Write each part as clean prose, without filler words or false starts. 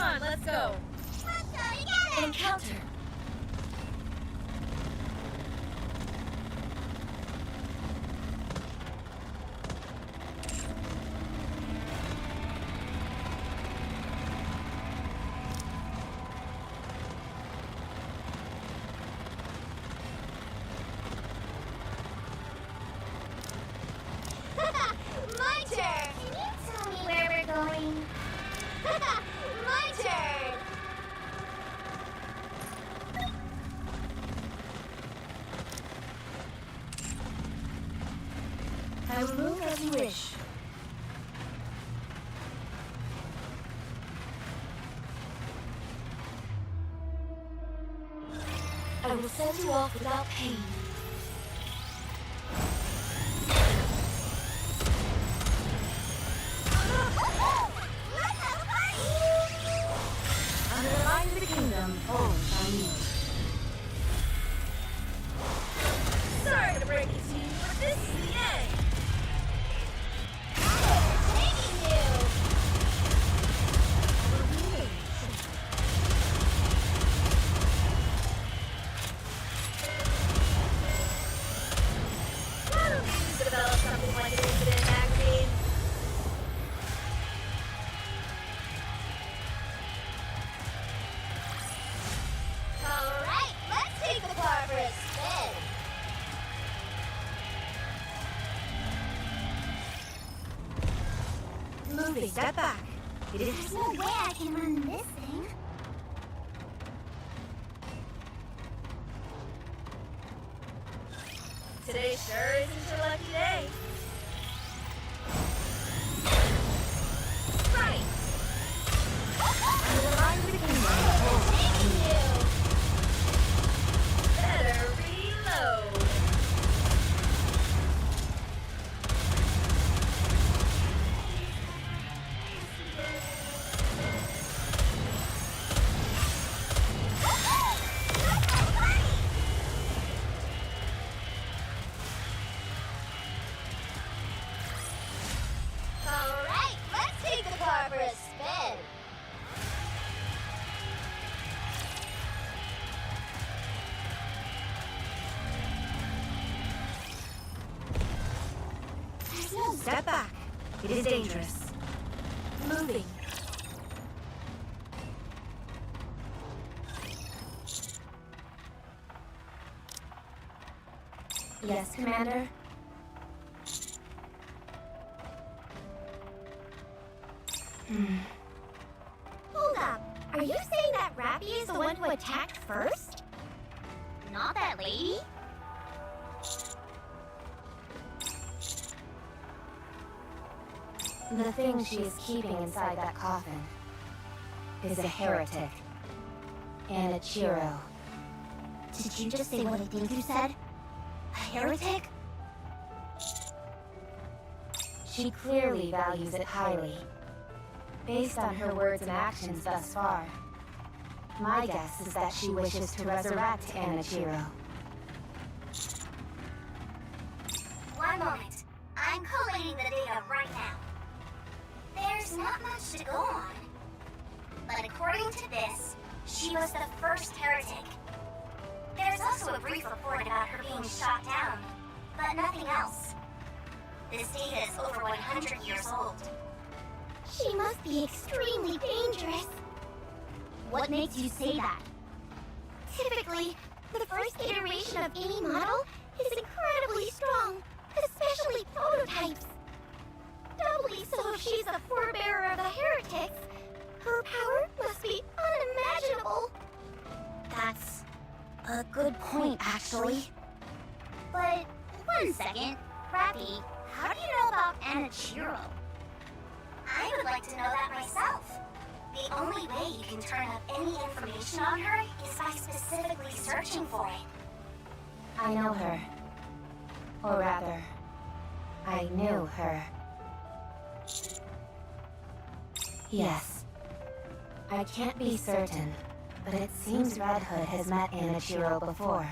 on, let's go. Let's go together. Encounter. My turn! Can you tell me where we're going? My turn! I will move as you wish. I will send you off without pain. Let's have a party! Under the light of the kingdom, all shall kneel. Sorry to break it to you, but this is the end. Taking you! Why don't we just develop something like an incident magazine? Alright, let's take the car for a spin! Moving. Step back. It is. There's no way I can run this thing. Today sure isn't your lucky day. Right. Under the light of the kingdom, all shall Taking kneel. you! Better reload. Alright, let's take the car for a spin! There's no Step back. It is dangerous. Moving. Yes, Commander? Hold up. Are you saying that Rappy is the one who attacked first? Not that lady? The thing she is keeping inside that coffin is a heretic. Anichiro. Did you just say what I think you said? A heretic? She clearly values it highly, based on her words and actions thus far. My guess is that she wishes to resurrect Anichiro. One moment. I'm collating the data right now. There's not much to go on. But according to this, she was the first heretic. There's also a brief report about her being shot down, but nothing else. This data is over 100 years old. She must be extremely dangerous. What makes you say that? Typically, the first iteration of any model is incredibly strong, especially prototypes. Doubly so if she's a forebearer of the heretics. Her power must be unimaginable. That's a good point, actually. But, one second. Rappy, how do you know about Anichiro? I would like to know that myself. The only way you can turn up any information on her is by specifically searching for it. I know her. Or rather, I knew her. Yes. I can't be certain, but it seems Red Hood has met Anichiro before.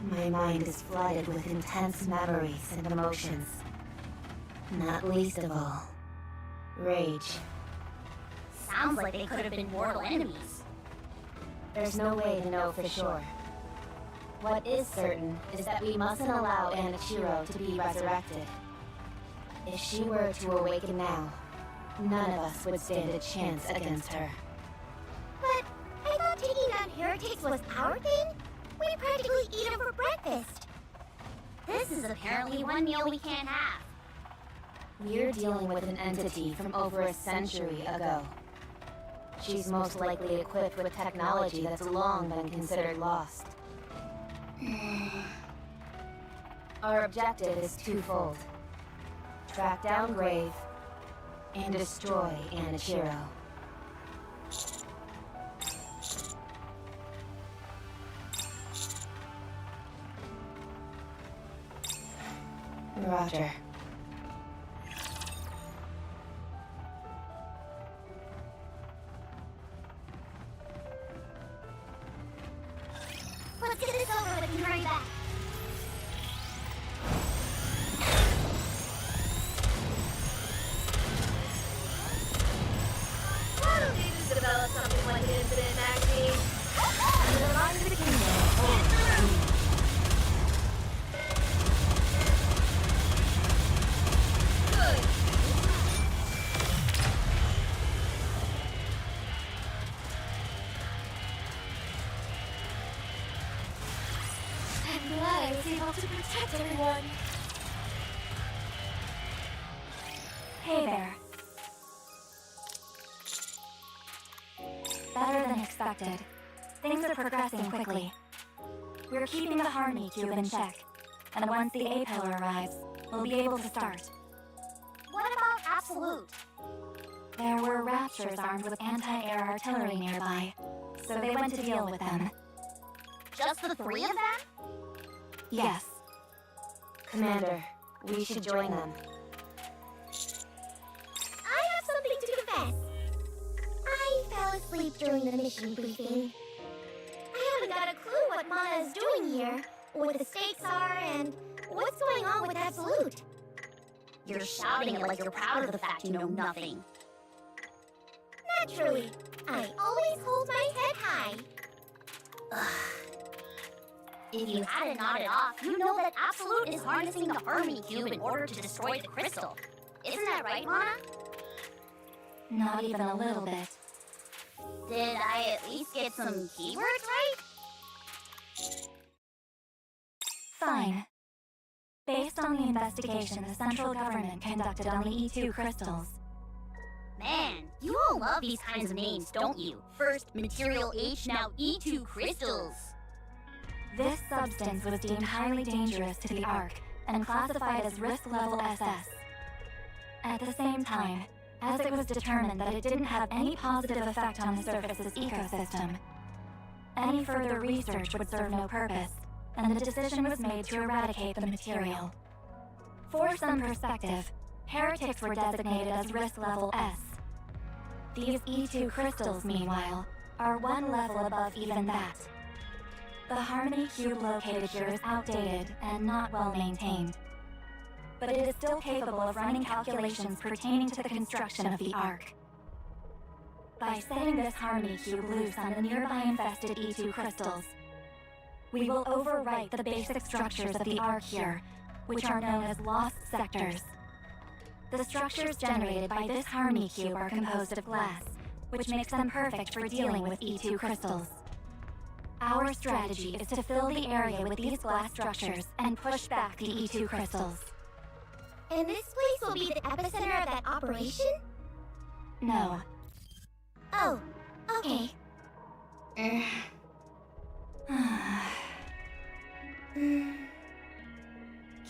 My mind is flooded with intense memories and emotions. Not least of all, rage. sounds like they could have been mortal enemies. There's no way to know for sure. What is certain is that we mustn't allow Anichiro to be resurrected. If she were to awaken now, none of us would stand a chance against her. But I thought taking down heretics was our thing? We practically eat them for breakfast. This is apparently one meal we can't have. We're dealing with an entity from over a century ago. She's most likely equipped with technology that's long been considered lost. Our objective is twofold. Track down Grave and destroy Anichiro. Roger. Let's get this over with and hurry back. Why don't you just develop something like an incident magazine? And belong to the kingdom. Good. I'm glad I was able to protect everyone. Hey there. Better than expected. Things are progressing quickly. We're keeping the Harmony Cube in check, and once the A-Pillar arrives, we'll be able to start. What about Absolute? There were Raptures armed with anti-air artillery nearby, so they went to deal with them. Just the three of them? Yes. Commander, we should join them. I have something to confess. I fell asleep during the mission briefing. I haven't got a clue what Mana is doing here, what the stakes are, and what's going on with Absolute. You're shouting it like you're proud of the fact you know nothing. Naturally, I always hold my head high. If you hadn't nodded off, you know that Absolute is harnessing the Harmony Cube in order to destroy the crystal. Isn't that right, Mana? Not even a little bit. Did I at least get some keywords right? Fine. Based on the investigation the central government conducted on the E2 crystals, Man, you all love these kinds of names, don't you? First Material H, now E2 crystals. this substance was deemed highly dangerous to the Ark and classified as risk level SS. At the same time, as it was determined that it didn't have any positive effect on the surface's ecosystem, any further research would serve no purpose, and the decision was made to eradicate the material. For some perspective, heretics were designated as risk level S. These E2 crystals, meanwhile, are one level above even that. The Harmony Cube located here is outdated and not well maintained, but it is still capable of running calculations pertaining to the construction of the Ark. By setting this Harmony Cube loose on the nearby infested E2 crystals, we will overwrite the basic structures of the Ark here, which are known as lost sectors. The structures generated by this Harmony Cube are composed of glass, which makes them perfect for dealing with E2 crystals. Our strategy is to fill the area with these glass structures and push back the E2 crystals. And this place will be the epicenter of that operation? No. Oh, okay.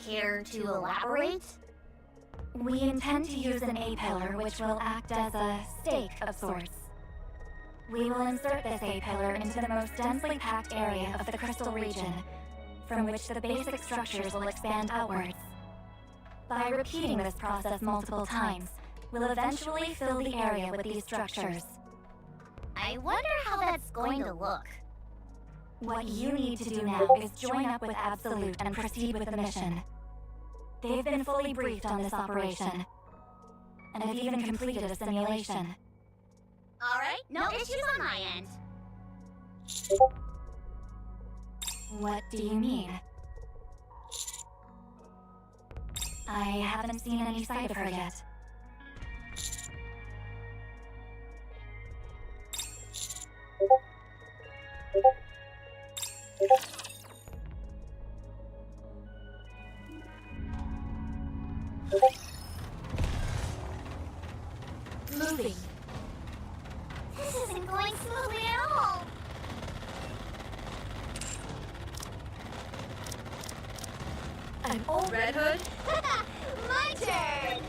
Care to elaborate? We intend to use an A-pillar which will act as a stake of sorts. We will insert this A-pillar into the most densely packed area of the crystal region, from which the basic structures will expand outwards. By repeating this process multiple times, we'll eventually fill the area with these structures. I wonder how that's going to look. What you need to do now is join up with Absolute and proceed with the mission. They've been fully briefed on this operation, and have even completed a simulation. Alright, no issues on my end. What do you mean? I haven't seen any sight of her yet. Moving. This isn't going smoothly at all. I'm all Red Hood? My turn.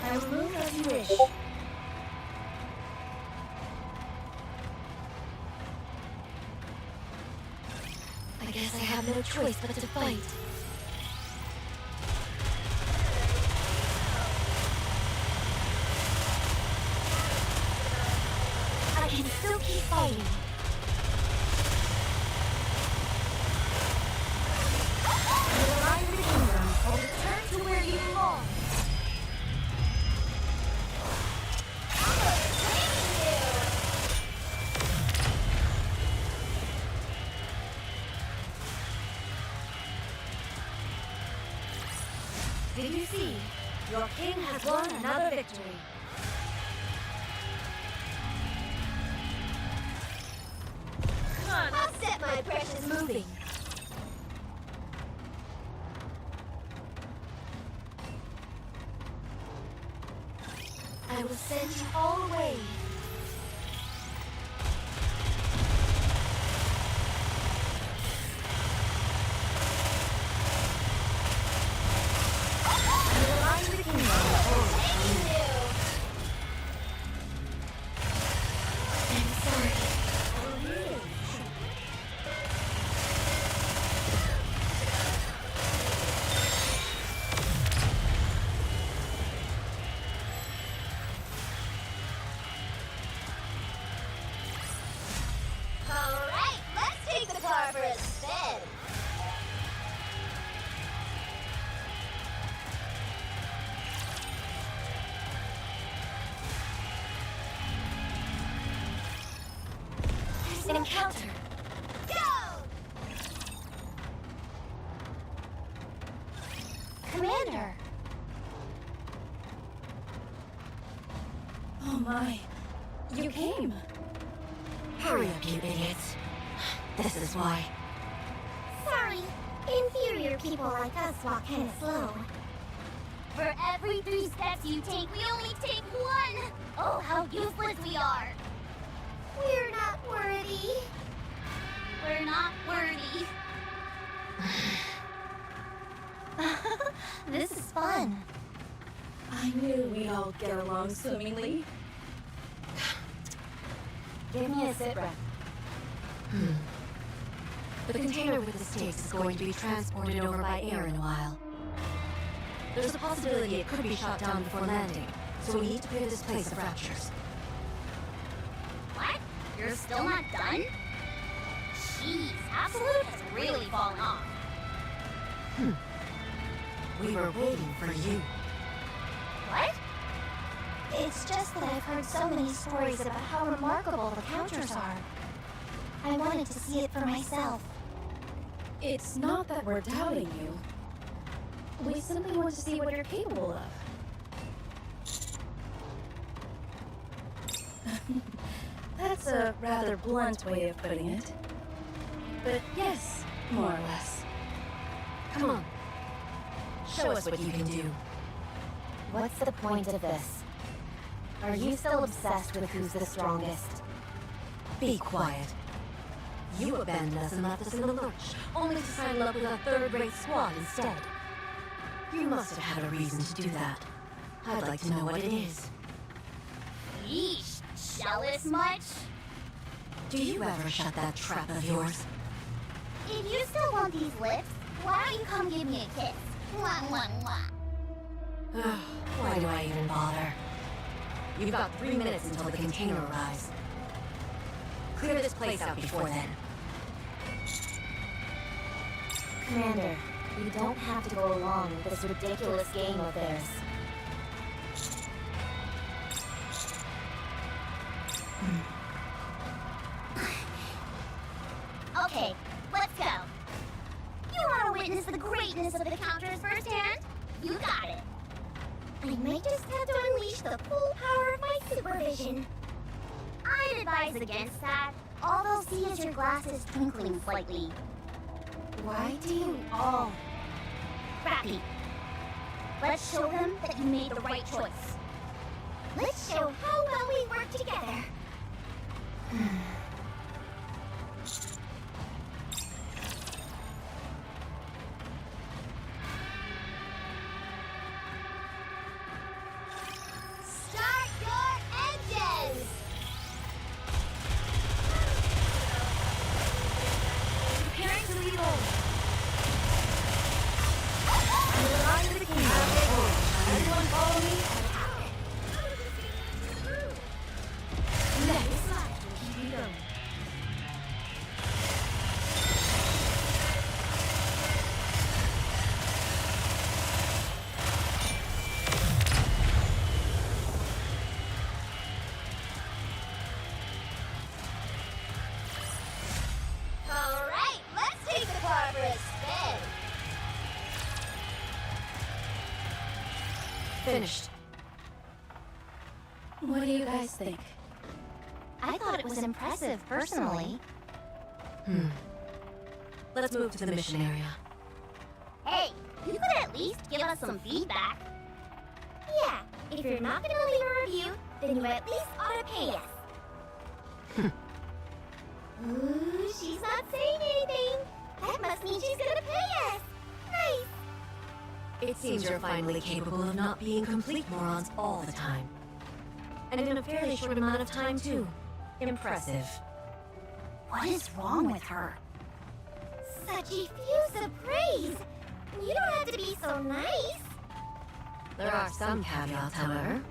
I will move as you wish. I guess I have no choice but to fight. I can still keep fighting. The line of the kingdom will return to where you belong. Did you see? Your king has won another victory. Come on. I'll set my precious Moving. I will send you all away. The line of the kingdom will I'm sorry. Alright, let's take the car for a spin. There's an encounter. Go! Commander! Oh my. You came. Hurry up, you idiots. This is why. Sorry, inferior people like us walk kinda slow. For every 3 steps you take, we only take 1! Oh, how useless we are! We're not worthy. We're not worthy. This is fun. I knew we'd all get along swimmingly. Give me a sit rep. The container with the stakes is going to be transported over by air in a while. There's a possibility it could be shot down before landing, so we need to clear this place of raptures. What? You're still not done? Jeez, Absolute has really fallen off. We were waiting for you. What? It's just that I've heard so many stories about how remarkable the counters are. I wanted to see it for myself. It's not that we're doubting you. We simply want to see what you're capable of. That's a rather blunt way of putting it. But yes, more or less. Come on. Show us what you can do. What's the point of this? Are you still obsessed with who's the strongest? Be quiet. You abandoned us and left us in the lurch, only to sidle up with a third-rate squad instead. You must have had a reason to do that. I'd like to know what it is. Yeesh, jealous much? Do you ever shut that trap of yours? If you still want these lips, why don't you come give me a kiss? Mwah, mwah, mwah. Why do I even bother? You've got 3 minutes until the container arrives. Clear this place out before then. Commander, you don't have to go along with this ridiculous game of theirs. just have to unleash the full power of my supervision. I'd advise against that. All they'll see is your glasses twinkling slightly. Why do you all... Rappy. Let's show them that you made the right choice. Let's show how well we work together. Start your engines! Preparing to leave home. I'm to the king. I'll take hold. Everyone follow me. Next. Keep you going. Alright, let's take the car for a spin. Finished. What do you guys think? I thought it was impressive, personally. Let's move to the mission area. Hey, you could at least give us some feedback. Yeah, if you're not gonna leave a review, then you at least ought to pay us. Ooh, she's not saying anything. That must mean she's gonna pay us. Nice. It seems you're finally capable of not being complete morons all the time. And in a fairly short amount of time, too. Impressive. What is wrong with her? Such effusive praise. You don't have to be so nice. There are some caveats, however.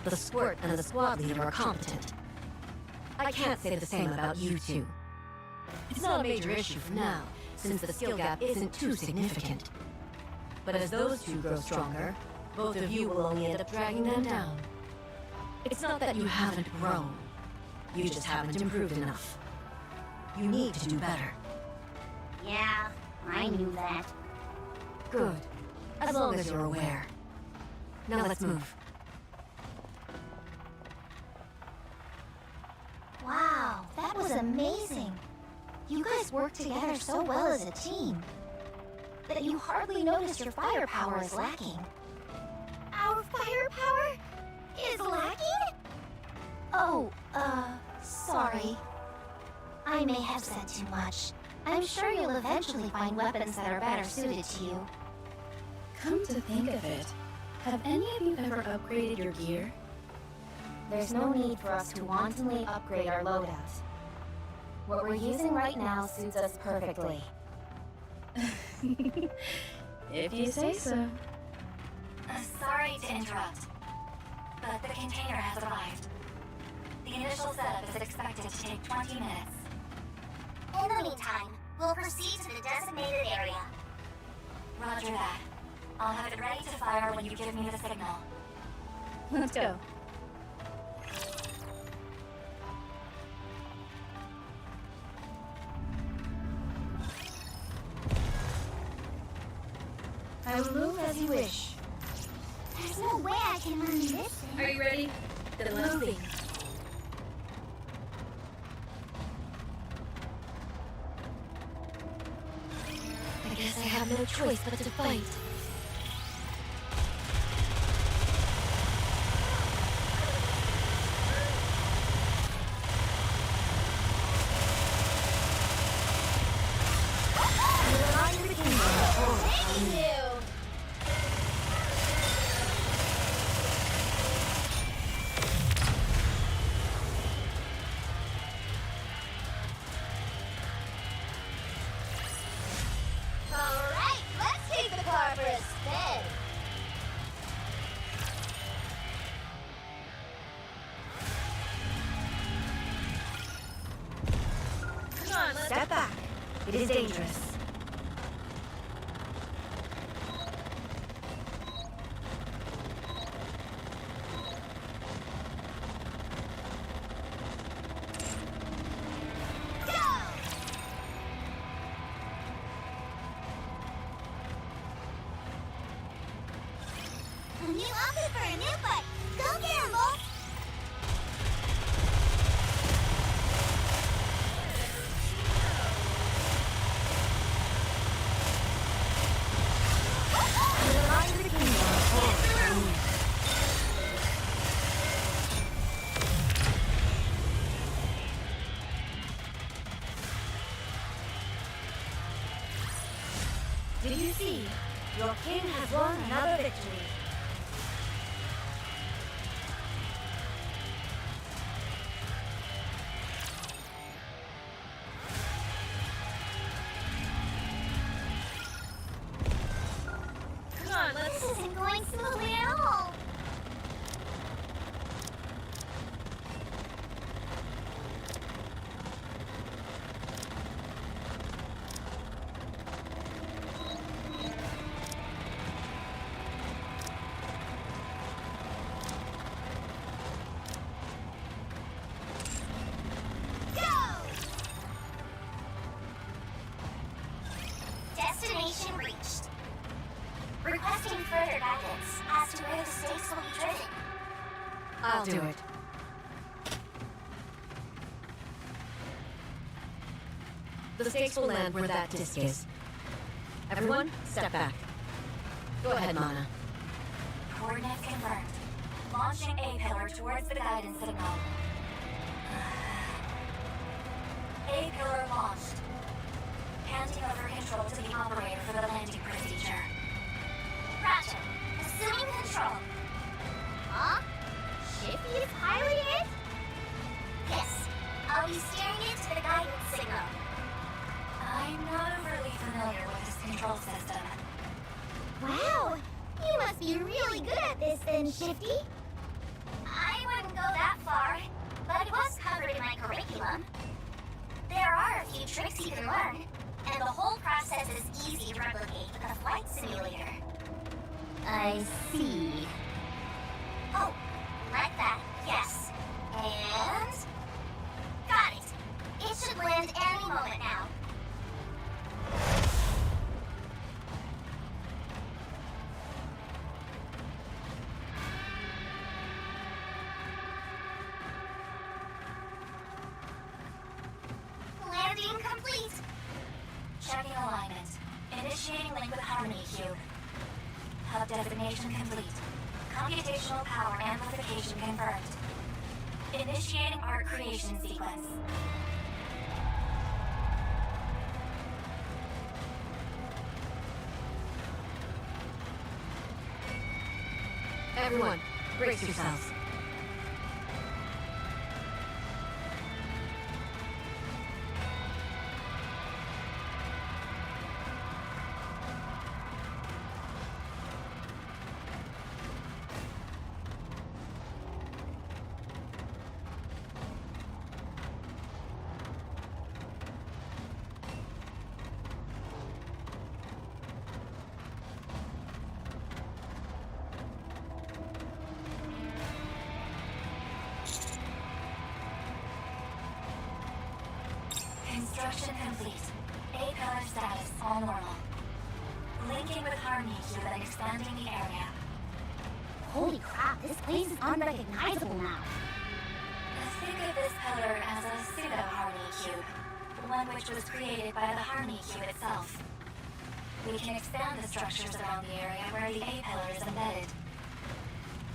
The squirt and the squad leader are competent. I can't say the same about you two. It's not a major issue for now, since the skill gap isn't too significant. But as those two grow stronger, both of you will only end up dragging them down. It's not that you haven't grown. You just haven't improved enough. You need to do better. Yeah, I knew that. Good. As long as you're aware. Now let's move. Wow, that was amazing. You guys worked together so well as a team that you hardly noticed your firepower is lacking. Our firepower is lacking? Oh, sorry. I may have said too much. I'm sure you'll eventually find weapons that are better suited to you. Come to think of it, have any of you ever upgraded your gear? There's no need for us to wantonly upgrade our loadout. What we're using right now suits us perfectly. If you say so. Sorry to interrupt, but the container has arrived. The initial setup is expected to take 20 minutes. In the meantime, we'll proceed to the designated area. Roger that. I'll have it ready to fire when you give me the signal. Let's go. I will move as you wish. There's no way I can learn this thing. Are you ready? Then let's Moving. I guess I have no choice but to fight. Thank you! Alright, let's take the car for a spin. Come on, let's Step back. It is dangerous. A new outfit for a new see, your king has won another victory. Come on, let's... This isn't going smoothly at all. Destination reached. Requesting further guidance as to where the stakes will be driven. I'll do it. The stakes will land where that disc is. Everyone, step back. Go ahead, Mana. Coordinates confirmed. Launching A pillar towards the guidance signal. A pillar launched. Handing over control to the operator for the landing procedure. Roger. Assuming control. Huh? Shifty is piloting it? Yes. I'll be steering it to the guidance signal. I'm not overly familiar with this control system. Wow, you must be really good at this then, Shifty. I wouldn't go that far, but it was covered in my curriculum. There are a few tricks you can learn, and the whole process is easy to replicate with a flight simulator. I see. Oh, like that, yes. And... got it. It should land any moment now. Landing complete. Checking alignment. Initiating link with Harmony Cube. Hub designation complete. Computational power amplification confirmed. Initiating art creation sequence. Everyone, brace yourselves. Construction complete. A pillar status all normal. Linking with Harmony Cube and expanding the area. Holy crap, this place is unrecognizable now. Think of this pillar as a pseudo-Harmony Cube, one which was created by the Harmony Cube itself. We can expand the structures around the area where the A pillar is embedded.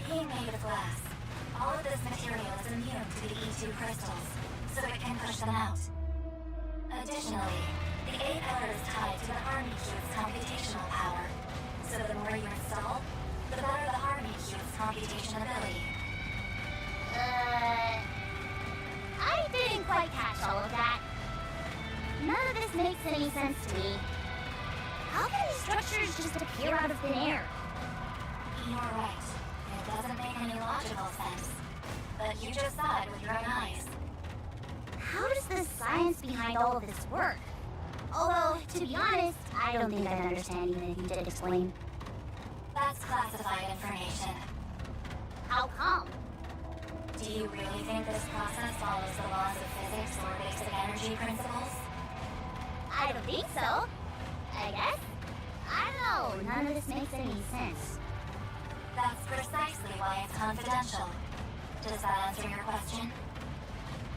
Being made of glass, all of this material is immune to the E2 crystals, so it can push them out. Additionally, the A pillar is tied to the Harmony Cube's computational power, so the more you install, the better the Harmony Cube's computation ability. I didn't quite catch all of that. None of this makes any sense to me. How can these structures just appear out of thin air? You're right. It doesn't make any logical sense. But you just saw it with your own eyes. How does the science behind all of this work? Although, to be honest, I don't think I'd understand even if you did explain. That's classified information. How come? Do you really think this process follows the laws of physics or basic energy principles? I don't think so. I guess? I don't know. None of this makes any sense. That's precisely why it's confidential. Does that answer your question?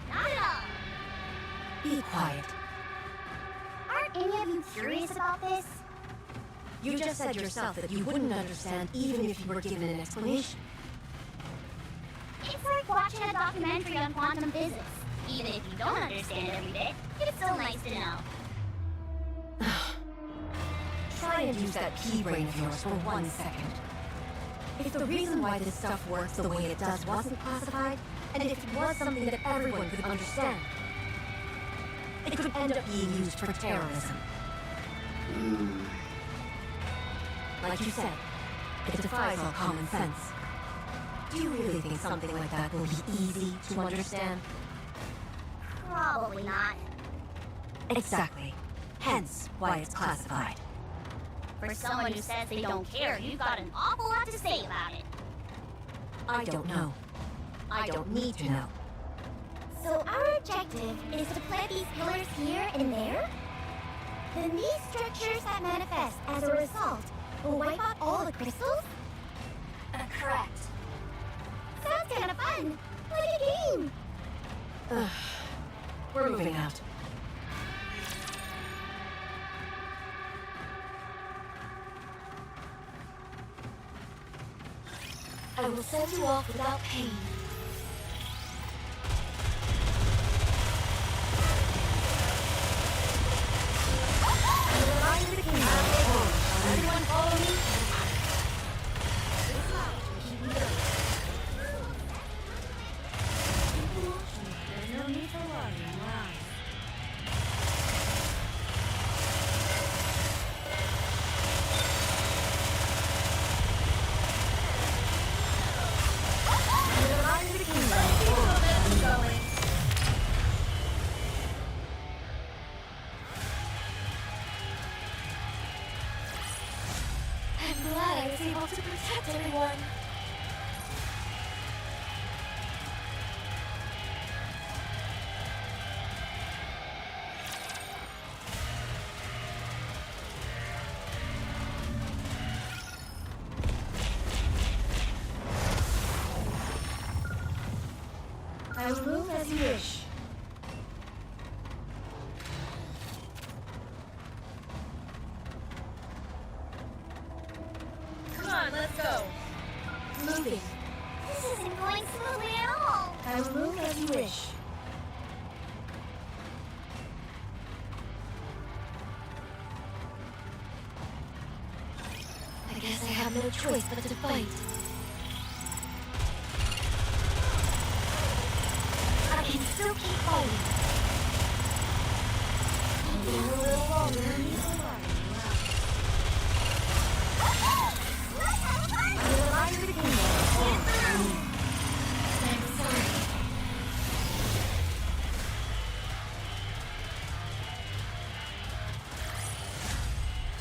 Not at all. Be quiet. Aren't any of you curious about this? You just said yourself that you wouldn't understand even if you were given an explanation. It's like watching a documentary on quantum physics. Even if you don't understand every bit, it's still nice to know. Try and use that pea brain of yours for 1 second. If the reason why this stuff works the way it does wasn't classified, and if it was something that everyone could understand, it could end up being used for terrorism. Like you said, it defies all common sense. Do you really think something like that will be easy to understand? Probably not. Exactly. Hence why it's classified. For someone who says they don't care, you've got an awful lot to say about it. I don't know. I don't need to know. So our objective is to plant these pillars here and there? Then these structures that manifest as a result will wipe out all the crystals? Correct. Sounds kinda fun! Like a game! We're moving out. I will send you off without pain. Everyone follow me. There's no need for worrying. I'm glad I was able to protect everyone. I will move as you wish. Come on, let's go. Moving. This isn't going smoothly at all. I will move as you wish. I guess I have no choice but to fight. I can still keep fighting. A little longer.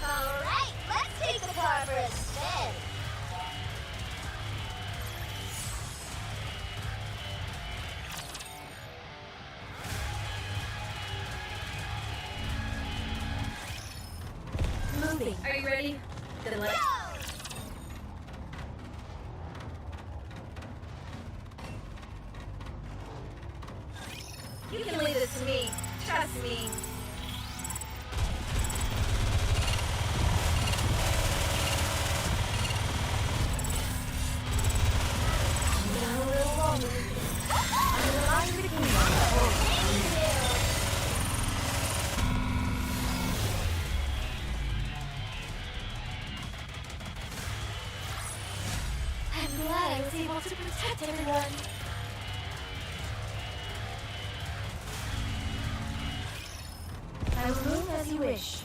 Alright, let's take the car for a spin. Moving. Are you ready? Then let's... You can leave this to me. Trust me. I'm glad I was able to protect everyone. I will move as you wish.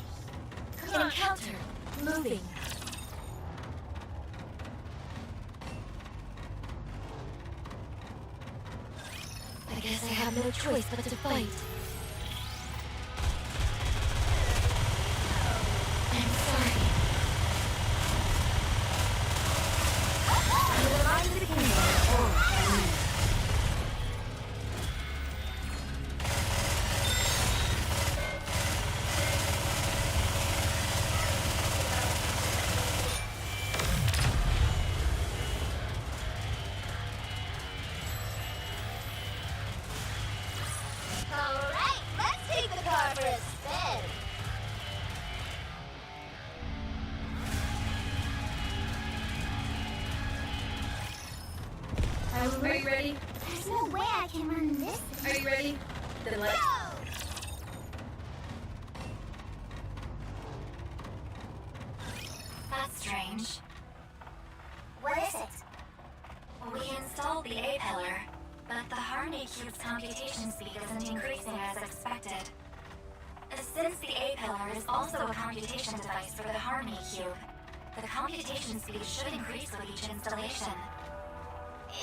Encounter. Moving. I guess I have no choice but to fight. I'm sorry. I will rise the kingdom. Alright, let's take the car for a spin. I will Are move. you ready? There's no way I can run this. Are you ready? Then let's... Go! strange. What is it? We installed the A-pillar, but the Harmony Cube's computation speed isn't increasing as expected. Since the A-pillar is also a computation device for the Harmony Cube, the computation speed should increase with each installation.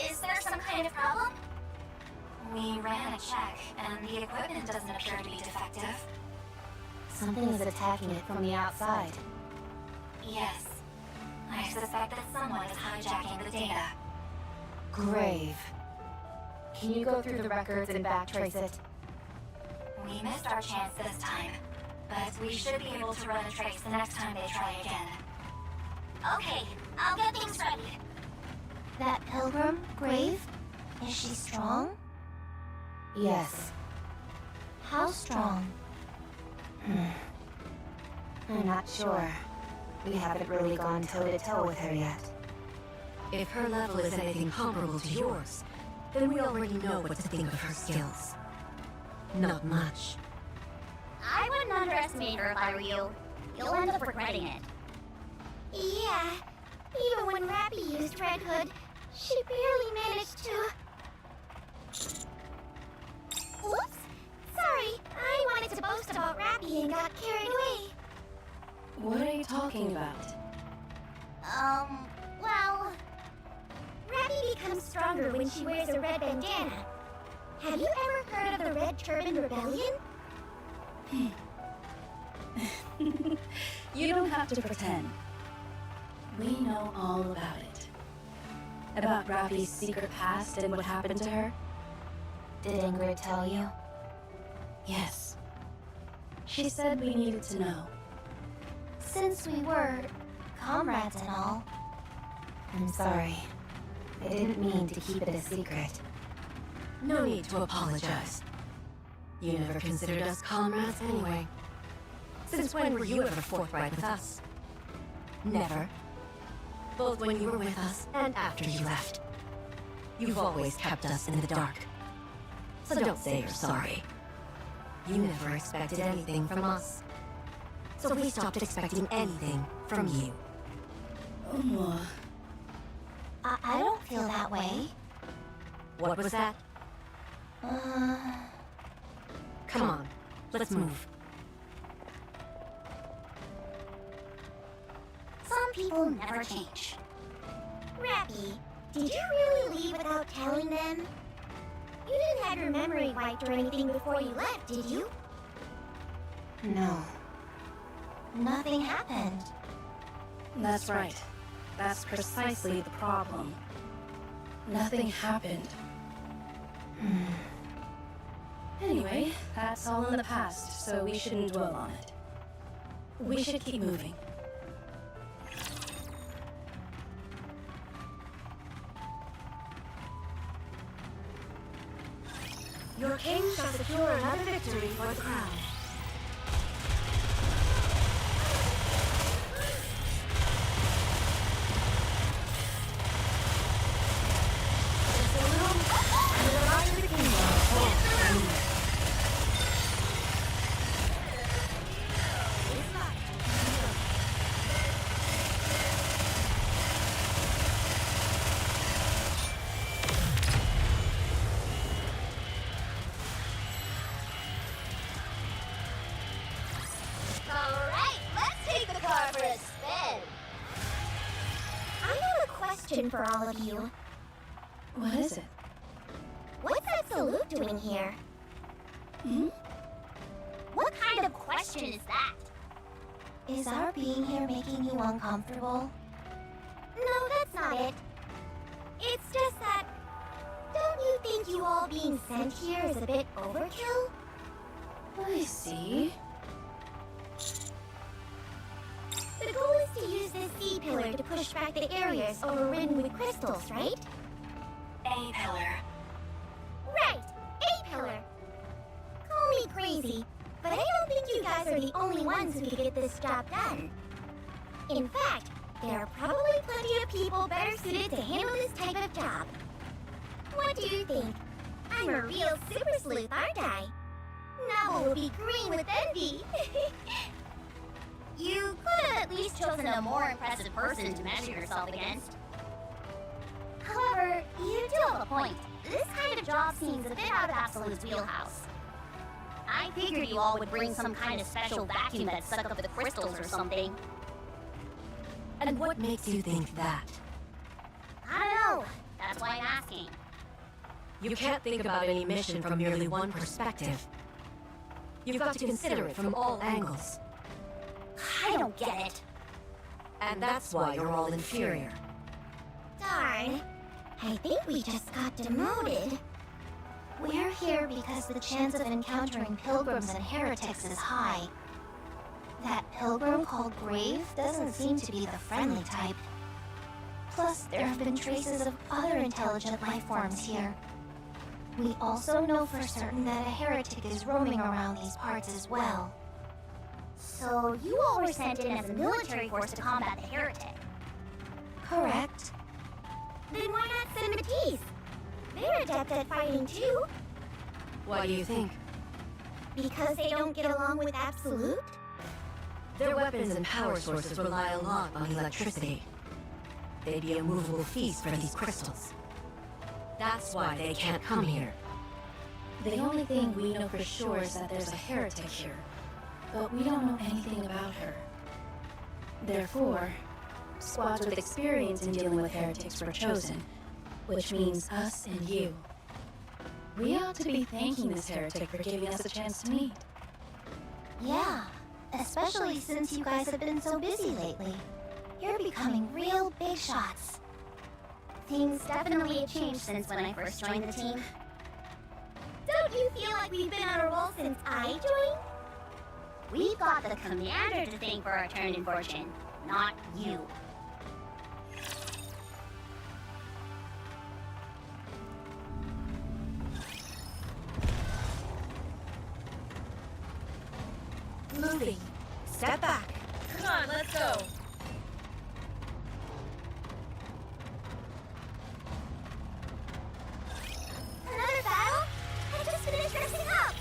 Is there some kind of problem? We ran a check, and the equipment doesn't appear to be defective. Something is attacking it from the outside. Yes. I suspect that someone is hijacking the data. Grave. Can you go through the records and backtrace it? We missed our chance this time, but we should be able to run a trace the next time they try again. Okay, I'll get things ready. That pilgrim, Grave, is she strong? Yes. How strong? I'm not sure. We haven't really gone toe-to-toe with her yet. If her level is anything comparable to yours, then we already know what to think of her skills. Not much. I wouldn't underestimate her if I were you. You'll end up regretting it. Yeah, even when Rappy used Red Hood, she barely managed to... Oops! Sorry, I wanted to boast about Rappy and got carried away. What are you talking about? Well... Rappy becomes stronger when she wears a red bandana. Have you ever heard of the Red Turban Rebellion? You don't have to pretend. We know all about it. About Rappy's secret past and what happened to her? Did Ingrid tell you? Yes. She said we needed to know. Since we were comrades and all. I'm sorry. I didn't mean to keep it a secret. No need to apologize. You never considered us comrades anyway. Since when were you ever forthright with us? Never. Both when you were with us and after you left. You've always kept us in the dark. So don't say you're sorry. You never expected anything from us. So we stopped expecting anything from you. I don't feel that way. What was that? Come on, let's move. Some people never change. Rappy, did you really leave without telling them? You didn't have your memory wiped or anything before you left, did you? No. Nothing happened. That's right. That's precisely the problem. Nothing happened. Anyway, that's all in the past, so we shouldn't dwell on it. We should keep moving. Your king shall secure another victory for the crown. Alright, let's take the car for a spin. I have a question for all of you. What is it? What's that salute doing here? What kind of question is that? Is our being here making you uncomfortable? No, that's not it. It's just that... Don't you think you all being sent here is a bit overkill? I see. The goal is to use this C-pillar to push back the areas overridden with crystals, right? A-pillar. Right! A-pillar! Call me crazy, but I don't think you guys are the only ones who could get this job done. In fact, there are probably plenty of people better suited to handle this type of job. What do you think? I'm a real super sleuth, aren't I? Novel will be green with envy. You could have at least chosen a more impressive person to measure yourself against. However, you do have a point. This kind of job seems a bit out of Absolute's wheelhouse. I figured you all would bring some kind of special vacuum that suck up the crystals or something. And what makes you think that? I don't know. That's why I'm asking. You can't think about any mission from merely one perspective. You've got to consider it from all angles. I don't get it. And that's why you're all inferior. Darn. I think we just got demoted. We're here because the chance of encountering pilgrims and heretics is high. That pilgrim called Grave doesn't seem to be the friendly type. Plus, there have been traces of other intelligent life forms here. We also know for certain that a heretic is roaming around these parts as well. So you all were sent in as a military force to combat the heretic. Correct. Then why not send Matisse? They're adept at fighting too. Why do you think? Because they don't get along with Absolute? Their weapons and power sources rely a lot on electricity. They'd be a movable feast for these crystals. That's why they can't come here. The only thing we know for sure is that there's a heretic here, but we don't know anything about her. Therefore, squads with experience in dealing with heretics were chosen, which means us and you. We ought to be thanking this heretic for giving us a chance to meet. Yeah, especially since you guys have been so busy lately. You're becoming real big shots. Things definitely have changed since when I first joined the team. Don't you feel like we've been on a roll since I joined? We've got the commander to thank for our turn in fortune, not you. Moving. Step back. Come on, let's go. Another battle? I just finished dressing up.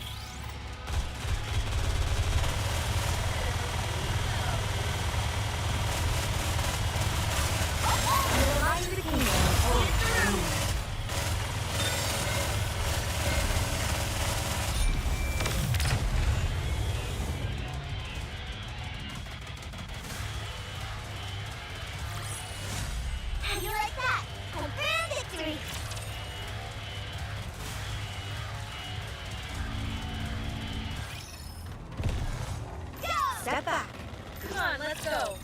How do you like that? A grand victory. Step back. Come on, let's go.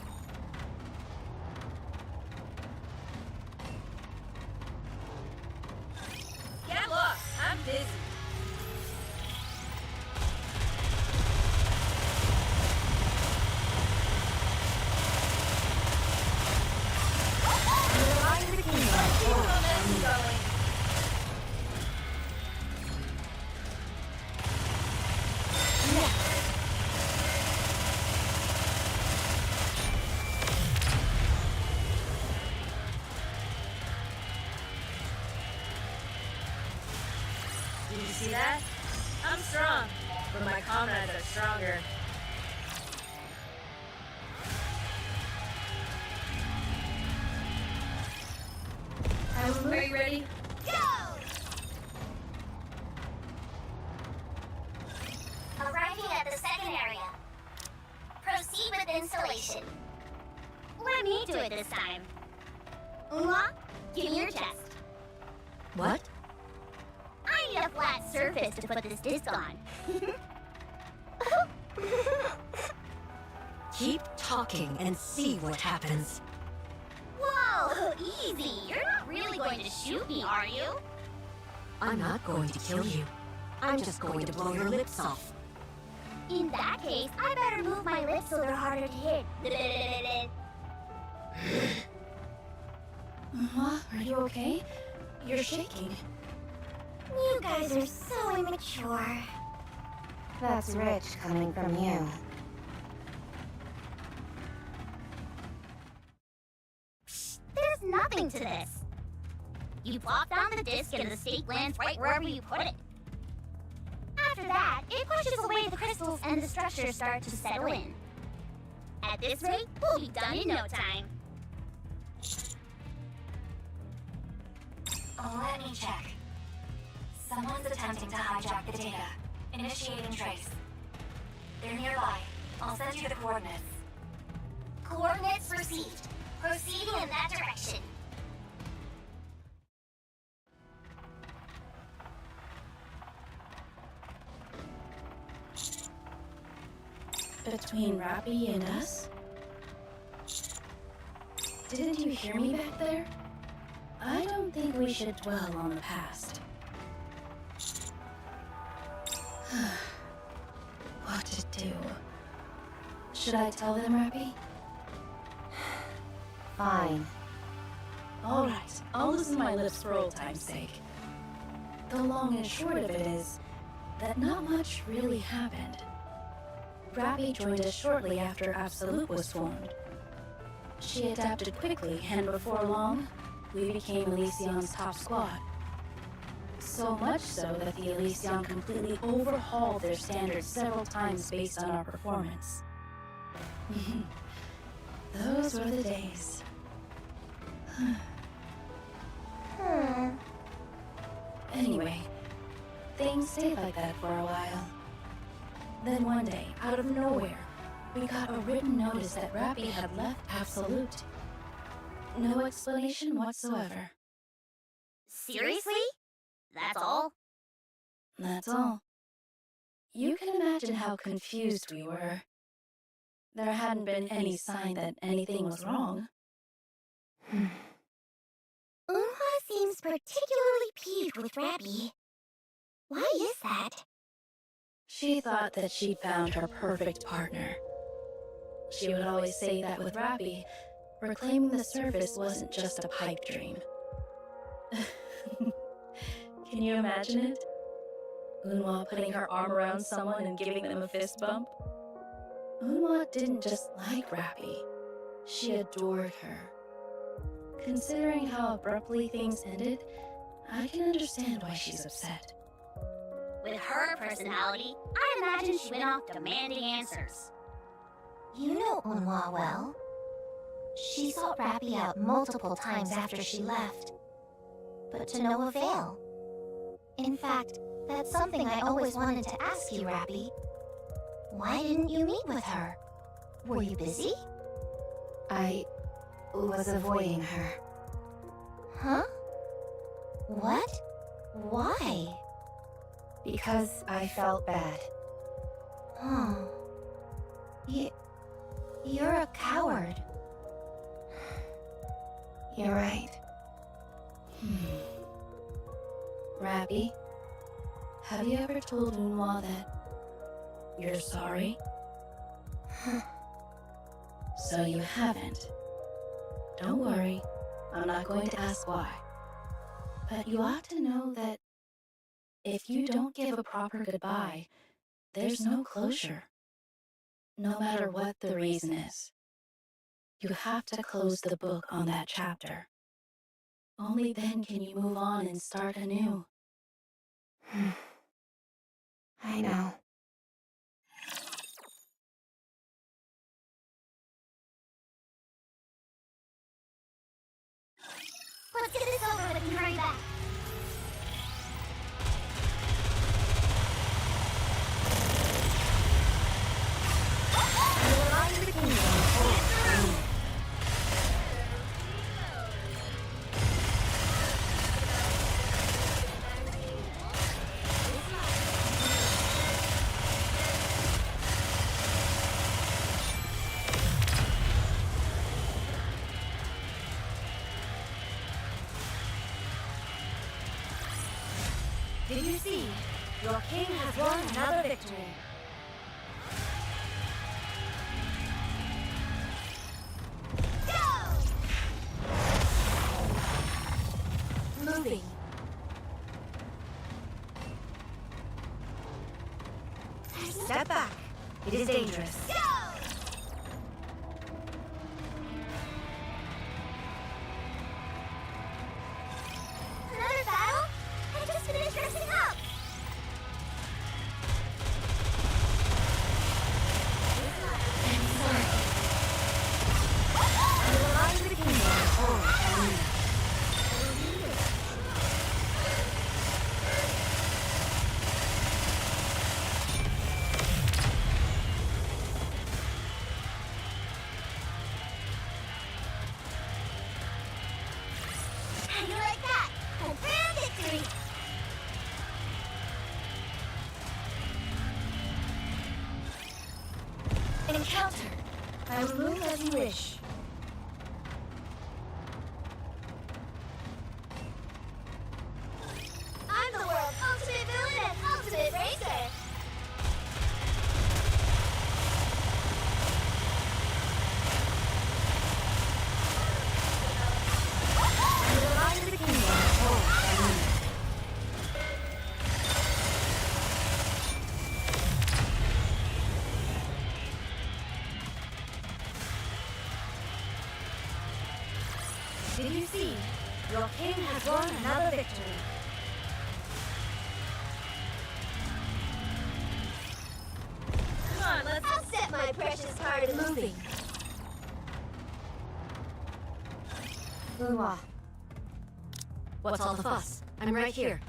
Get lost. I'm busy. Keep the momentum going. Did you see that? I'm strong, but my comrades are stronger. Are you ready? Arriving at the second area. Proceed with installation. Let me do it this time. Uma, give me your chest. What? I need a flat surface to put this disc on. Keep talking and see what happens. Whoa, easy. You're not really going to shoot me, are you? I'm not going to kill you. I'm just going to blow your lips off. In that case, I better move my lips so they're harder to hit. Are you okay? You're shaking. You guys are so immature. That's rich coming from you. There's nothing to this. You plop down the disc and the stake lands right wherever you put it. After that, it pushes away the crystals and the structures start to settle in. At this rate, we'll be done in no time. Let me check. Someone's attempting to hijack the data. Initiating trace. They're nearby. I'll send you the coordinates. Coordinates received. Proceeding in that direction. Between Rappy and us? Didn't you hear me back there? I don't think we should dwell on the past. What to do? Should I tell them, Rappy? Fine. Alright, I'll loosen my lips for old time's sake. The long and short of it is that not much really happened. Rappy joined us shortly after Absolute was formed. She adapted quickly, and before long, we became Elysion's top squad. So much so that the Elysion completely overhauled their standards several times based on our performance. Those were the days. Anyway, things stayed like that for a while. Then one day, out of nowhere, we got a written notice that Rappy had left Absolute. No explanation whatsoever. Seriously? That's all? That's all. You can imagine how confused we were. There hadn't been any sign that anything was wrong. Unha seems particularly peeved with Rappy. Why is that? She thought that she'd found her perfect partner. She would always say that with Rappy, reclaiming the surface wasn't just a pipe dream. Can you imagine it? Unhwa putting her arm around someone and giving them a fist bump? Unhwa didn't just like Rappy, she adored her. Considering how abruptly things ended, I can understand why she's upset. With her personality, I imagine she went off demanding answers. You know Unhwa well. She sought Rappy out multiple times after she left, but to no avail. In fact, that's something I always wanted to ask you, Rappy. Why didn't you meet with her? Were you busy? I was avoiding her. Huh? What? Why? Because I felt bad. Oh. You're a coward. You're right. Rappy, have you ever told Unhwa that you're sorry? So you haven't. Don't worry, I'm not going to ask why. But you ought to know that if you don't give a proper goodbye, there's no closure. No matter what the reason is. You have to close the book on that chapter. Only then can you move on and start anew. I know. Let's get this over with and hurry back. Did you see? Your king has won another victory. Moving. Step back. It is dangerous. Another battle? I just finished dressing up. I'm sorry. I will move as you wish. I'm the world's ultimate villain and ultimate racer! And the light of the kingdom holds by me. Did you see? Your king has won another victory. Come on, let's... I'll set my precious card moving. Lunwa, What's all the fuss? I'm right here.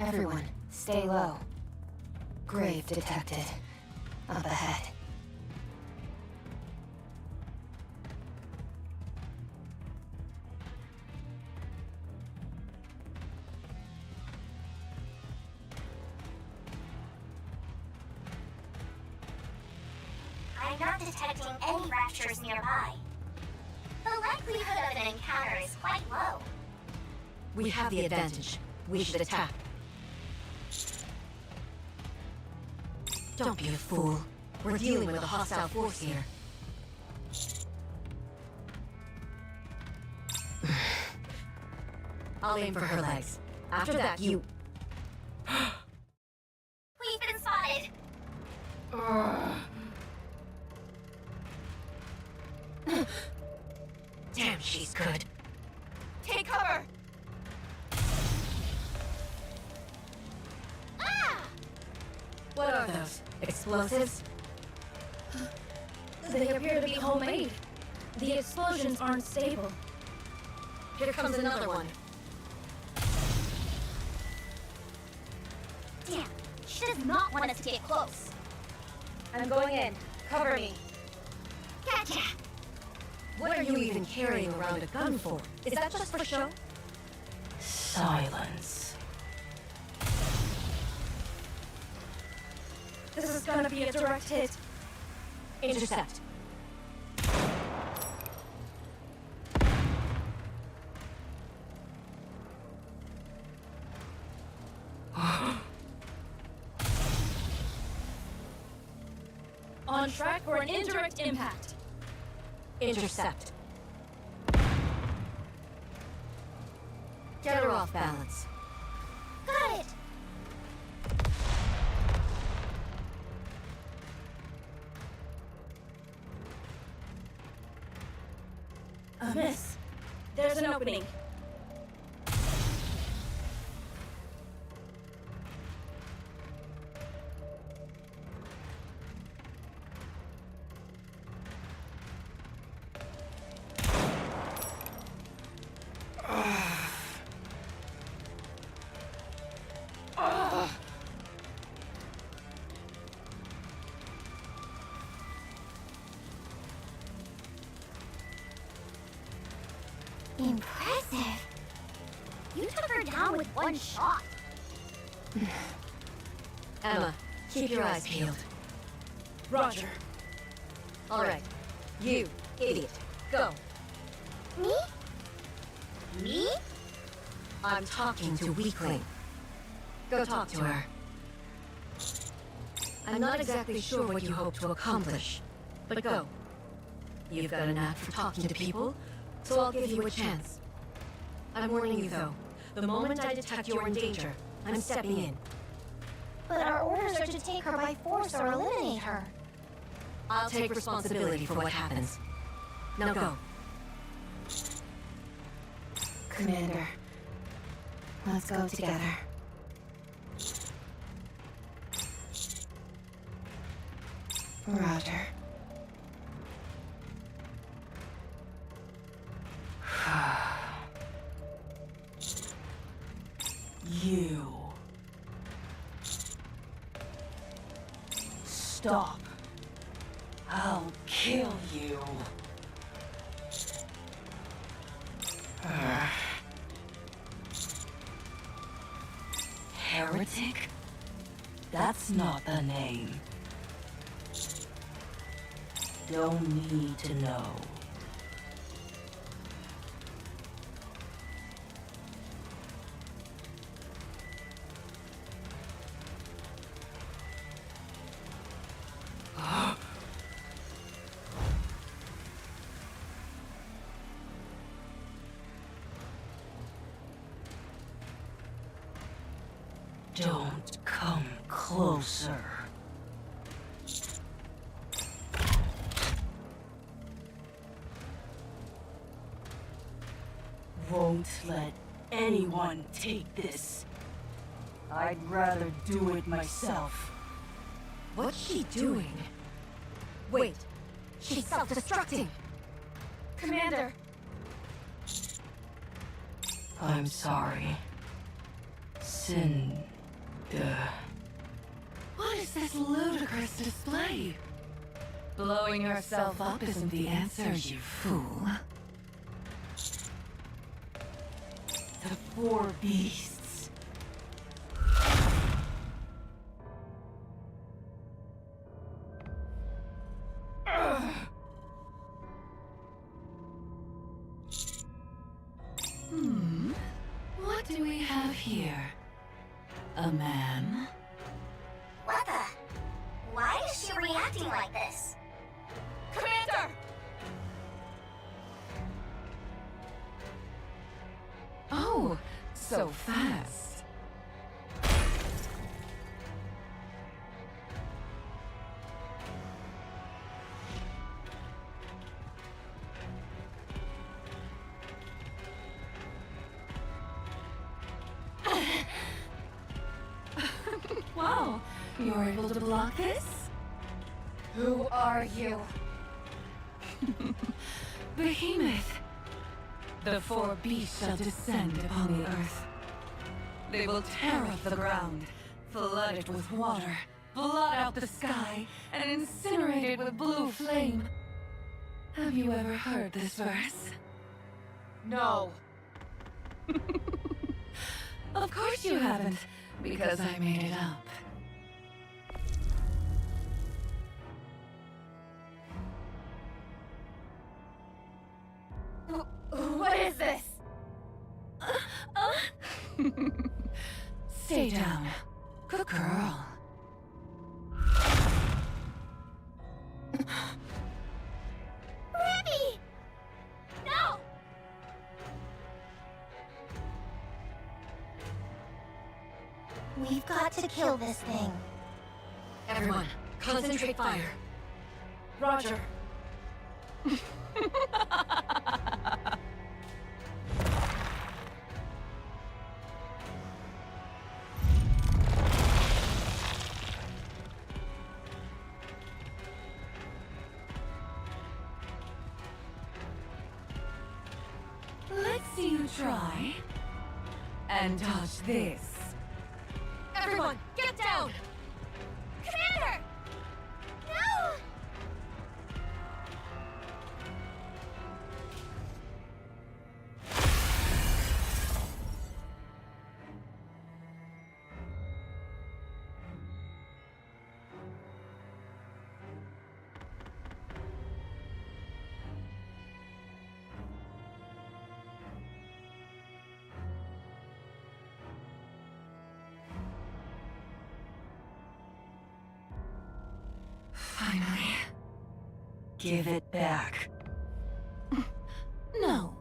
everyone, stay low. Grave detected. Up ahead. I'm not detecting any raptures nearby. The likelihood of an encounter is quite low. We have the advantage. We should attack. Don't be a fool. We're dealing with a hostile force here. I'll aim for her legs. After that, you... We've been spotted. Damn, she's good. Take cover! What are those? Explosives? They appear to be homemade. The explosions aren't stable. Here comes another one. Damn, she does not want us to get close. I'm going in. Cover me. Gotcha! What are you even carrying around a gun for? Is that just for show? Silence. This is gonna be a direct hit. Intercept. On track for an indirect impact. Intercept. Get her off balance. Got it! A miss. There's an opening. Impressive! You took her down with one shot. Emma, keep your eyes peeled. Roger. All right. You, idiot. Go. Me? Me? I'm talking to Weakling. Go talk to her. I'm not exactly sure what you hope to accomplish, but go. You've got a knack for talking to people, so I'll give you a chance. I'm warning you though, the moment I detect you're in danger, I'm stepping in. But our orders are to take her by force or eliminate her. I'll take responsibility for what happens. Now go. Commander, let's go together. Roger. You. Stop. I'll kill you. Heretic? That's not the name. Don't need to know. Don't come closer. Won't let anyone take this. I'd rather do it myself. What's she doing? Wait, she's self-destructing! Commander, I'm sorry. What is this ludicrous display? Blowing yourself up isn't the answer, you fool. The four beasts. What do we have here? A man? What the? Why is she reacting like this? Commander! Oh, so fast. Wow, you're able to block this? Who are you? Behemoth. The four beasts shall descend upon the earth. They will tear up the ground, flood it with water, blot out the sky, and incinerate it with blue flame. Have you ever heard this verse? No. Of course you haven't, because I made it up. What is this? Stay down. Good girl. Remy! No! We've got to kill this thing. Everyone, concentrate fire. Roger. Let's see you try. And dodge this. Everyone, get down! Commander! No! Finally. Give it back. No.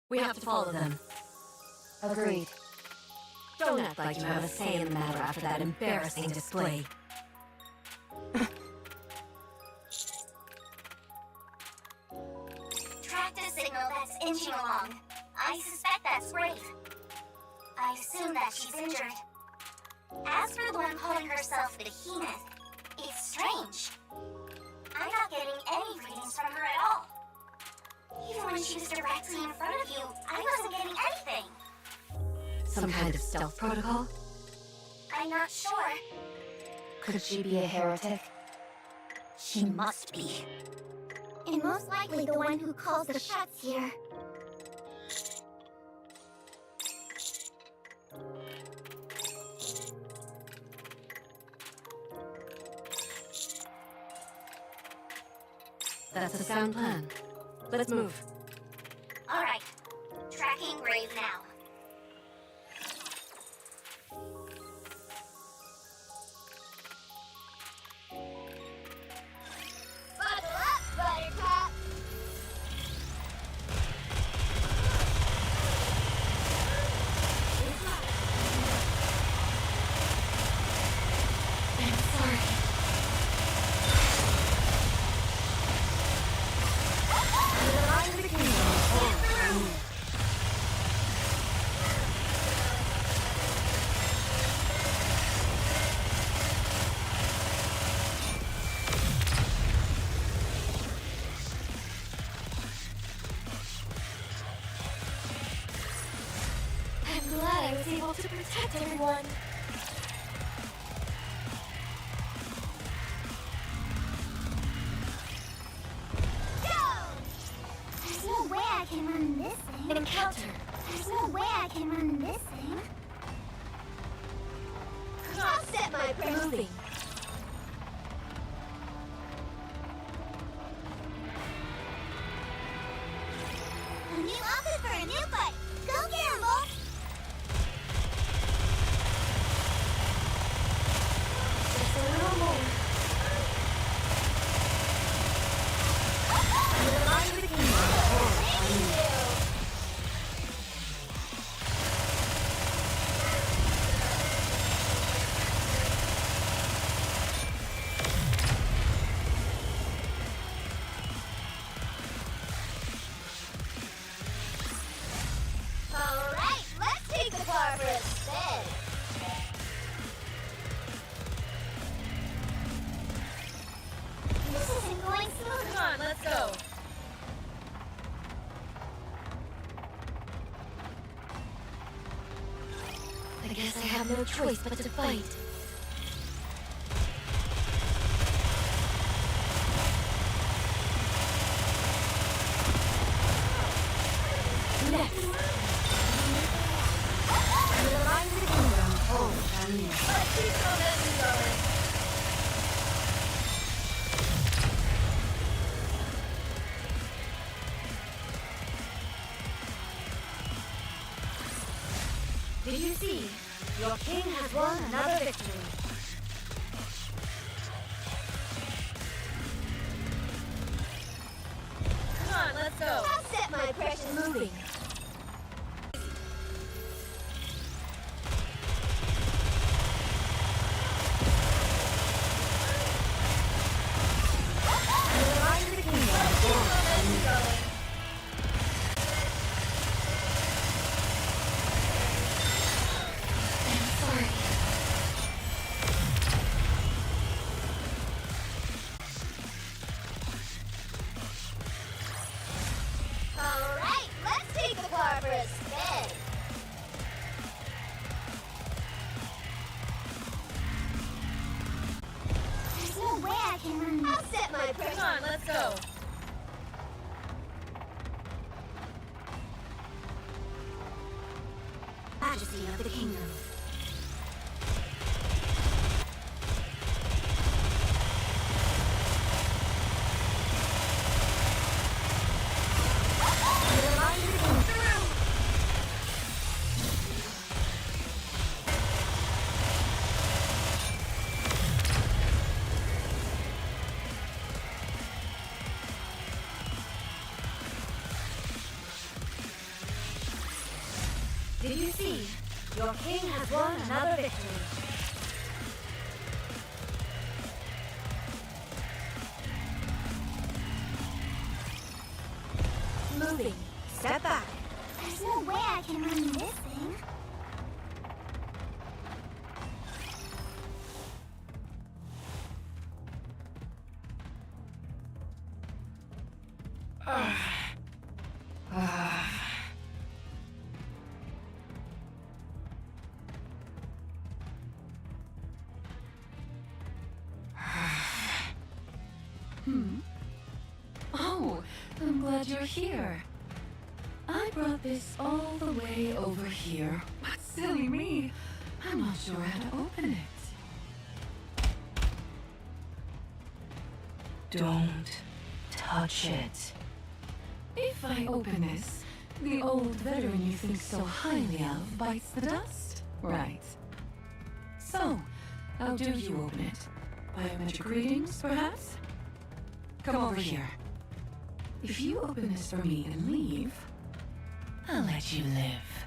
We have to follow them. Agreed. Don't act like you have a say in the matter after that embarrassing display. Tracked a signal that's inching along. I suspect that's Wraith. I assume that she's injured. As for the one calling herself the Behemoth, it's strange. I'm not getting any readings from her at all. Even when she was directly in front of you, I wasn't getting anything. Some kind of stealth protocol? I'm not sure. Could she be a heretic? She must be. and most likely the one who calls the shots here. That's a sound plan. Let's move. All right. Tracking Rave now. Buckle up, Buttercup! I'm sorry. I'm glad I was able to protect everyone. There's no way I can run this thing. An encounter. There's no way I can run this thing. I'll set my pressure. Moving. A new outfit for a new fight. Go Campbell! Just a little more. Thank you! Alright, let's take the car for a spin. This isn't going smoothly. Come on, let's go. I guess I have no choice but to fight. Next. Let's keep the momentum going. Did you see? Your king has won another victory. Come on, let's go. I'll set my precious Moving. Alright, let's take the car for a spin. There's no way I can run. I'll set my pressure. Come on, let's go. Majesty of the kingdom. Did you see? Your king has won another victory. Moving. Step back. There's no way I can run this thing. Oh. glad you're here. I brought this all the way over here. But silly me, I'm not sure how to open it. Don't touch it. If I open this, the old veteran you think so highly of bites the dust, right? So, how do you open it? Biometric readings, perhaps? Come over here. If you open this for me and leave, I'll let you live.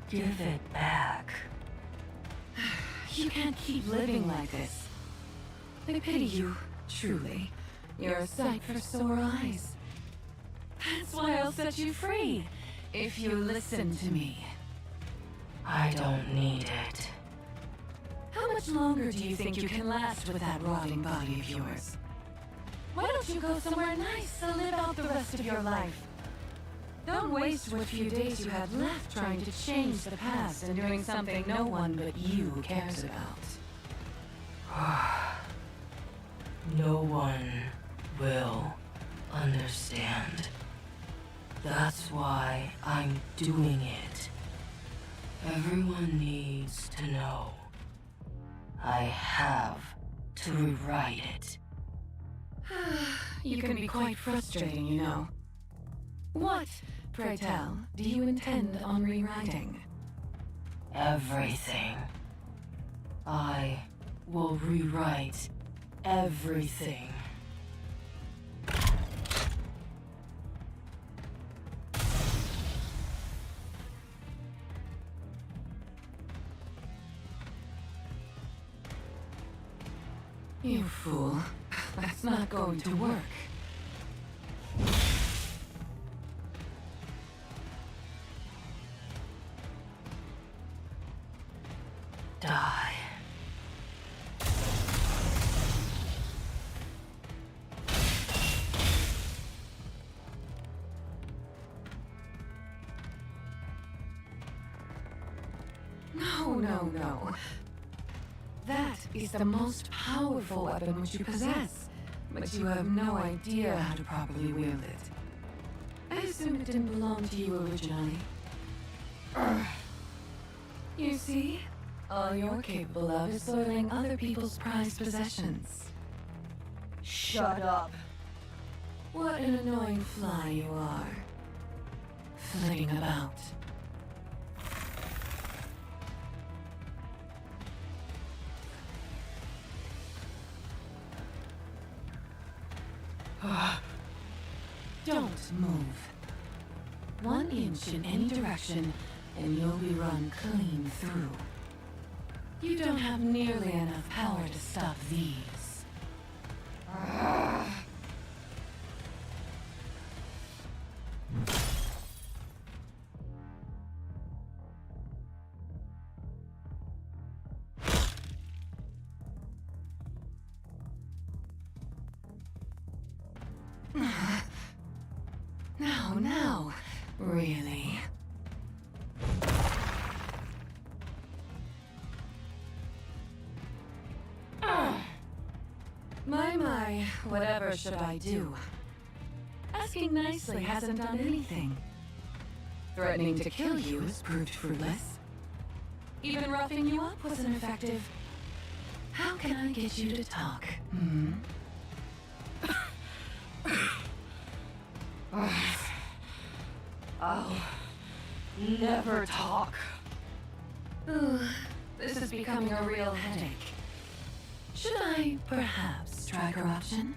Give it back. You can't keep living like this. I pity you, truly. You're a sight for sore eyes. That's why I'll set you free, if you listen to me. I don't need it. How much longer do you think you can last with that rotting body of yours? Why don't you go somewhere nice to live out the rest of your life? Don't waste what few days you have left trying to change the past and doing something no one but you cares about. No one will understand. That's why I'm doing it. Everyone needs to know. I have to rewrite it. You can be quite frustrating, you know. What, pray tell, do you intend on rewriting? Everything. I will rewrite everything. You fool. That's not going to work. Die. No. That is the most powerful weapon which you possess, but you have no idea how to properly wield it. I assume it didn't belong to you originally. You see? All you're capable of is soiling other people's prized possessions. Shut up. What an annoying fly you are. Flitting about. Don't move. 1 inch in any direction, and you'll be run clean through. You don't have nearly enough power to stop these. Now, really? My, whatever should I do? Asking nicely hasn't done anything. Threatening to kill you has proved fruitless. Even roughing you up wasn't effective. How can I get you to talk, hmm? I'll never talk. Ooh, this is becoming a real headache. Should I, perhaps, try corruption?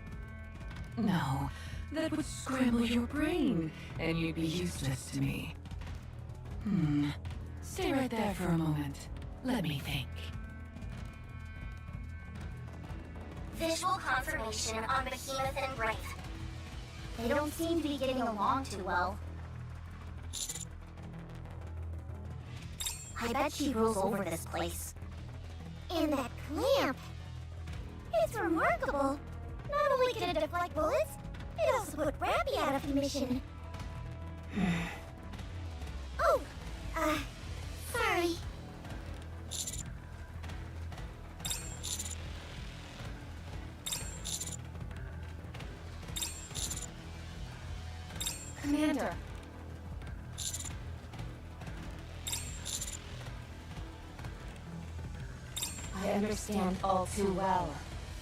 No, that would scramble your brain, and you'd be useless to me. Stay right there for a moment. Let me think. Visual confirmation on Behemoth and Brave. They don't seem to be getting along too well. I bet she rules over this place. And that clamp! It's remarkable. Not only can it deflect bullets, it also put Rappy out of commission. Oh, sorry. Cantor. I understand all too well.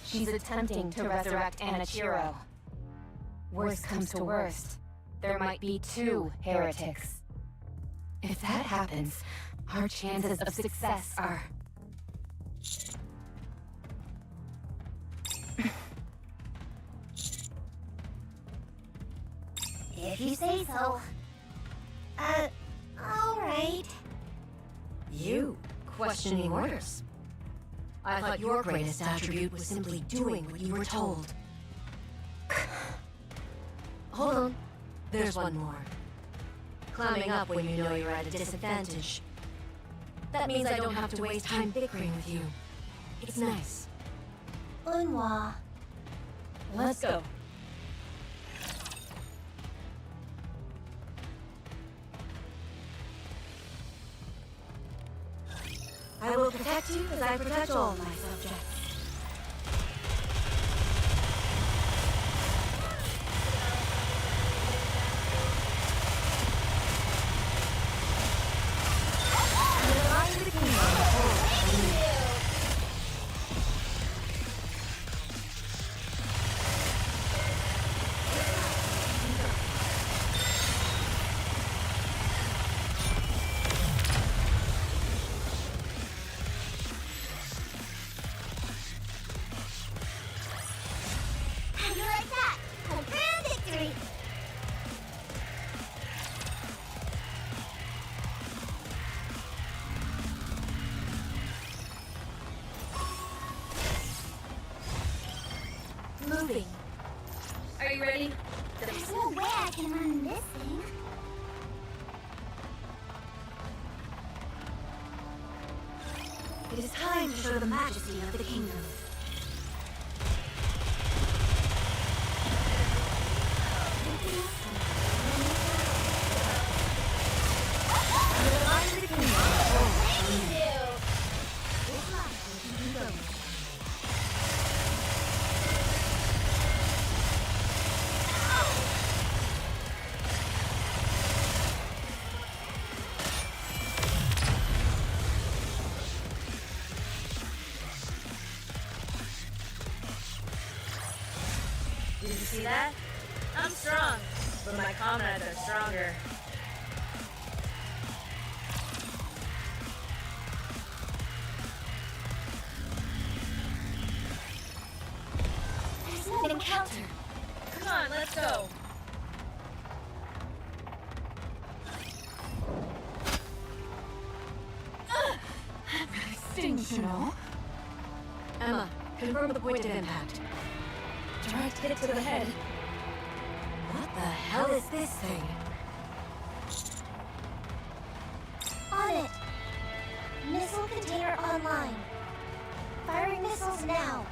She's attempting to resurrect Anachiro. Worst comes to worst, there might be 2 heretics. If that happens, our chances of success are... If you say so. Alright. You questioning orders. I thought your greatest attribute was simply doing what you were told. Hold on. There's one more. Climbing up when you know you're at a disadvantage. That means I don't have to waste time bickering with you. It's nice. Unwa. Let's go. I will protect you as I protect all my subjects. How do you like that? A grand victory! Moving. Are you ready? There's no way I can run this thing. It is time to show the majesty of the kingdom. Did you see that? I'm strong, but my comrades are stronger. There's no encounter. Come on, let's go. Extinctional. Emma, confirm the point of impact. Direct hit to the head. What the hell is this thing? On it. Missile container online. Firing missiles now.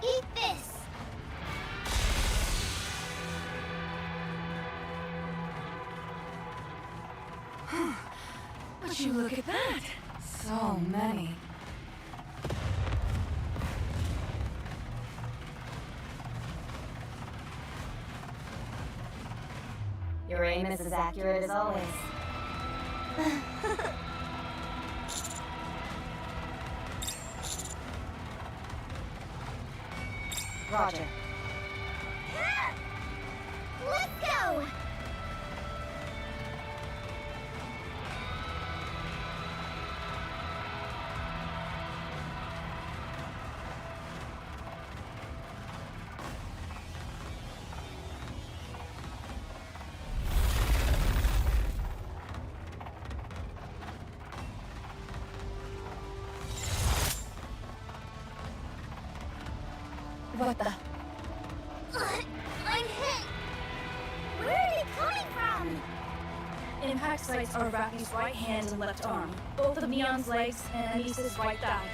Eat this. Would you look at that? So many. Your aim is as accurate as always. Roger. Let's go! What the? I'm hit! Where are they coming from? Impact sites are Rafi's right hand and left arm, both of Neon's legs and Anisa's right thigh.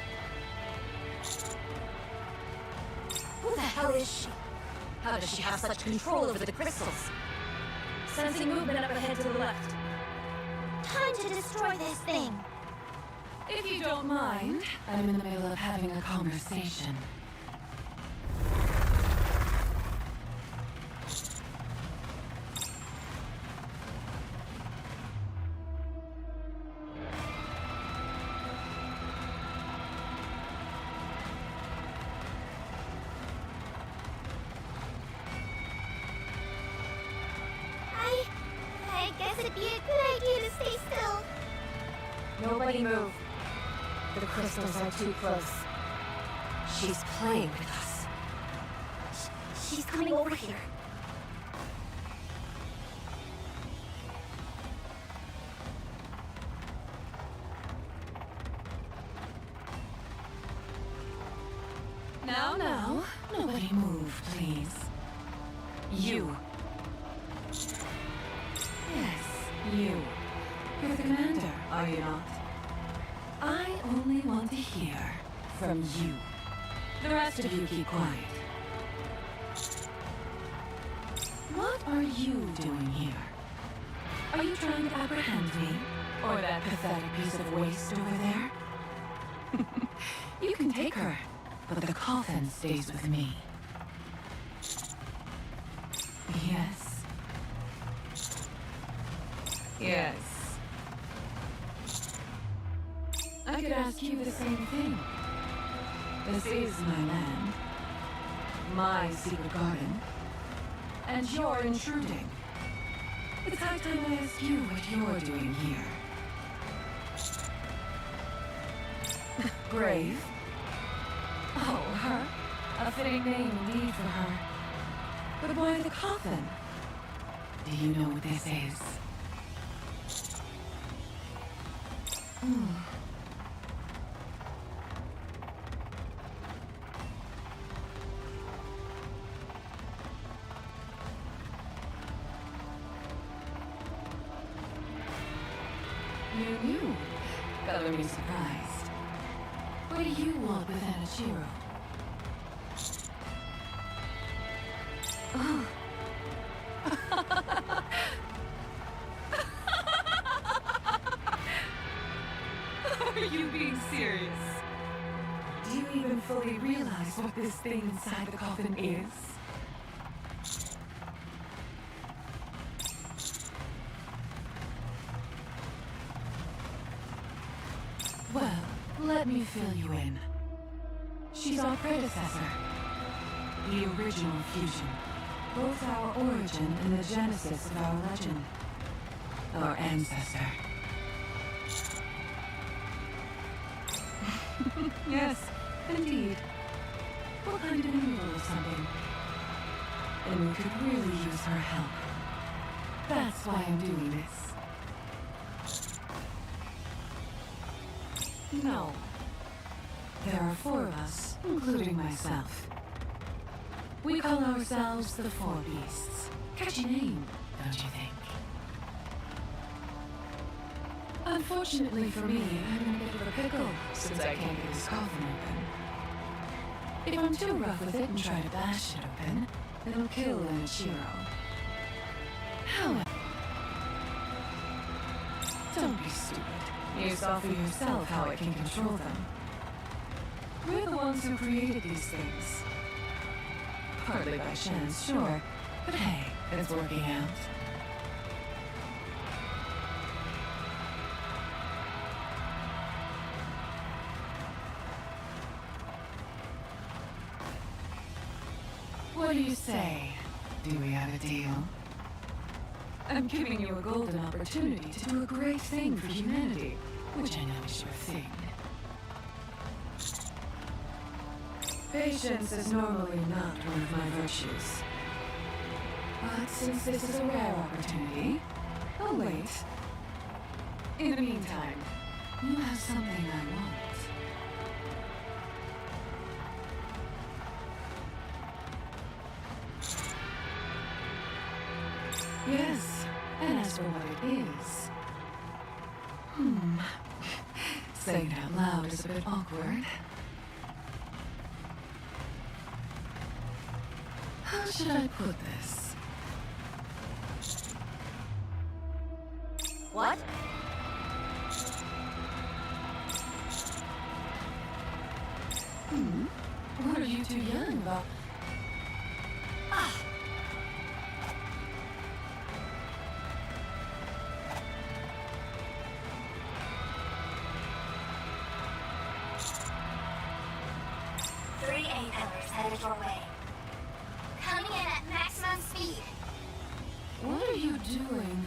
Who the hell is she? How does she have such control over the crystals? Sensing movement up ahead to the left. Time to destroy this thing. If you don't mind, I'm in the middle of having a conversation. Nobody move. The crystals are too close. She's playing with us. She's coming over here. Now, nobody move, please. You. Yes, you. You're the commander, are you not? I only want to hear from you. The rest of you keep quiet. What are you doing here? Are you trying to apprehend me? Or that pathetic piece of waste over there? You can take her, but the coffin stays with me. Yes. Yes. I could ask you the same thing. This is my land, my secret garden, and you're intruding. It's high time I ask you what you're doing here. Grave? Oh, her? A fitting name indeed for her. But why the coffin? Do you know what this is? You knew. Color me surprised. What do you want with Anichiro? Oh. Are you being serious? Do you even fully realize what this thing inside the coffin is? Well, let me fill you in. She's our predecessor. The original fusion. Both our origin and the genesis of our legend. Our ancestor. Yes, indeed. What kind of noodle or something? And we could really use her help. That's why I'm doing this. No. There are 4 of us, including myself. We call ourselves the 4 Beasts. Catchy name, don't you think? Unfortunately for me, I'm in a bit of a pickle, since I can't get this coffin open. If I'm too rough with it and try to bash it open, it'll kill Anichiro. However... Don't be stupid. You saw for yourself how I can control them. We're the ones who created these things. Partly by chance, sure, but hey, it's working out. What do you say? Do we have a deal? I'm giving you a golden opportunity to do a great thing for humanity, which I know is your thing. Patience is normally not one of my virtues. But since this is a rare opportunity, I'll wait. In the meantime, you have something I want. Yes, and as for what it is... Saying it out loud is a bit awkward. How should I put this? What? What are you two yelling about? Three A-pillars headed your way. Coming in at maximum speed. What are you doing?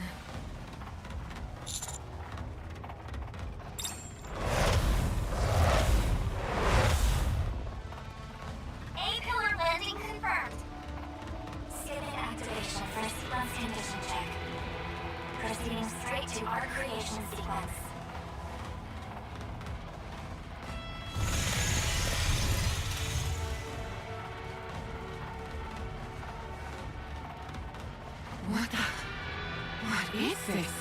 basis.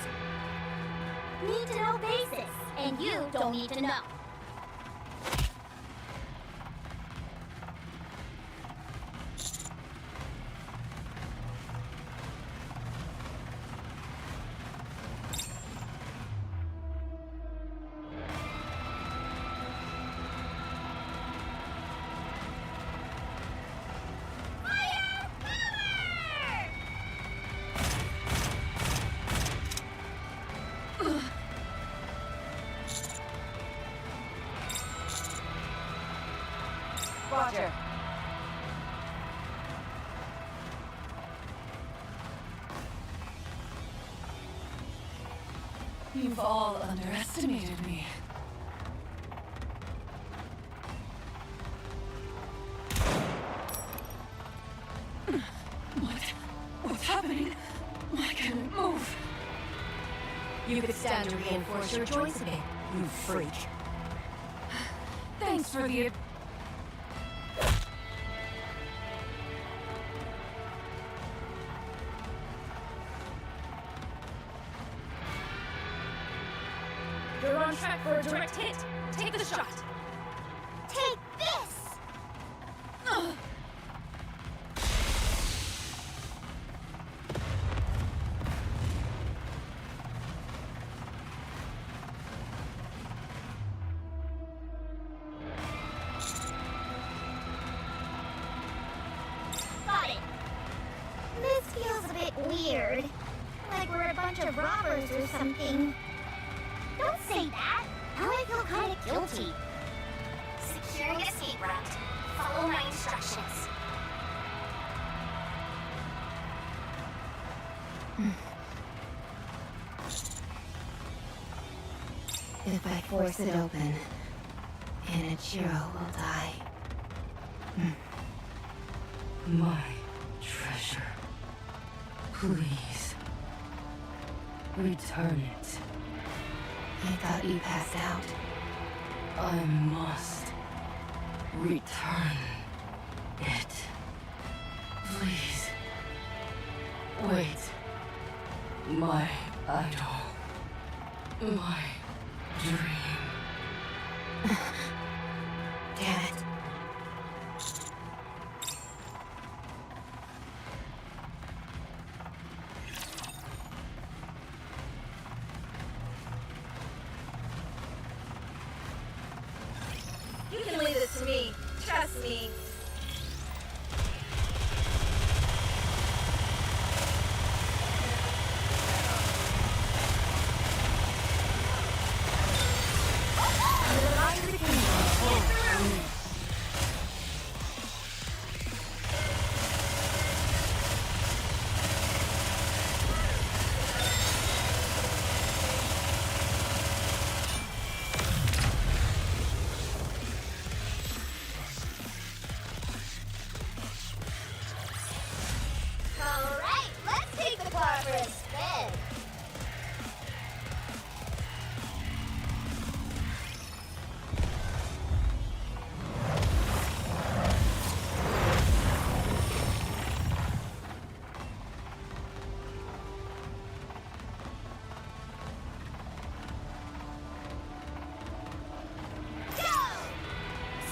Need to know basis, and you don't need to know. Roger. You've all underestimated me. What's happening? Why can't I move? You could stand to reinforce your joints a bit, you freak. Thanks for the... You're on track for a direct hit. Take the shot. Take this! Got it. This feels a bit weird. Like we're a bunch of robbers or something. Don't say that. Now I feel kind of guilty. Securing escape route. Follow my instructions. If I force it open, Anichiro will die. My treasure. Please. Return it. I thought you passed out. I must return it. Please. Wait. My idol. My dream. Damn it. You can leave this to me. Trust me. Alright, let's take the car for a spin.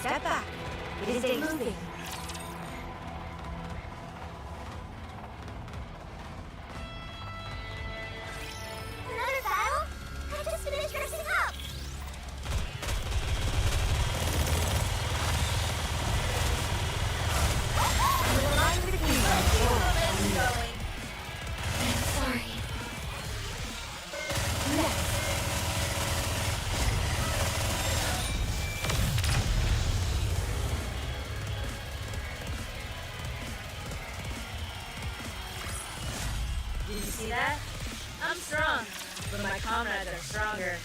Step back. It is a moving. Another battle? I just finished dressing up. Sorry. Did you see that? I'm strong, but my comrades are stronger.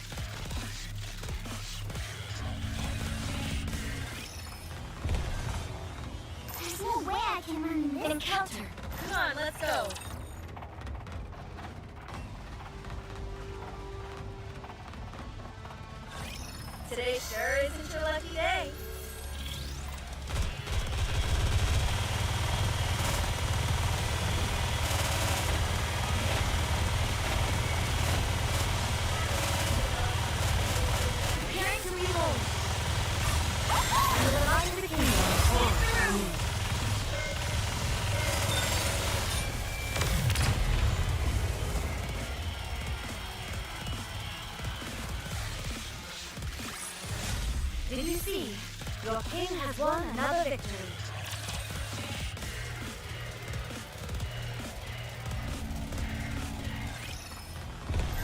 There's no way I can run this. Encounter. Come on, let's go. Today sure isn't your lucky day. see, your king has won another victory.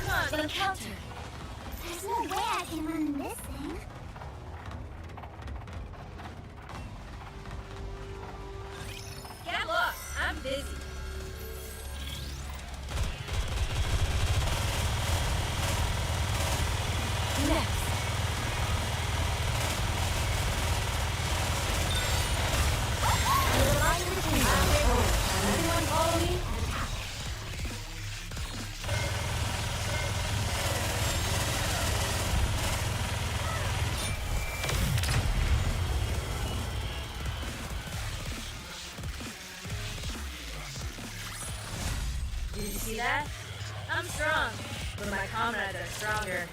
Come on, Encounter. There's no way I can run this thing. get lost. I'm busy. Next. Everyone follow me and attack. Did you see that? I'm strong, but my comrades are stronger.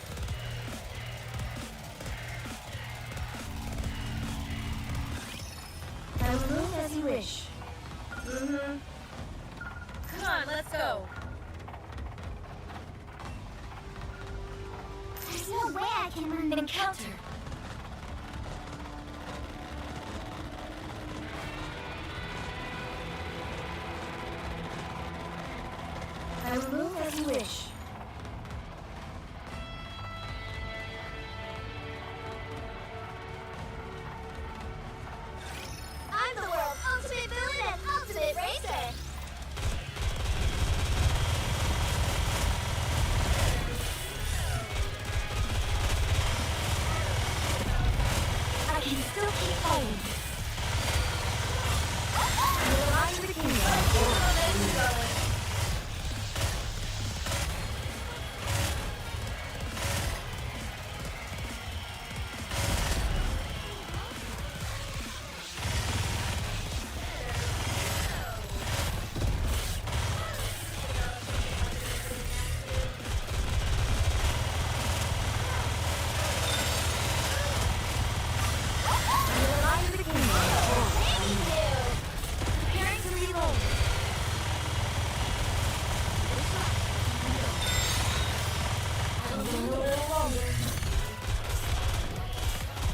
I will move as you wish. Come on, let's go. There's no way I can run this. Encounter. I will move as you wish. I'm the world's ultimate villain and ultimate racer. I can still keep fighting. Align the kingdom. Align the kingdom. Preparing to reload.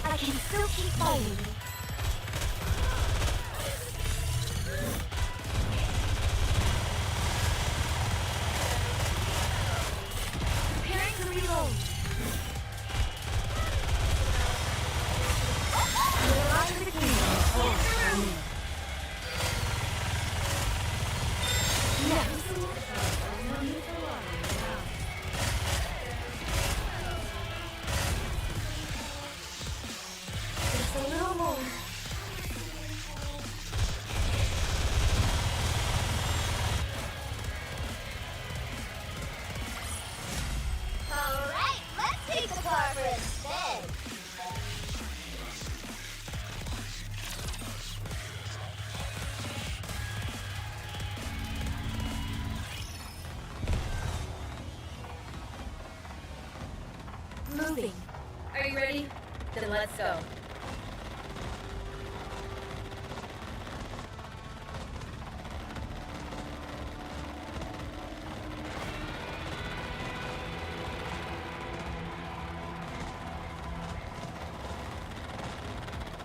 I can still keep fighting. Preparing to reload. Align the kingdom. Just a little more. All right, let's take the car for a spin. Moving. Are you ready? Then let's go.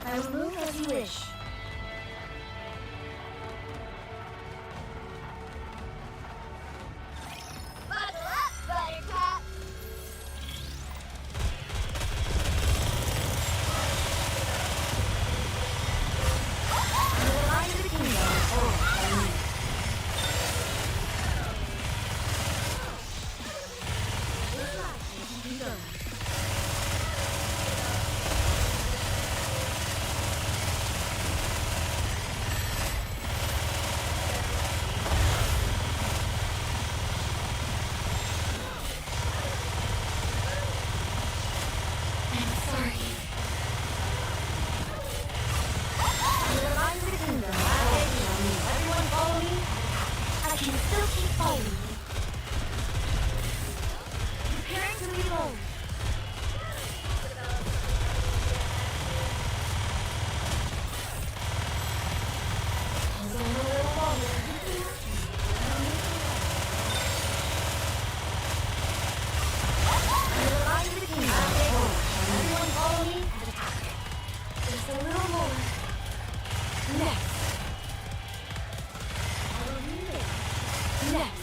I will move as you wish. Buckle up, Buttercup. Align the kingdom. Next. Next.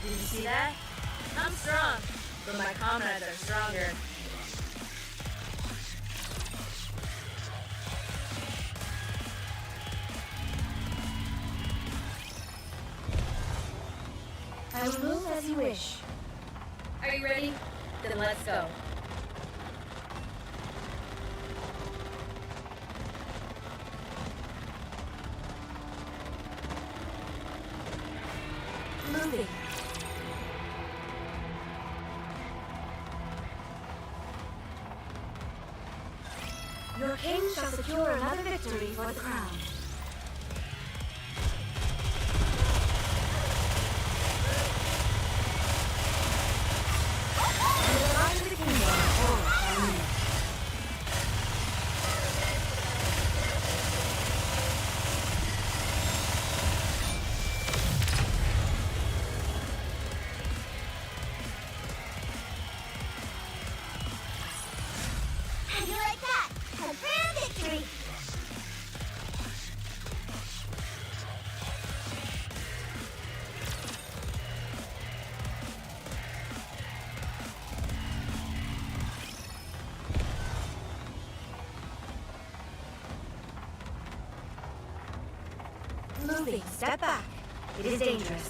Did you see that? I'm strong, but my comrades are stronger. I will move as you wish. Are you ready? Then let's go. Moving. Your king shall secure another victory for the crown. How do you like that? A grand victory! Moving. Step back. It is dangerous.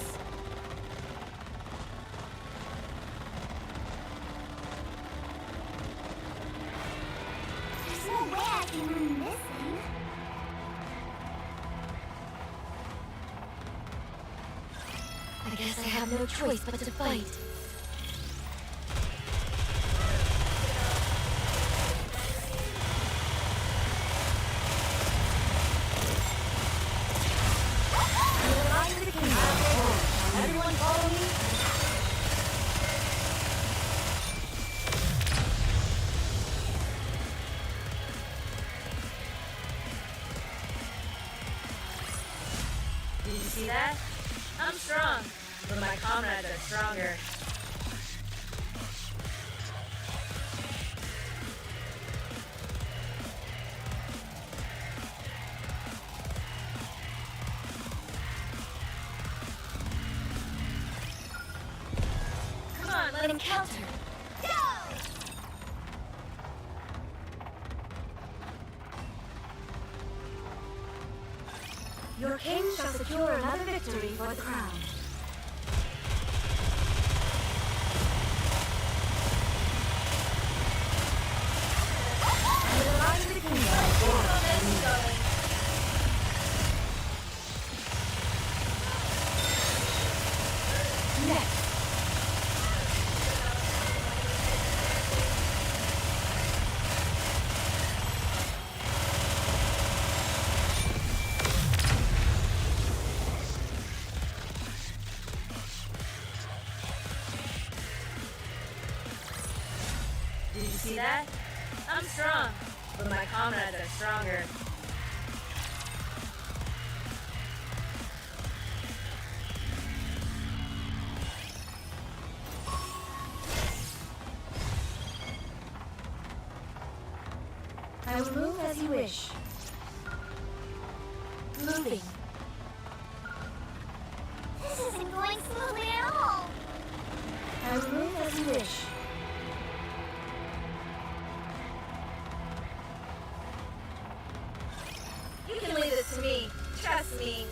There's no way I can win this thing. I guess I have no choice but to fight. Everyone follow me. Did you see that? I'm strong, but my comrades are stronger. Come on, let's Encounter. Your king shall secure another victory for the crown. Did you see that? I'm strong, but my comrades are stronger. I will move as you wish. Moving. This isn't going smoothly at all. I will move as you wish. You can leave this to me. Trust me.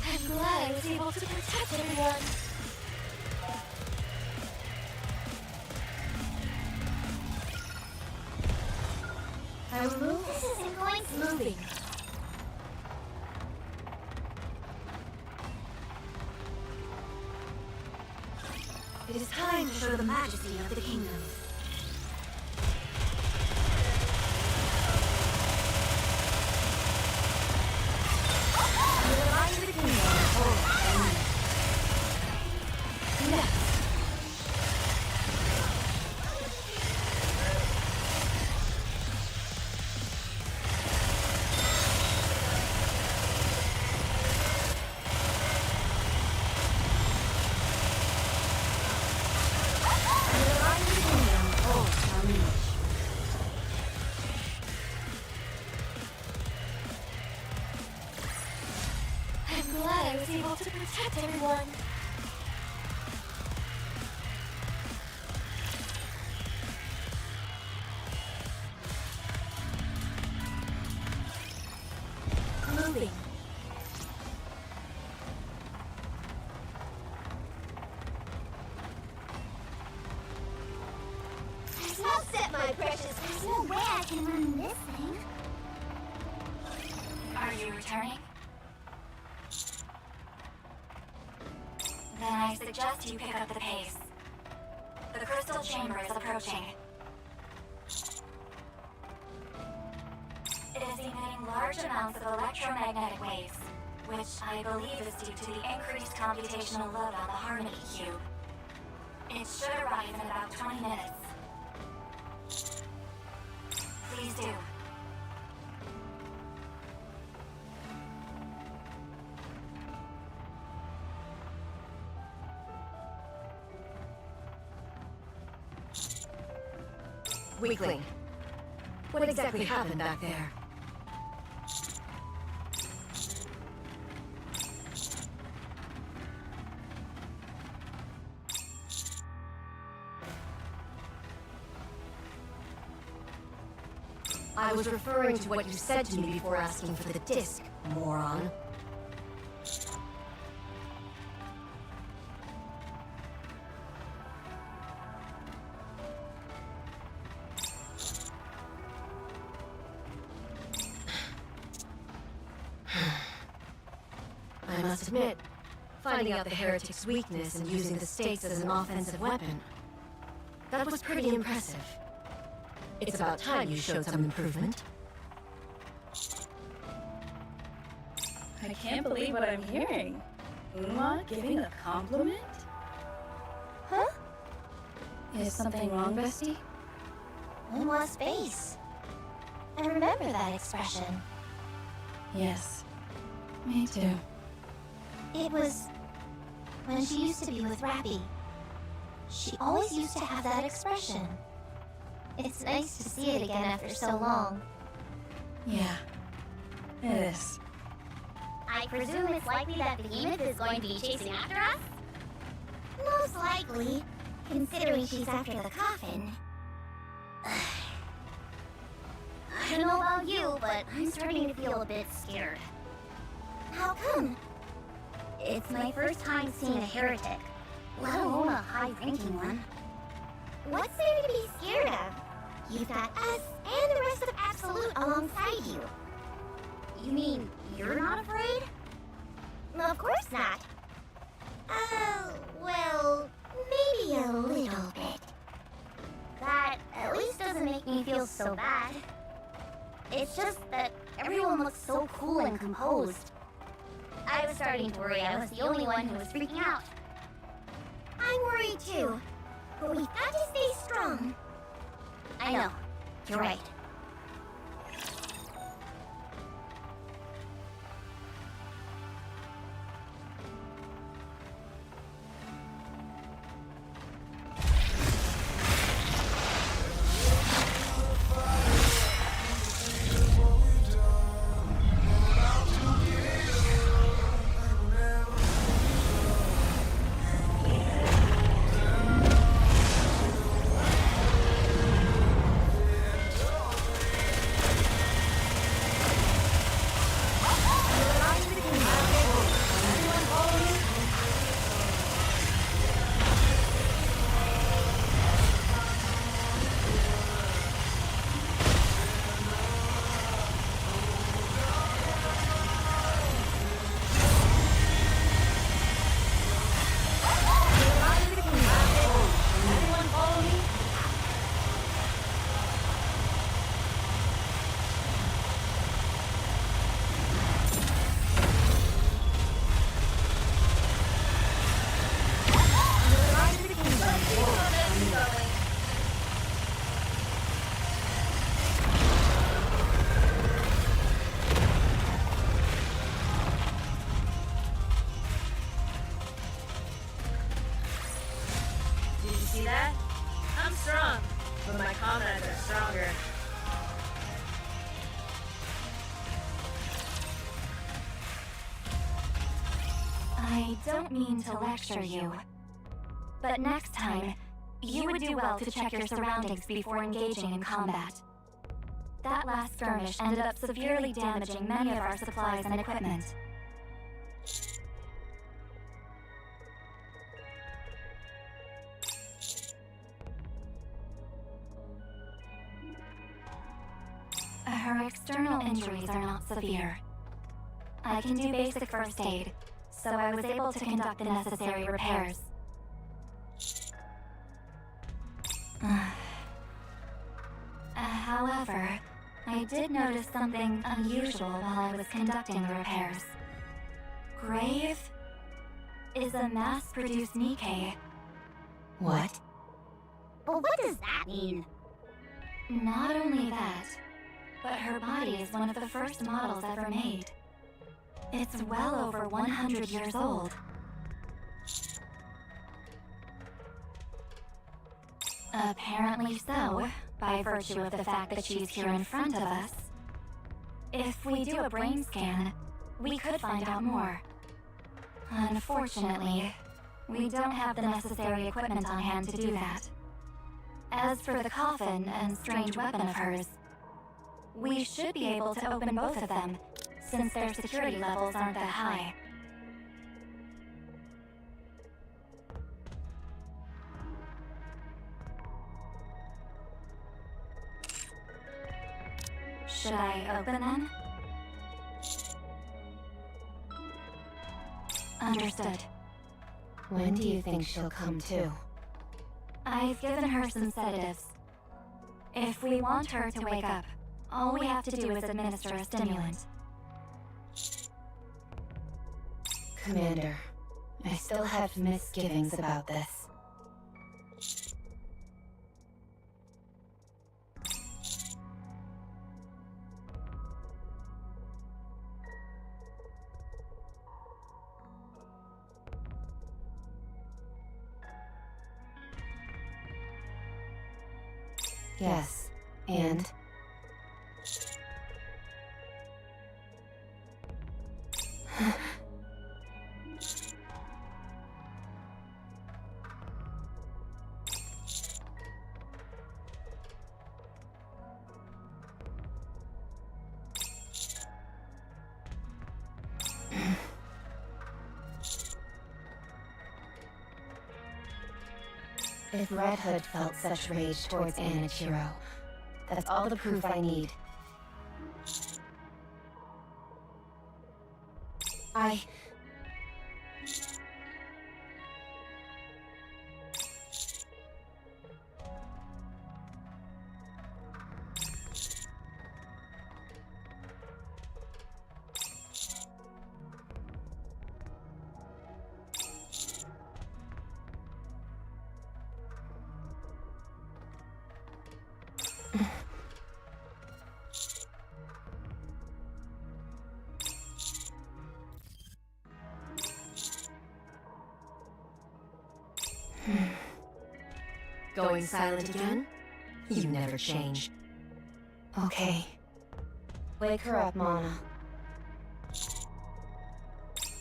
I'm glad I was able to protect everyone. This isn't going smoothly. It is time to show the majesty of the kingdom. I'm glad I was able to protect everyone. Moving. Now set, my precious. There's no way I can run this thing. Are you returning? Then I suggest you pick up the pace. The crystal chamber is approaching. It is emitting large amounts of electromagnetic waves, which I believe is due to the increased computational load on the Harmony Cube. It should arrive in about 20 minutes. Please do. Weakling. What exactly happened back there? I was referring to what you said to me before asking for the disc, moron. I must admit, finding out the heretic's weakness and using the stakes as an offensive weapon, that was pretty impressive. It's about time you showed some improvement. I can't believe what I'm hearing. Uma giving a compliment? Huh? Is something wrong, Bestie? Uma's face. I remember that expression. Yes. Me too. It was when she used to be with Rappy. She always used to have that expression. It's nice to see it again after so long. Yeah. It is. I presume it's likely that the behemoth is going to be chasing after us? Most likely, considering she's after the coffin. I don't know about you, but I'm starting to feel a bit scared. How come? It's my first time seeing a heretic, let alone a high-ranking one. What's there to be scared of? You've got us and the rest of Absolute alongside you. You mean you're not afraid? Of course not. Well, maybe a little bit. That at least doesn't make me feel so bad. It's just that everyone looks so cool and composed. I was starting to worry I was the only one who was freaking out. I'm worried too, but we've got to stay strong. I know. You're right. that? I'm strong, but my comrades are stronger. I don't mean to lecture you, but next time, you would do well to check your surroundings before engaging in combat. That last skirmish ended up severely damaging many of our supplies and equipment. Her external injuries are not severe. I can do basic first aid, so I was able to conduct the necessary repairs. However, I did notice something unusual while I was conducting the repairs. Grave is a mass-produced NIKKE. What? But what does that mean? Not only that, but her body is one of the first models ever made. It's well over 100 years old. Apparently so, by virtue of the fact that she's here in front of us. If we do a brain scan, we could find out more. Unfortunately, we don't have the necessary equipment on hand to do that. As for the coffin and strange weapon of hers, we should be able to open both of them, since their security levels aren't that high. Should I open them? Understood. When do you think she'll come to? I've given her some sedatives. If we want her to wake up, all we have to do is administer a stimulant. Commander, I still have misgivings about this. Yes, and? If Red Hood felt such rage towards Anichiro, that's all the proof I need. Going silent again? You never change. Okay. Wake her up, Mana.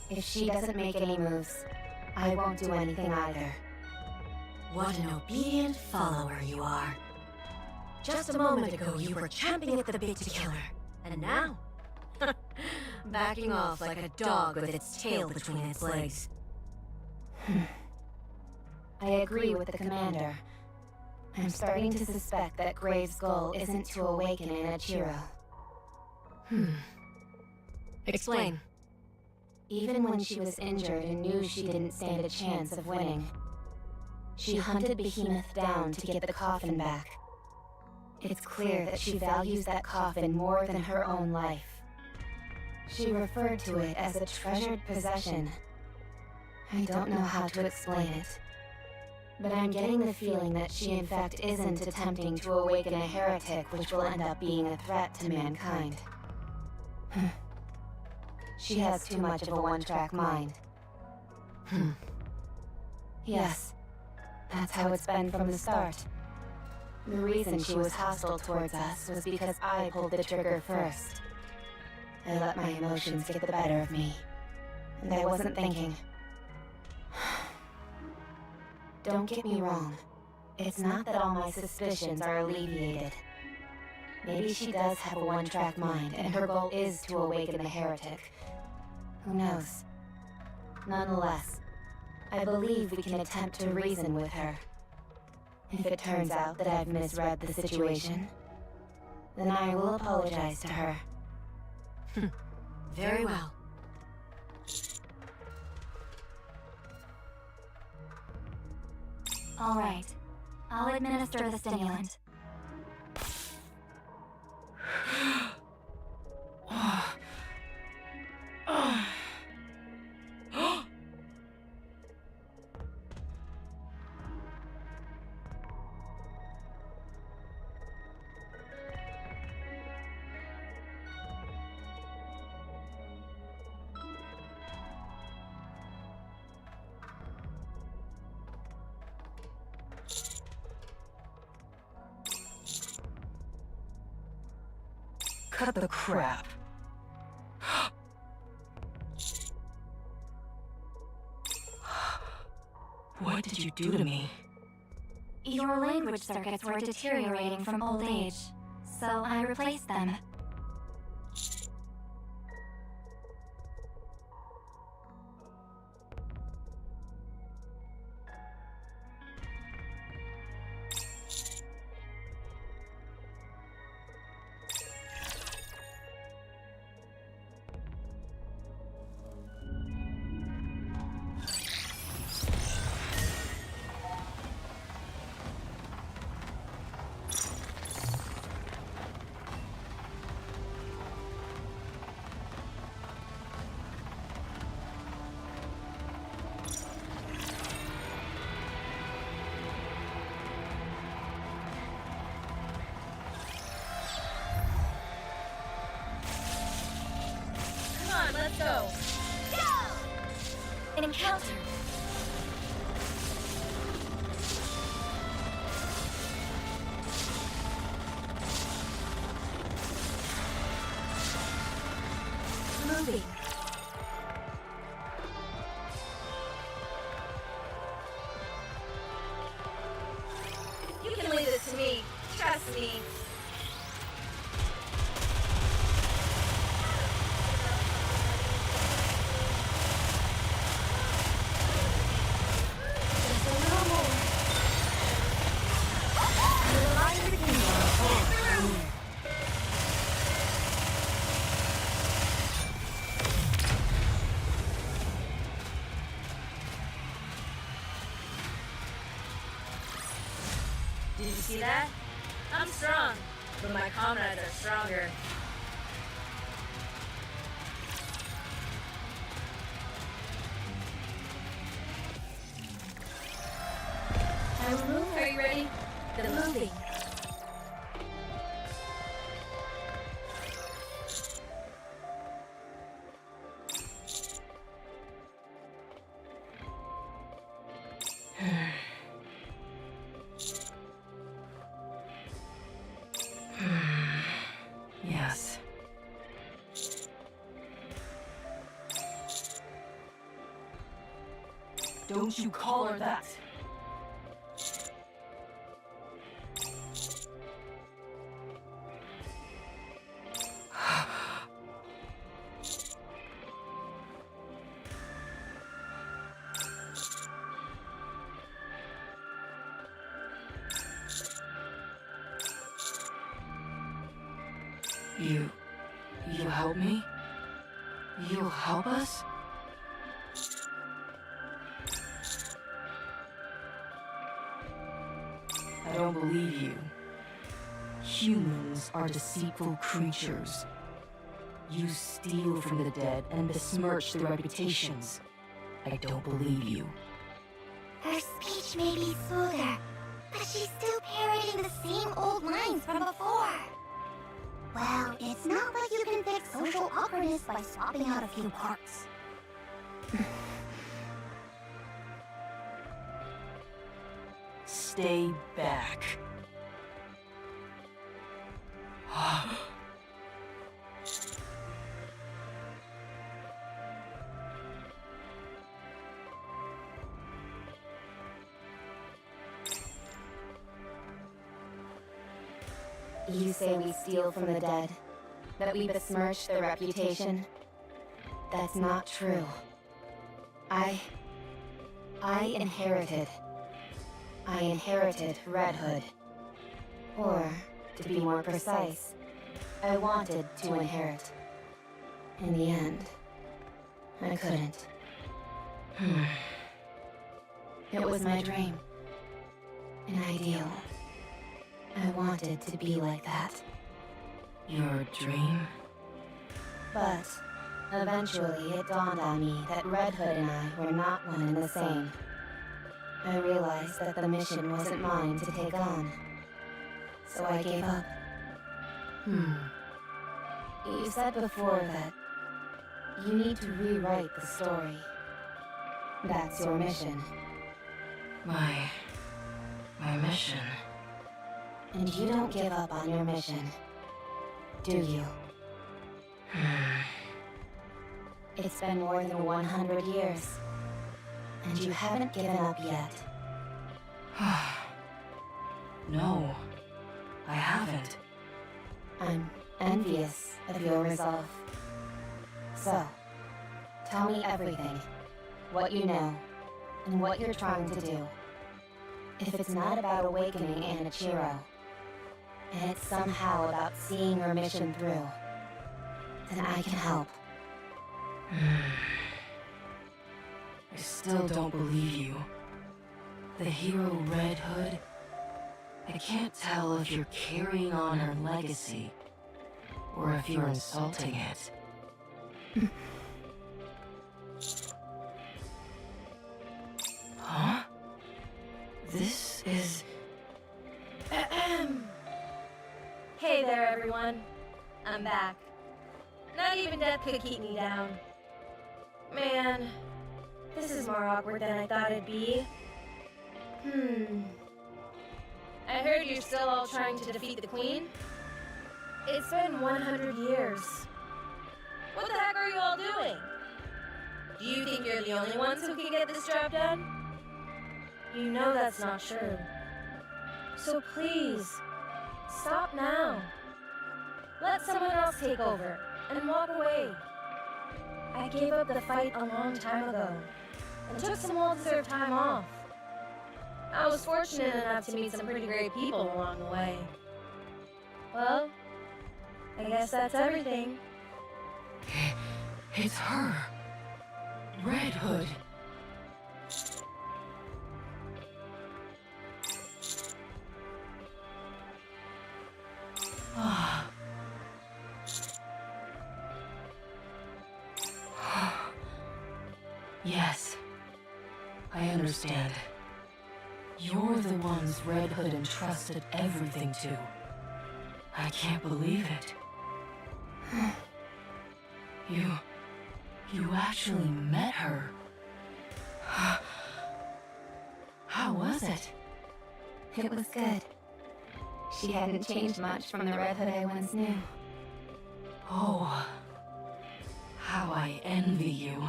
If she doesn't make any moves, I won't do anything either. What an obedient follower you are. Just a moment ago, you were champing at the bit to kill her. And now? Backing off like a dog with its tail between its legs. I agree with the commander. I'm starting to suspect that Grave's goal isn't to awaken Anichiro. Explain. Even when she was injured and knew she didn't stand a chance of winning, she hunted Behemoth down to get the coffin back. It's clear that she values that coffin more than her own life. She referred to it as a treasured possession. I don't know how to explain it, but I'm getting the feeling that she in fact isn't attempting to awaken a heretic which will end up being a threat to mankind. She has too much of a one-track mind. Yes, That's how it's been from the start. The reason she was hostile towards us was because I pulled the trigger first. I let my emotions get the better of me, and I wasn't thinking. Don't get me wrong. It's not that all my suspicions are alleviated. Maybe she does have a one-track mind, and her goal is to awaken the heretic. Who knows? Nonetheless, I believe we can attempt to reason with her. If it turns out that I've misread the situation, then I will apologize to her. Very well. All right. I'll administer the stimulant. Cut the crap. What did you do to me? Your language circuits were deteriorating from old age, so I replaced them. Come on, let's go. An encounter! Moving. You can leave this to me. Trust me. Did you see that? I'm strong, but my comrades are stronger. Are you ready? Then Moving. Yes. Don't you call her that! You help me? You'll help us? I don't believe you. Humans are deceitful creatures. You steal from the dead and besmirch their reputations. I don't believe you. Her speech may be smoother, but she's still parroting the same old lines from before. Well, it's not like you can fix social awkwardness by swapping out a few parts. Stay back. You say we steal from the dead, that we besmirch their reputation. That's not true. I inherited Red Hood. Or, to be more precise, I wanted to inherit. In the end, I couldn't. It was my dream. An ideal. I wanted to be like that. Your dream? But eventually it dawned on me that Red Hood and I were not one and the same. I realized that the mission wasn't mine to take on. So I gave up. You said before that you need to rewrite the story. That's your mission. My mission. And you don't give up on your mission, do you? It's been more than 100 years, and you haven't given up yet. No, I haven't. I'm envious of your resolve. So, tell me everything. What you know, and what you're trying to do. If it's not about awakening Anichiro, and it's somehow about seeing your mission through, then I can help. I still don't believe you. The hero Red Hood? I can't tell if you're carrying on her legacy, or if you're insulting it. Huh? This is... Hey there, everyone. I'm back. Not even death could keep me down. Man, this is more awkward than I thought it'd be. I heard you're still all trying to defeat the Queen. It's been 100 years. What the heck are you all doing? Do you think you're the only ones who can get this job done? You know that's not true. So please, stop now. Let someone else take over and walk away. I gave up the fight a long time ago and took some well-deserved time off. I was fortunate enough to meet some pretty great people along the way. Well, I guess that's everything. It's her. Red Hood. Yes, I understand. You're the ones Red Hood entrusted everything to. I can't believe it. You actually met her. How was it? It was good. She hadn't changed much from the Red Hood I once knew. Oh, how I envy you.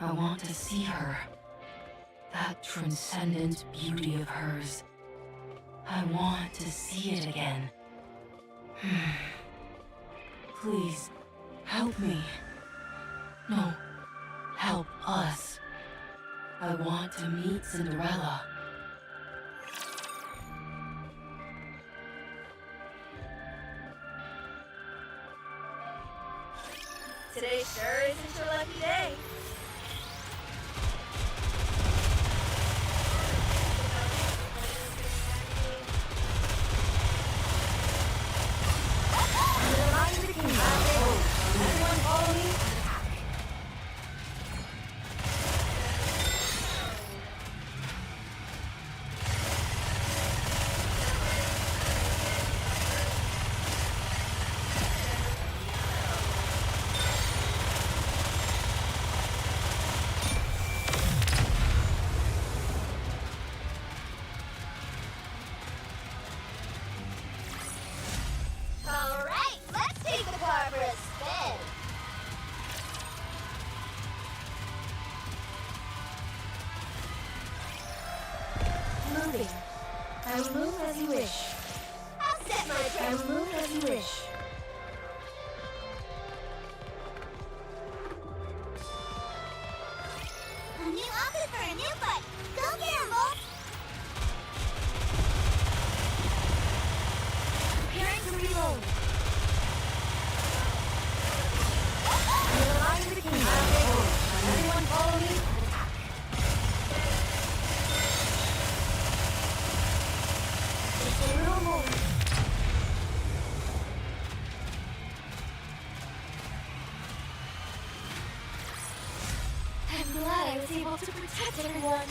I want to see her. That transcendent beauty of hers. I want to see it again. Please, help me. No, help us. I want to meet Cinderella. Today sure isn't your lucky day. Everyone follow me? able to protect everyone.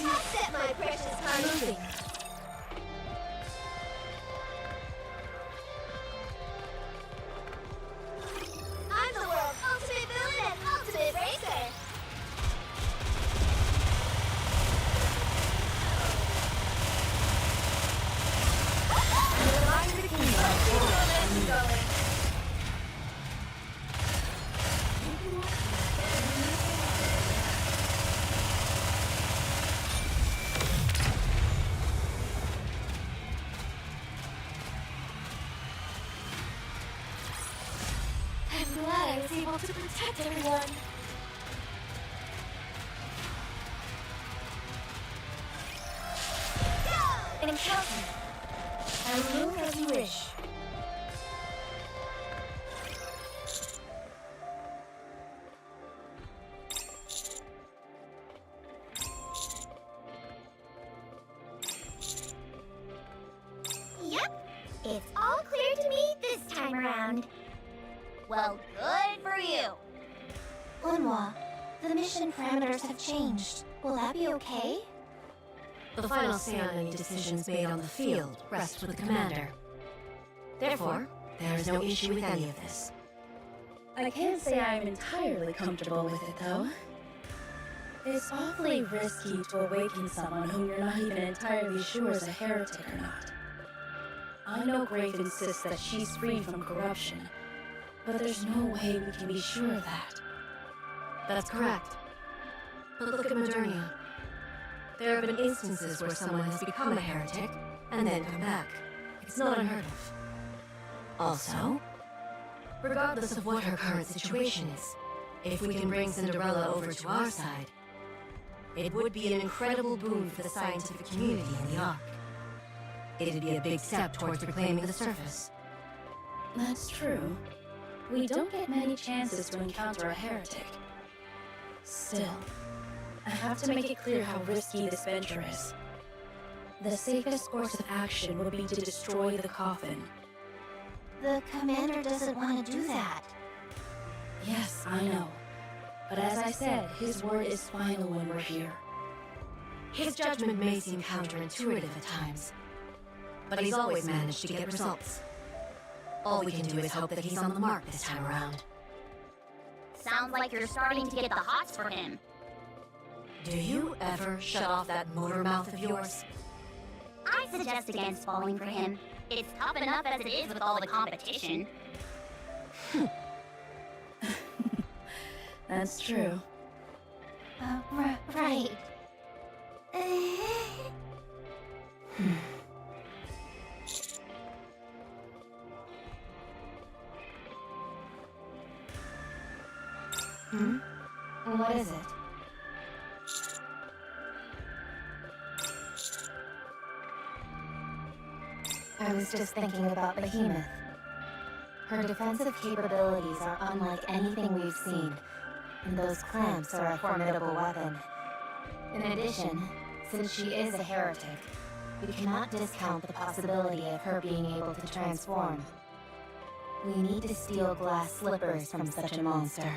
Accept my precious honey. Moving. I'm the world's ultimate villain and ultimate racer. I'm glad I was able to protect everyone. An encounter. I will move as you wish. Yep, it's all clear to me this time around. Well, good for you. Unwa, the mission parameters have changed. Will that be okay? The final say on any decisions made on the field rests with the commander. Therefore, there is no issue with any of this. I can't say I'm entirely comfortable with it, though. It's awfully risky to awaken someone whom you're not even entirely sure is a heretic or not. I know Grave insists that she's free from corruption, but there's no way we can be sure of that. That's correct. But look at Modernia. There have been instances where someone has become a heretic and then come back. It's not unheard of. Also, regardless of what her current situation is, if we can bring Cinderella over to our side, it would be an incredible boon for the scientific community in the Ark. It'd be a big step towards reclaiming the surface. That's true. We don't get many chances to encounter a heretic. Still, I have to make it clear how risky this venture is. The safest course of action would be to destroy the coffin. The commander doesn't want to do that. Yes, I know. But as I said, his word is final when we're here. His judgment may seem counterintuitive at times, but he's always managed to get results. All we can do is hope that he's on the mark this time around. Sounds like you're starting to get the hots for him. Do you ever shut off that motor mouth of yours? I suggest against falling for him. It's tough enough as it is with all the competition. That's true. Right. What is it? I was just thinking about Behemoth. Her defensive capabilities are unlike anything we've seen, and those clamps are a formidable weapon. In addition, since she is a heretic, we cannot discount the possibility of her being able to transform. We need to steal glass slippers from such a monster.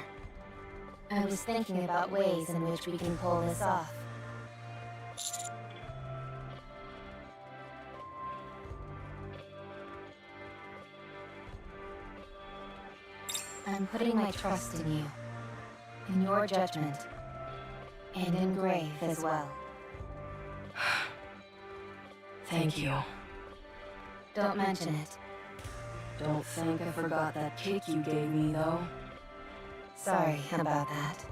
I was thinking about ways in which we can pull this off. I'm putting my trust in you, in your judgment, and in Grave as well. Thank you. Don't mention it. Don't think I forgot that kick you gave me, though. Sorry about that.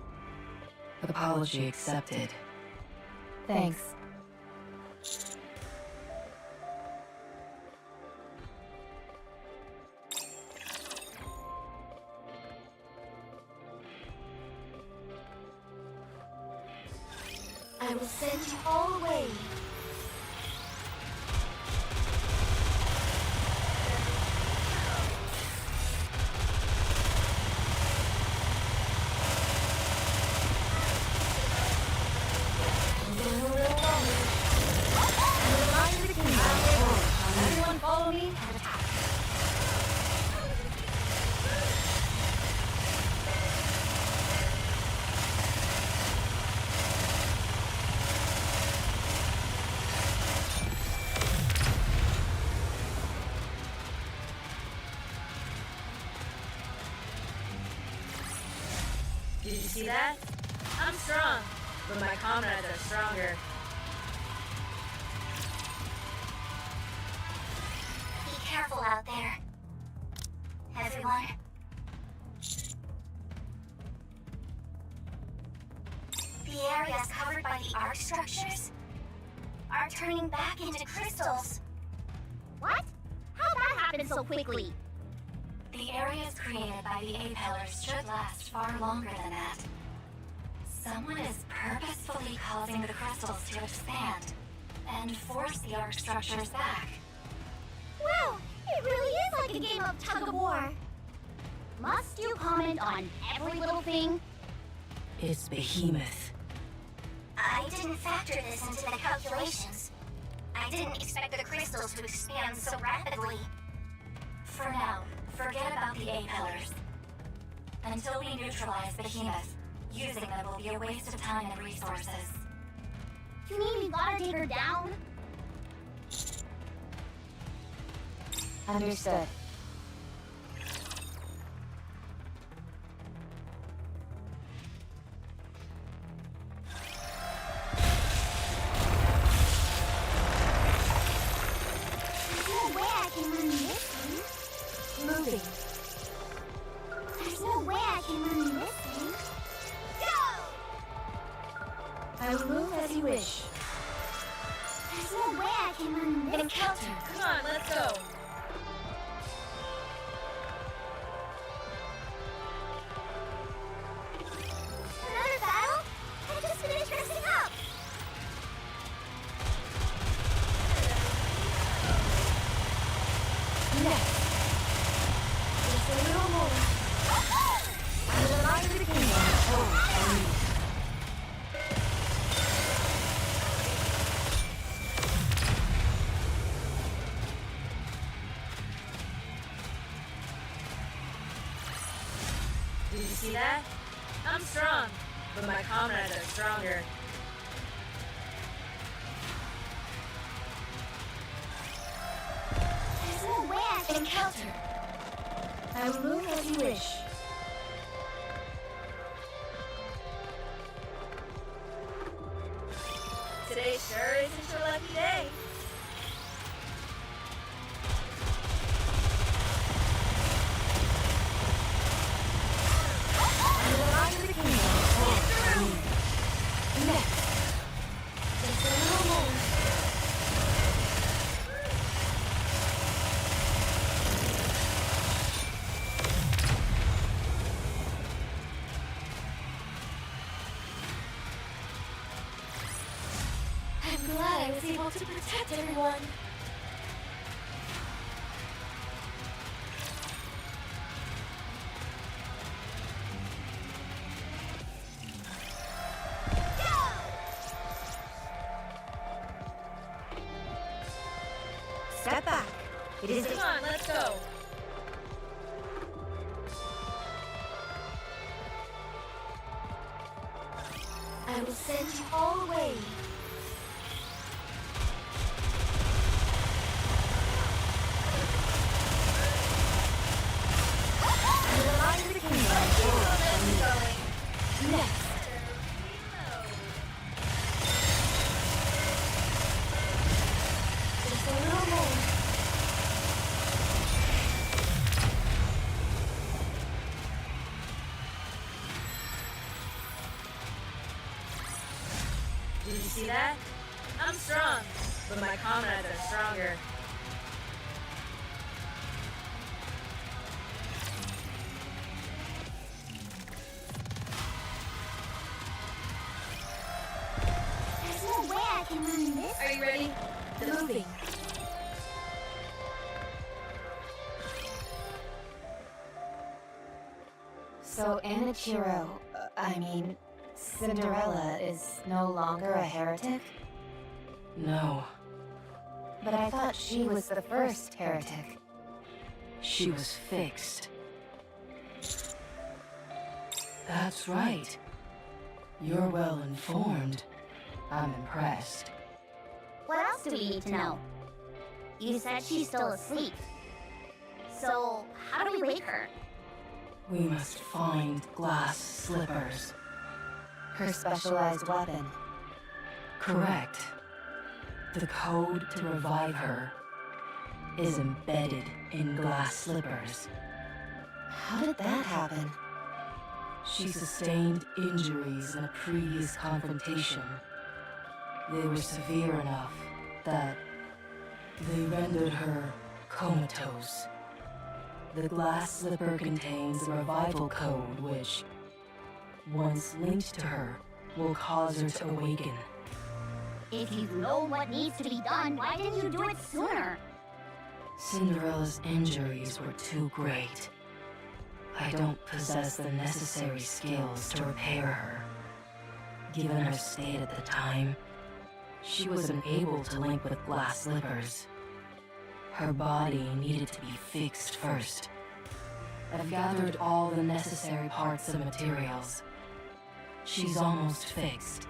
Apology accepted. Thanks. I will send you all away. Did you see that? I'm strong, but my comrades are stronger. Be careful out there. Everyone. The areas covered by the arc structures are turning back into crystals. What? How'd that happen so quickly? The areas created by the A-pillars should last far longer than that. Someone is purposefully causing the crystals to expand and force the arc structures back. Wow, it really is like a game of tug-of-war. Must you comment on every little thing? It's Behemoth. I didn't factor this into the calculations. I didn't expect the crystals to expand so rapidly. For now, forget about the A-pillars. Until we neutralize Behemoth, using them will be a waste of time and resources. You mean we gotta take her down? Understood. There's no way I can run this thing. Moving. There's no way I can run this thing. Go! I will move as you wish. There's no way I can run this. Encounter. Come on, let's go. Another battle? I just finished dressing up. Next. Just a little more. I will remind the kingdom whole and new. Did you see that? I'm strong, but my comrades are stronger. There's no way I can. Encounter. I will move as you wish. Today sure isn't your lucky day. I will remind the kingdom whole and new. Next. Just a little more. I'm glad I was able to protect everyone. Step back. It is Come on, let's go. I will send you all away. I will remind the kingdom whole and new. Next. Just a little more. Did you see that? I'm strong, but my comrades are stronger. There's no way I can run this. Are you ready? Moving. So Anichiro, I mean, Cinderella is no longer a heretic? No, But I thought she was the first heretic. she was fixed. That's right. You're well informed. I'm impressed. What else do we need to know? You said she's still asleep. So, how do we wake her? We must find glass slippers. Her specialized weapon. Correct. The code to revive her is embedded in glass slippers. How did that happen? She sustained injuries in a previous confrontation. They were severe enough that they rendered her comatose. The glass slipper contains a revival code which, once linked to her, will cause her to awaken. If you know what needs to be done, why didn't you do it sooner? Cinderella's injuries were too great. I don't possess the necessary skills to repair her. Given her state at the time, she was unable to link with glass slippers. Her body needed to be fixed first. I've gathered all the necessary parts and materials. She's almost fixed.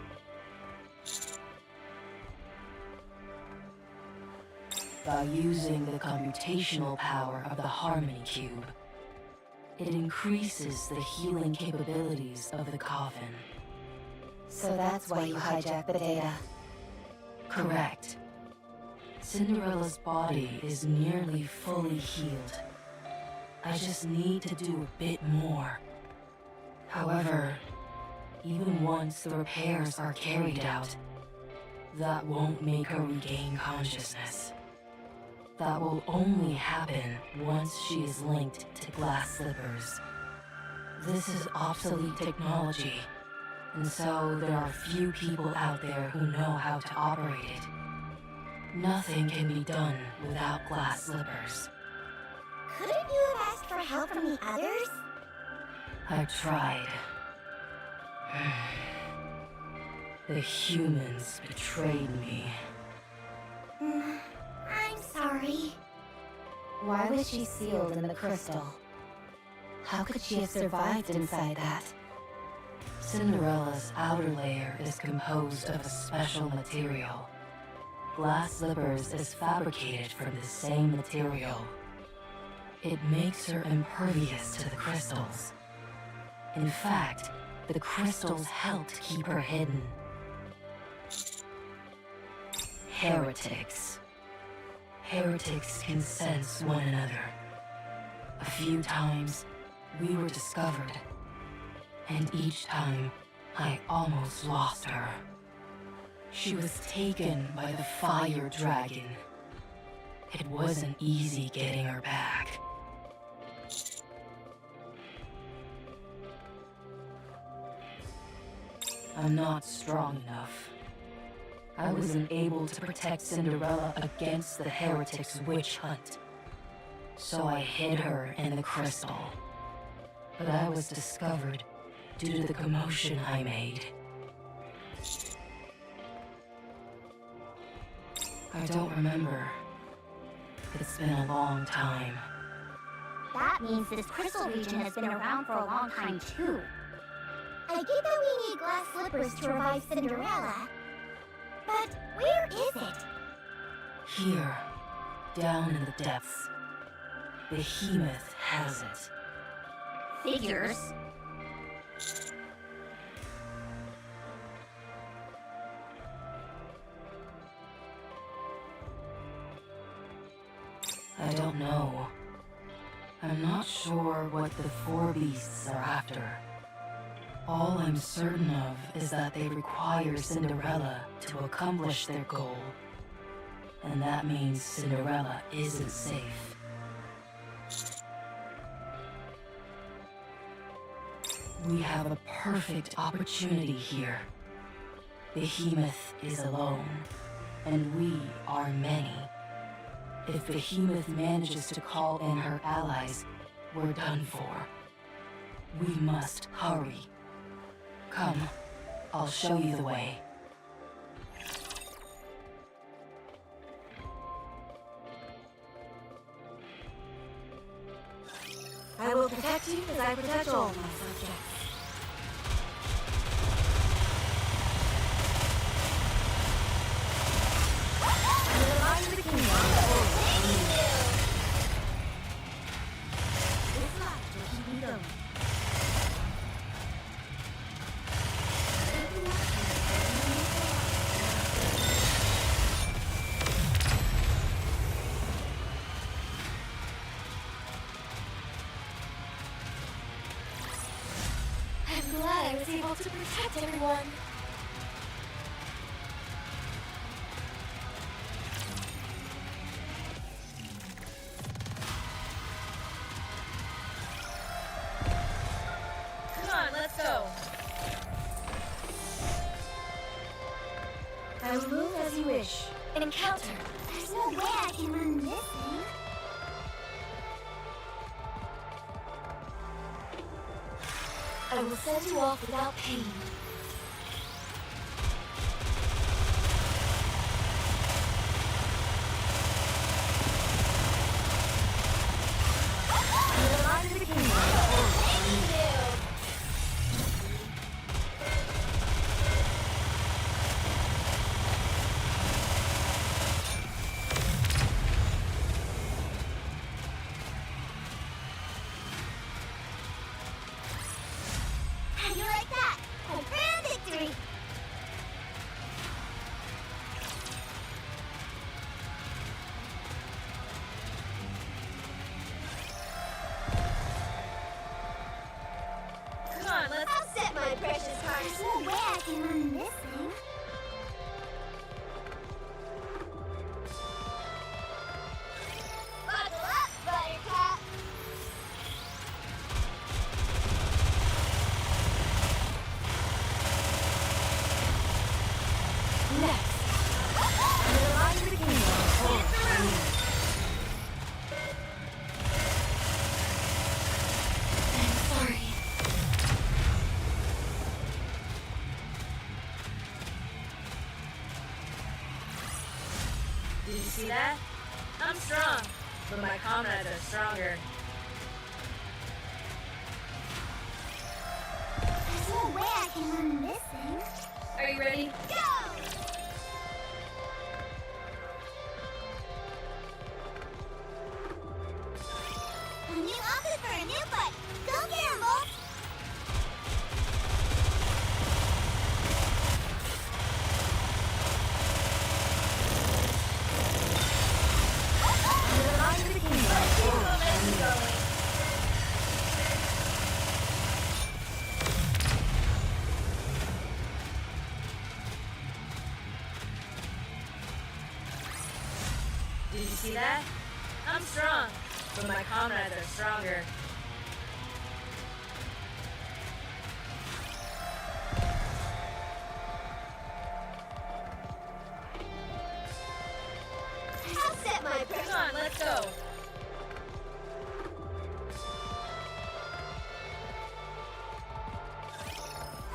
By using the computational power of the Harmony Cube, it increases the healing capabilities of the coffin. So that's why you hijacked the data. Correct. Cinderella's body is nearly fully healed. I just need to do a bit more. However, even once the repairs are carried out, that won't make her regain consciousness. That will only happen once she is linked to glass slippers. This is obsolete technology, and so there are few people out there who know how to operate it. Nothing can be done without glass slippers. Couldn't you have asked for help from the others? I've tried. The humans betrayed me. I'm sorry. Why was she sealed in the crystal? How could she have survived inside that? Cinderella's outer layer is composed of a special material. Glass slippers is fabricated from the same material. It makes her impervious to the crystals. In fact, the crystals helped keep her hidden. Heretics. Heretics can sense one another. A few times, we were discovered. And each time, I almost lost her. She was taken by the fire dragon. It wasn't easy getting her back. I'm not strong enough. I wasn't able to protect Cinderella against the heretics' witch hunt. So I hid her in the crystal. But I was discovered due to the commotion I made. I don't remember. It's been a long time. That means this crystal region has been around for a long time too. I get that we need glass slippers to revive Cinderella. But where is it? Here, down in the depths. Behemoth has it. Figures. I don't know. I'm not sure what the four beasts are after. All I'm certain of is that they require Cinderella to accomplish their goal. And that means Cinderella isn't safe. We have a perfect opportunity here. Behemoth is alone, and we are many. If Behemoth manages to call in her allies, we're done for. We must hurry. Come, I'll show you the way. I will protect you as I protect all my subjects. This light will keep me going. I was able to protect everyone. Come on, let's go. I will move as you wish. Encounter. There's no way I can run this thing. I will send you off without pain. How do you like that? A grand victory! Come on, let's. I'll set my precious heart. There's no way I can run this thing. Buckle up, Buttercup! Did you see that? I'm strong, but my comrades are stronger. There's no way I can run this thing. Are you ready? Go! A new outfit for a new fight. Go get him, Bolt! Did you see that? I'm strong, but my comrades are stronger. I'll set my precious. Come on, let's go.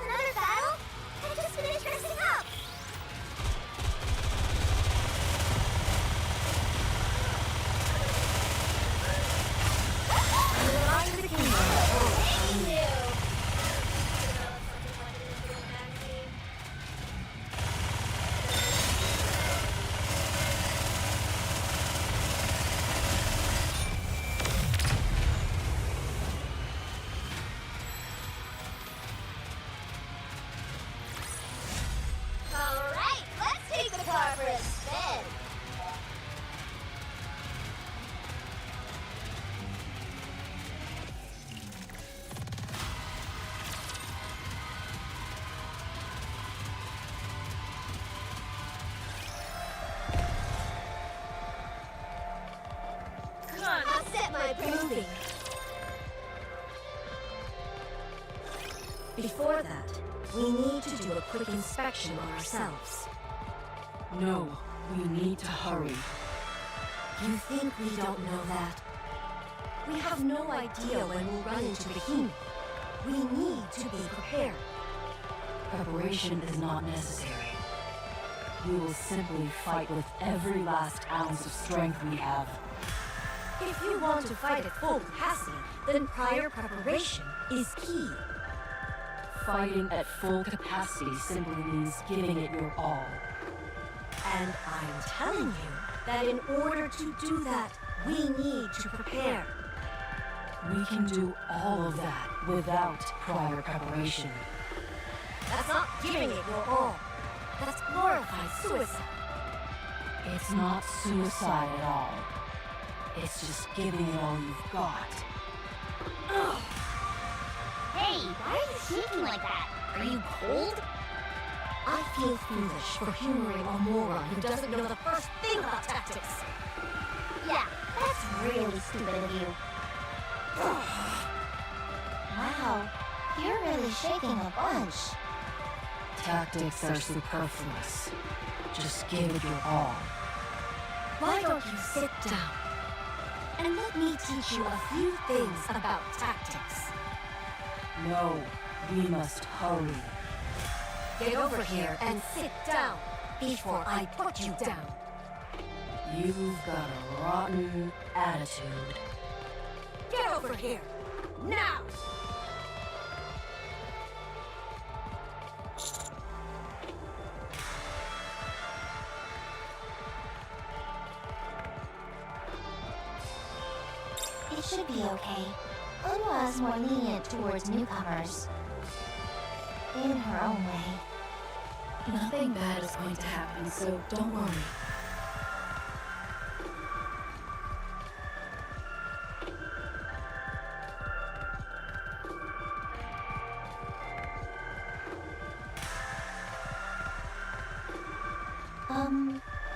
Another battle? I just finished dressing up. Thank you. All right, let's take the car for a spin. Come on, I'll set my Moving. Before that, we need to do a quick inspection on ourselves. No, we need to hurry. You think we don't know that? We have no idea when we'll run into Bikini. We need to be prepared. Preparation is not necessary. We will simply fight with every last ounce of strength we have. If you want to fight at full capacity, then prior preparation is key. Fighting at full capacity simply means giving it your all. And I'm telling you that in order to do that, we need to prepare. We can do all of that without prior preparation. That's not giving it your all. That's glorified suicide. It's not suicide at all. It's just giving it all you've got. Hey, Hey, why are you shaking like that? Are you cold? I feel foolish for humoring a moron who doesn't know the first thing about tactics. Yeah, that's really stupid of you. Wow, you're really shaking a bunch. Tactics are superfluous. Just give it your all. Why don't you sit down and let me teach you a few things about tactics? No, we must hurry. Get over here and sit down before I put you down. You've got a rotten attitude. Get over here, now! It should be okay. Unwa is more lenient towards newcomers. In her own way. Nothing bad is going to happen, so don't worry.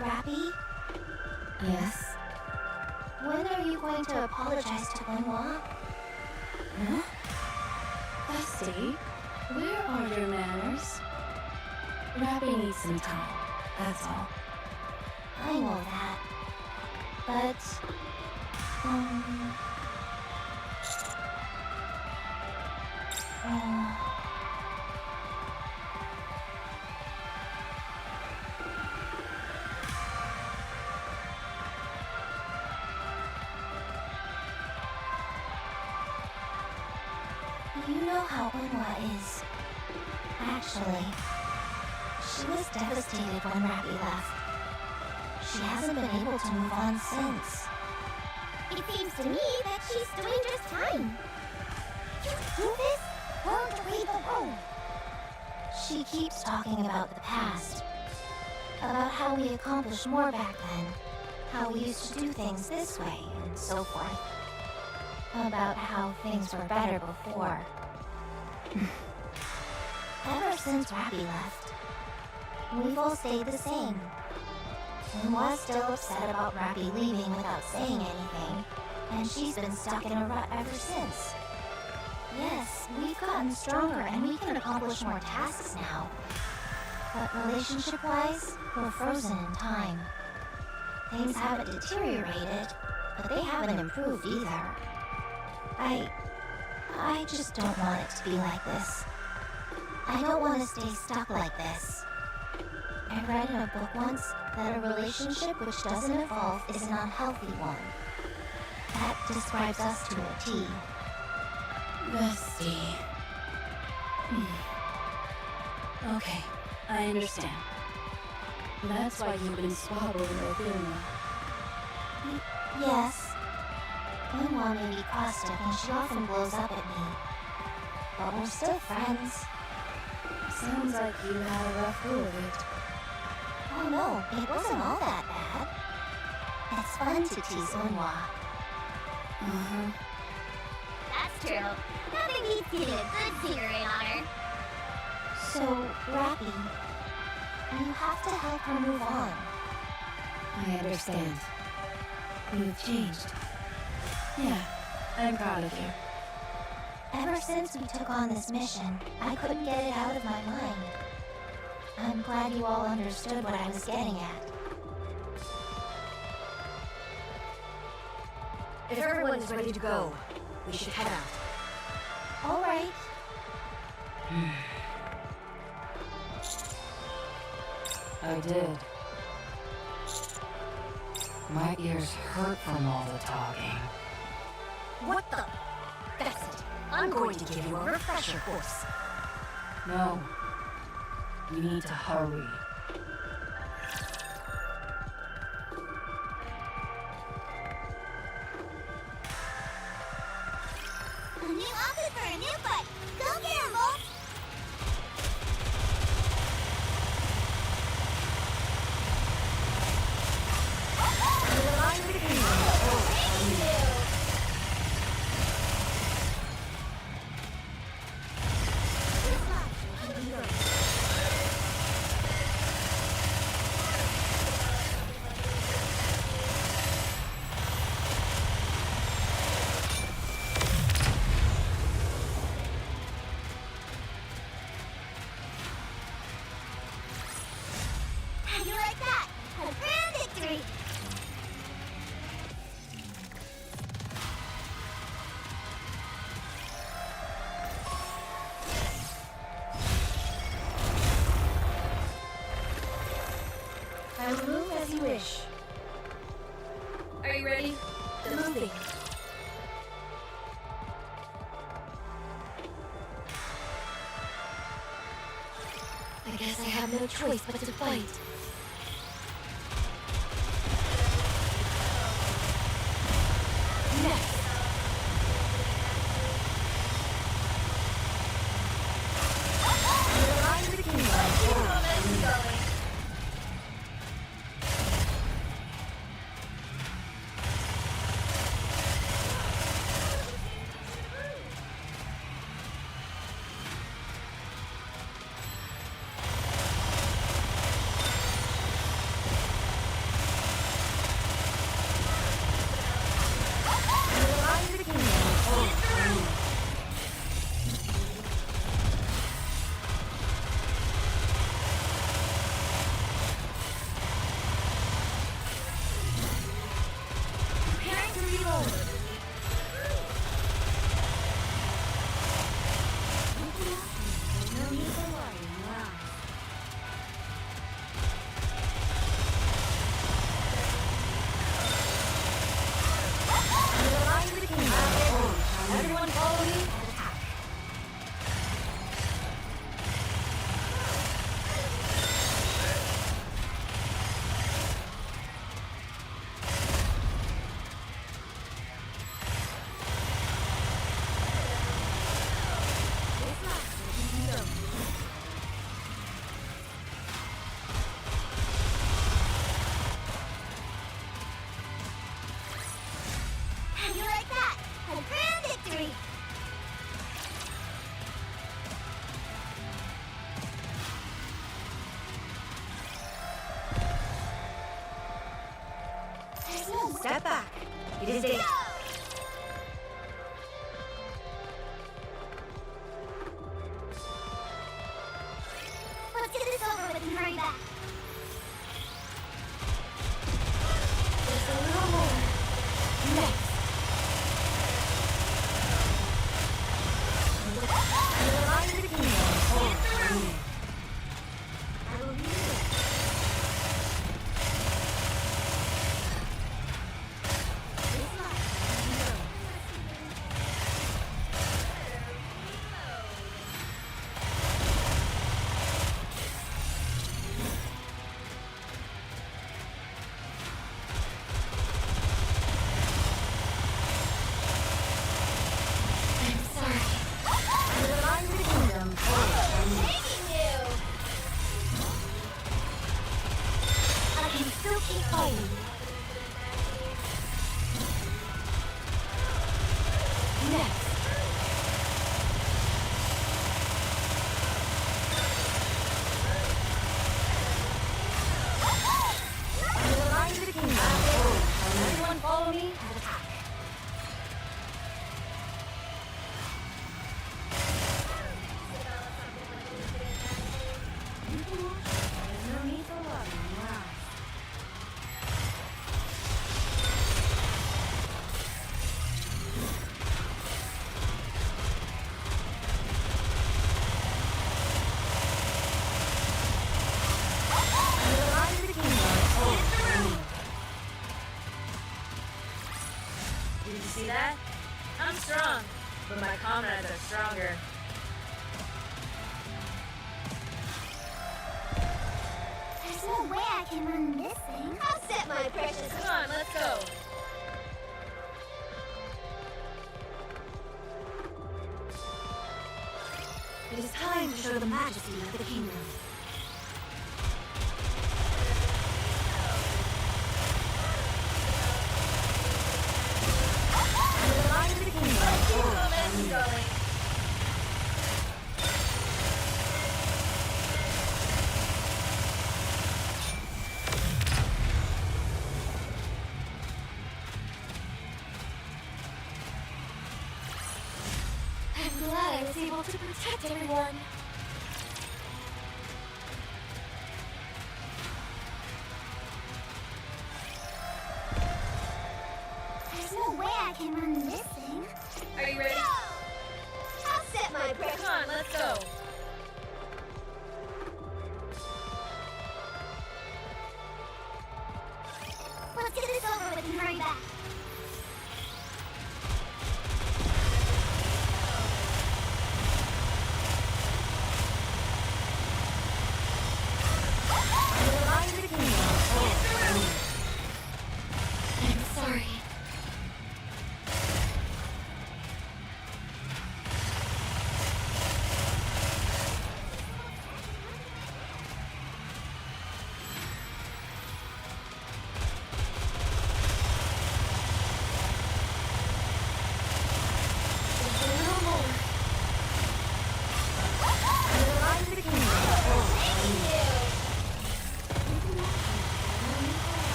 Rappy? Yes? When are you going to apologize to Unwa? Huh? Bestie, where are your manners? Rappy needs some time, that's all. I know that. But, you know how Unwa is. Actually, she was devastated when Rappy left. She hasn't been able to move on since. It seems to me that she's doing just fine. You do this? Learn to read the room. She keeps talking about the past. About how we accomplished more back then. How we used to do things this way, and so forth. About how things were better before. Ever since Rappy left, we've all stayed the same. Unwa's still upset about Rappy leaving without saying anything, and she's been stuck in a rut ever since. Yes, we've gotten stronger and we can accomplish more tasks now. But relationship-wise, we're frozen in time. Things haven't deteriorated, but they haven't improved either. I just don't want it to be like this. I don't want to stay stuck like this. I read in a book once that a relationship which doesn't evolve is an unhealthy one. That describes us to a T. Bestie. Okay, I understand. That's why you've been squabbling with Irma. Yes. Unwa may be caustic and she often blows up at me. But we're still friends. Sounds like you had a rough go of it. Oh no, it wasn't all that bad. It's fun to tease Unwa. Uh-huh. That's true. Nothing beats getting a good secret on her. So, Rappy, you have to help her move on. I understand. You've changed. Yeah, I'm proud of you. Ever since we took on this mission, I couldn't get it out of my mind. I'm glad you all understood what I was getting at. If everyone's ready to go, we should head out. All right. I did. My ears hurt from all the talking. What the? That's it. I'm going to give you a refresher course. No. We need to hurry. A new outfit for a new fight. Go get him, Wolf! I guess I have no choice but to fight. Next! I'm the king. Everyone follow me and attack. How do you like that? A grand victory! There's no way. Step back. It is dangerous. Let's get this over with and hurry back. Just a little more. Next. I'm the king. I will be here. This life. I'm sorry. I'm the kingdom. Taking you! I can still keep fighting. Next. I'm the kingdom. Everyone follow me and attack. There's no need for love in your eyes. I'm the kingdom. Did you see that? I'm strong, but my comrades are stronger. There's no way I can run this thing. I'll set my precious. Come on, let's go. It is time to show the majesty of the kingdom. I'm the kingdom. Going. I'm glad I was able to protect everyone. There's no way I can run this thing. Are you ready? I'll set my precious. Come on, let's go. Let's get this over with and hurry back.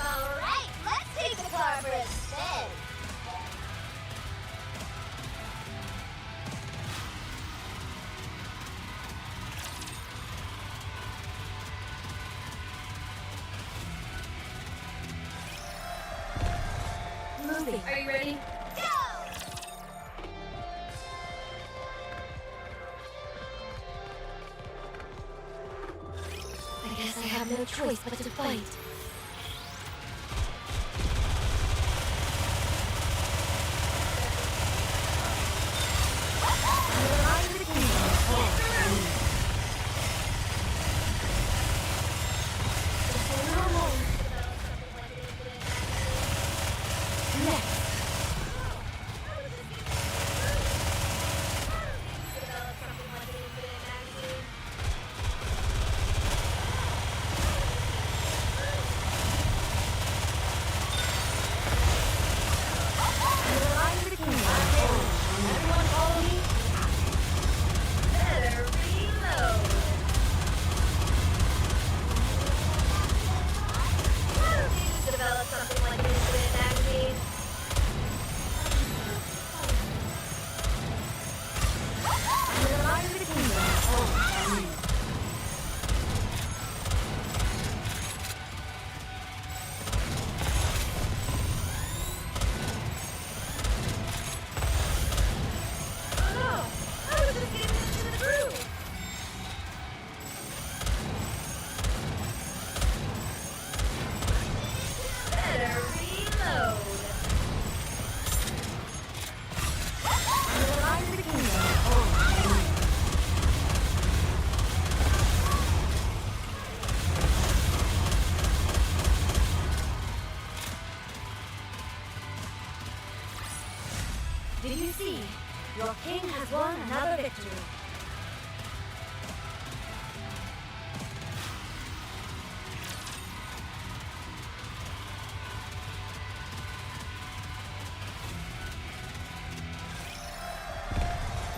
Alright, let's take the car for a spin. Moving. Are you ready? I guess I have no choice but to fight. Did you see? Your king has won another victory.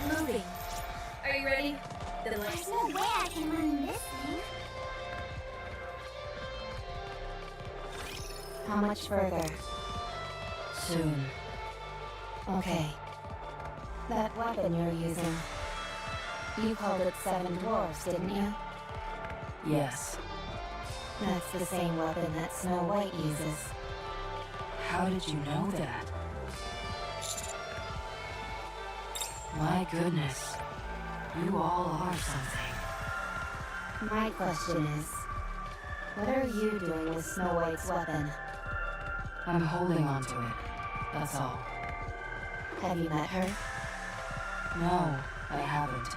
Moving. Are you ready? Then let's There's no way I can win this thing. How much further? Soon. Okay. That weapon you're using. You called it Seven Dwarfs, didn't you? Yes. That's the same weapon that Snow White uses. How did you know that? My goodness. You all are something. My question is, what are you doing with Snow White's weapon? I'm holding on to it. That's all. Have you met her? No, I haven't.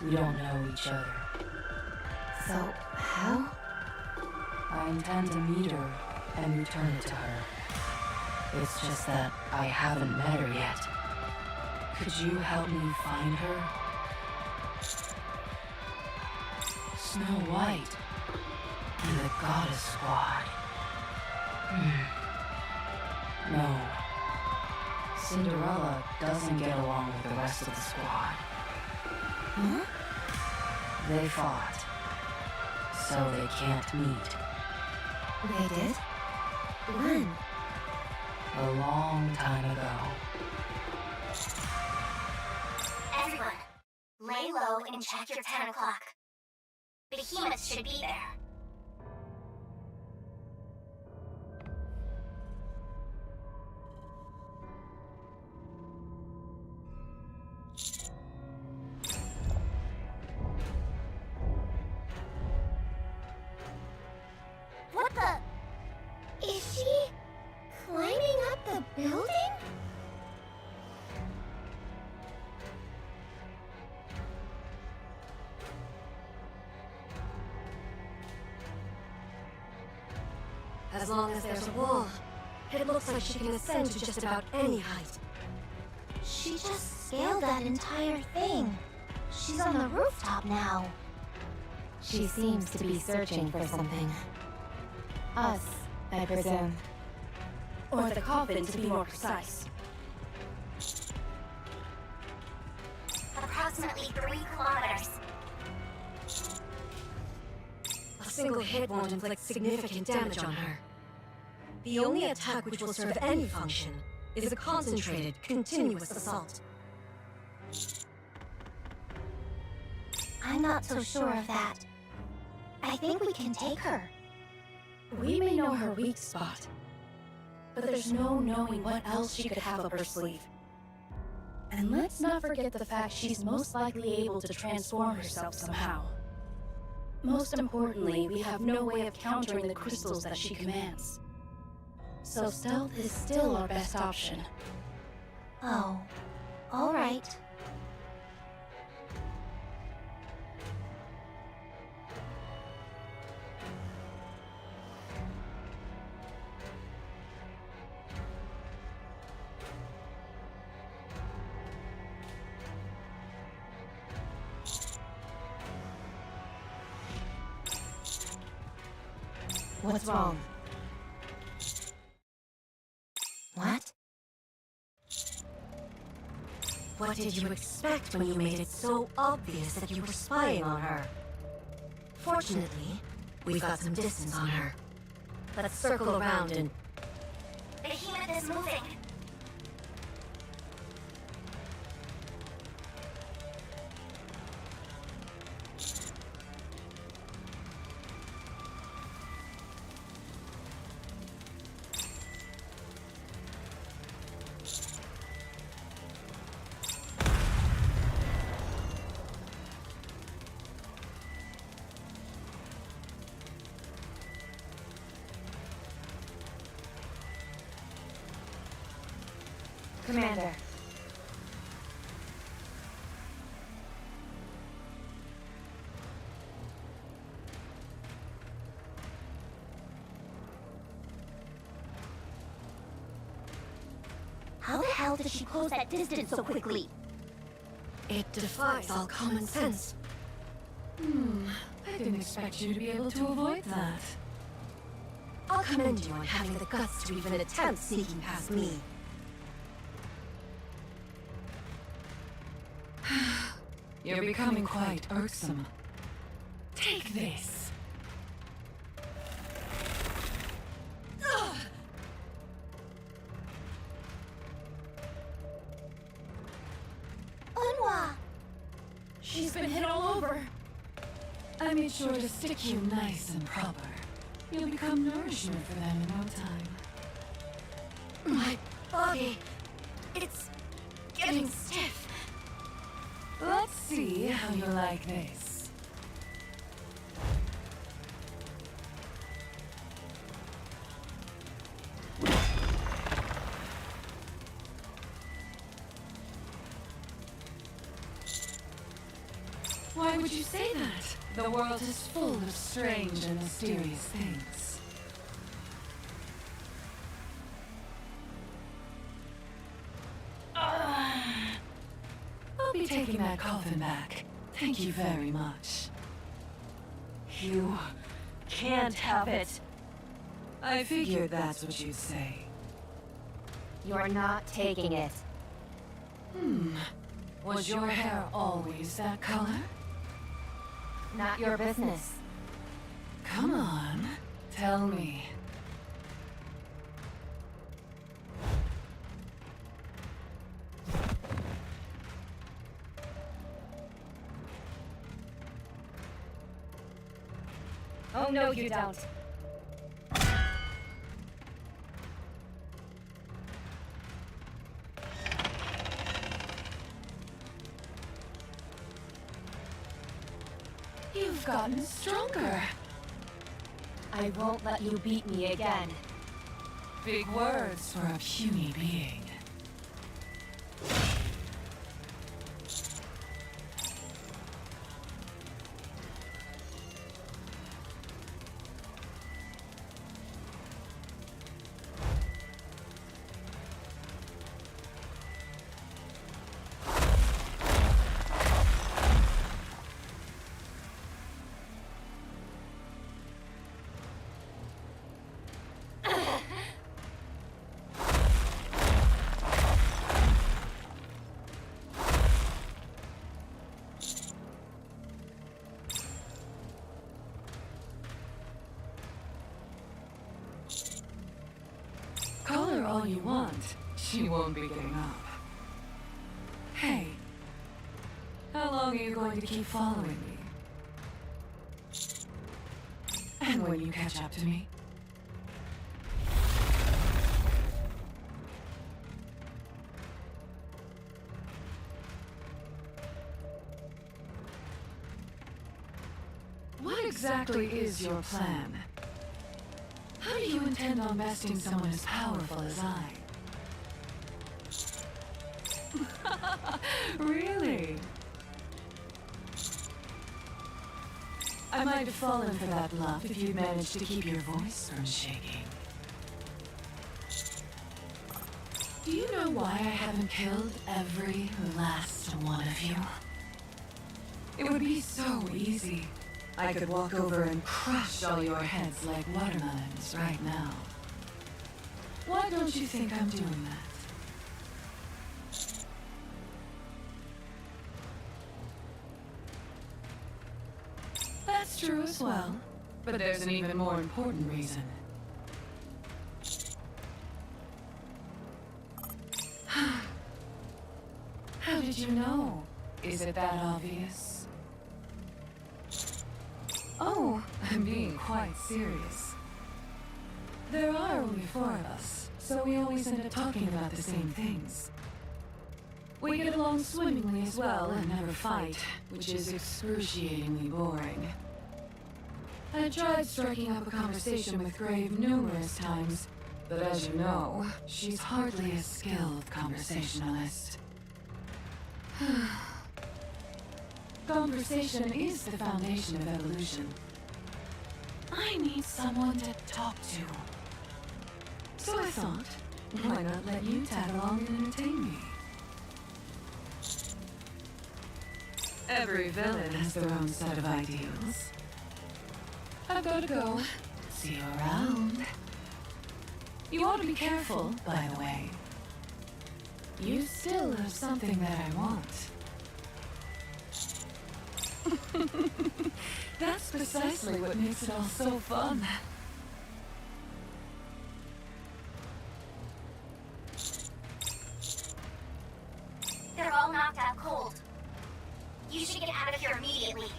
We don't know each other. So, how? I intend to meet her and return it to her. It's just that I haven't met her yet. Could you help me find her? Snow White and the Goddess Squad. No. Cinderella doesn't get along with the rest of the squad. Huh? They fought, so they can't meet. They did? When? A long time ago. Everyone, lay low and check your 10 o'clock. Behemoths should be there. What the? Is she climbing up the building? As long as there's a wall, it looks like she can ascend to just about any height. She just scaled that entire thing. She's on the rooftop now. She seems to be searching for something. Us, I presume. Or the coffin, to be more precise. Approximately 3 kilometers. A single hit won't inflict significant damage on her. The only attack which will serve any function is a concentrated, continuous assault. I'm not so sure of that. I think we can take her. We may know her weak spot, but there's no knowing what else she could have up her sleeve. And let's not forget the fact she's most likely able to transform herself somehow. Most importantly, we have no way of countering the crystals that she commands. So stealth is still our best option. Oh, all right. What's wrong? What? What did you expect when you made it so obvious that you were spying on her? Fortunately, we've got some distance on her. Let's circle around and... Behemoth is moving. Commander. How the hell did she close that distance so quickly? It defies all common sense. I didn't expect you to be able to avoid that. I'll commend you on having the guts to even attempt sneaking past me. You're becoming quite irksome. Take this. Unwa! She's been hit all over. I made sure to stick you nice and proper. You'll become nourishment for them in no time. My body... it's... getting stiff. Let's see how you like this. Why would you say that? The world is full of strange and mysterious things. I'll be taking that coffin back. Thank you very much. You can't have it. I figured that's what you'd say. You're not taking it. Was your hair always that color? Not your business. Come on, tell me. Oh no, you don't. You've gotten stronger. I won't let you beat me again. Big words for a puny being. all you want, she won't be getting up. Hey, how long are you going to keep following me? And when you catch up to me? What exactly is your plan? How do you intend on besting someone as powerful as I? Really? I might have fallen for that bluff if you'd managed to keep your voice from shaking. Do you know why I haven't killed every last one of you? It would be so easy. I could walk over and crush all your heads like watermelons right now. Why don't you think I'm doing that? That's true as well, but there's an even more important reason. How did you know? Is it that obvious? Oh, I'm being quite serious. There are only 4 of us, so we always end up talking about the same things. We get along swimmingly as well and never fight, which is excruciatingly boring. I tried striking up a conversation with Grave numerous times, but as you know, she's hardly a skilled conversationalist. Conversation is the foundation of evolution. I need someone to talk to. So I thought, why not let you tag along and entertain me? Every villain has their own set of ideals. I've got to go. See you around. You ought to be careful, by the way. You still have something that I want. That's precisely what makes it all so fun. They're all knocked out cold. You should get out of here immediately.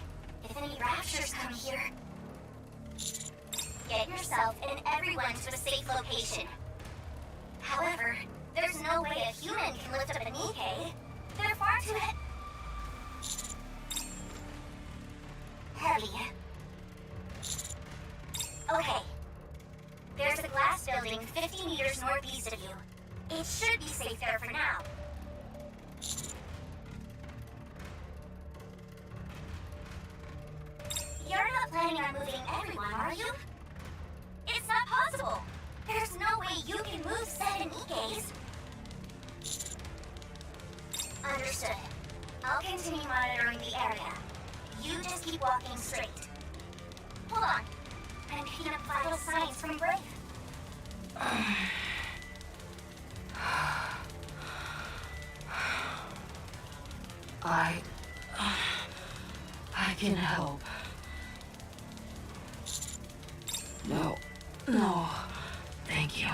If any raptures come here, get yourself and everyone to a safe location. However, there's no way a human can lift up a NIKKE. They're far too heavy. Okay. There's a glass building 50 meters northeast of you. It should be safe there for now. You're not planning on moving everyone, are you? It's not possible. There's no way you can move 7 NIKKEs. Understood. I'll continue monitoring the area. You just keep walking straight. Hold on. I'm picking up vital signs from Brave. I can help. No, thank you.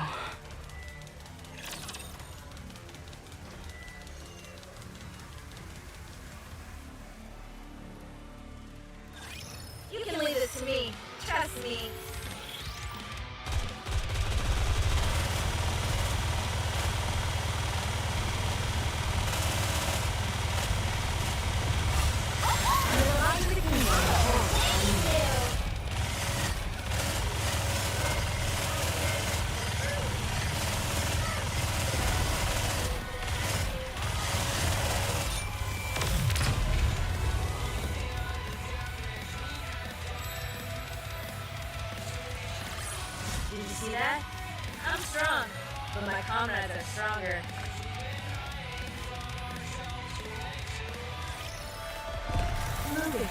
You can leave this to me. Trust me. Did you see that? I'm strong, but my comrades are stronger. Moving.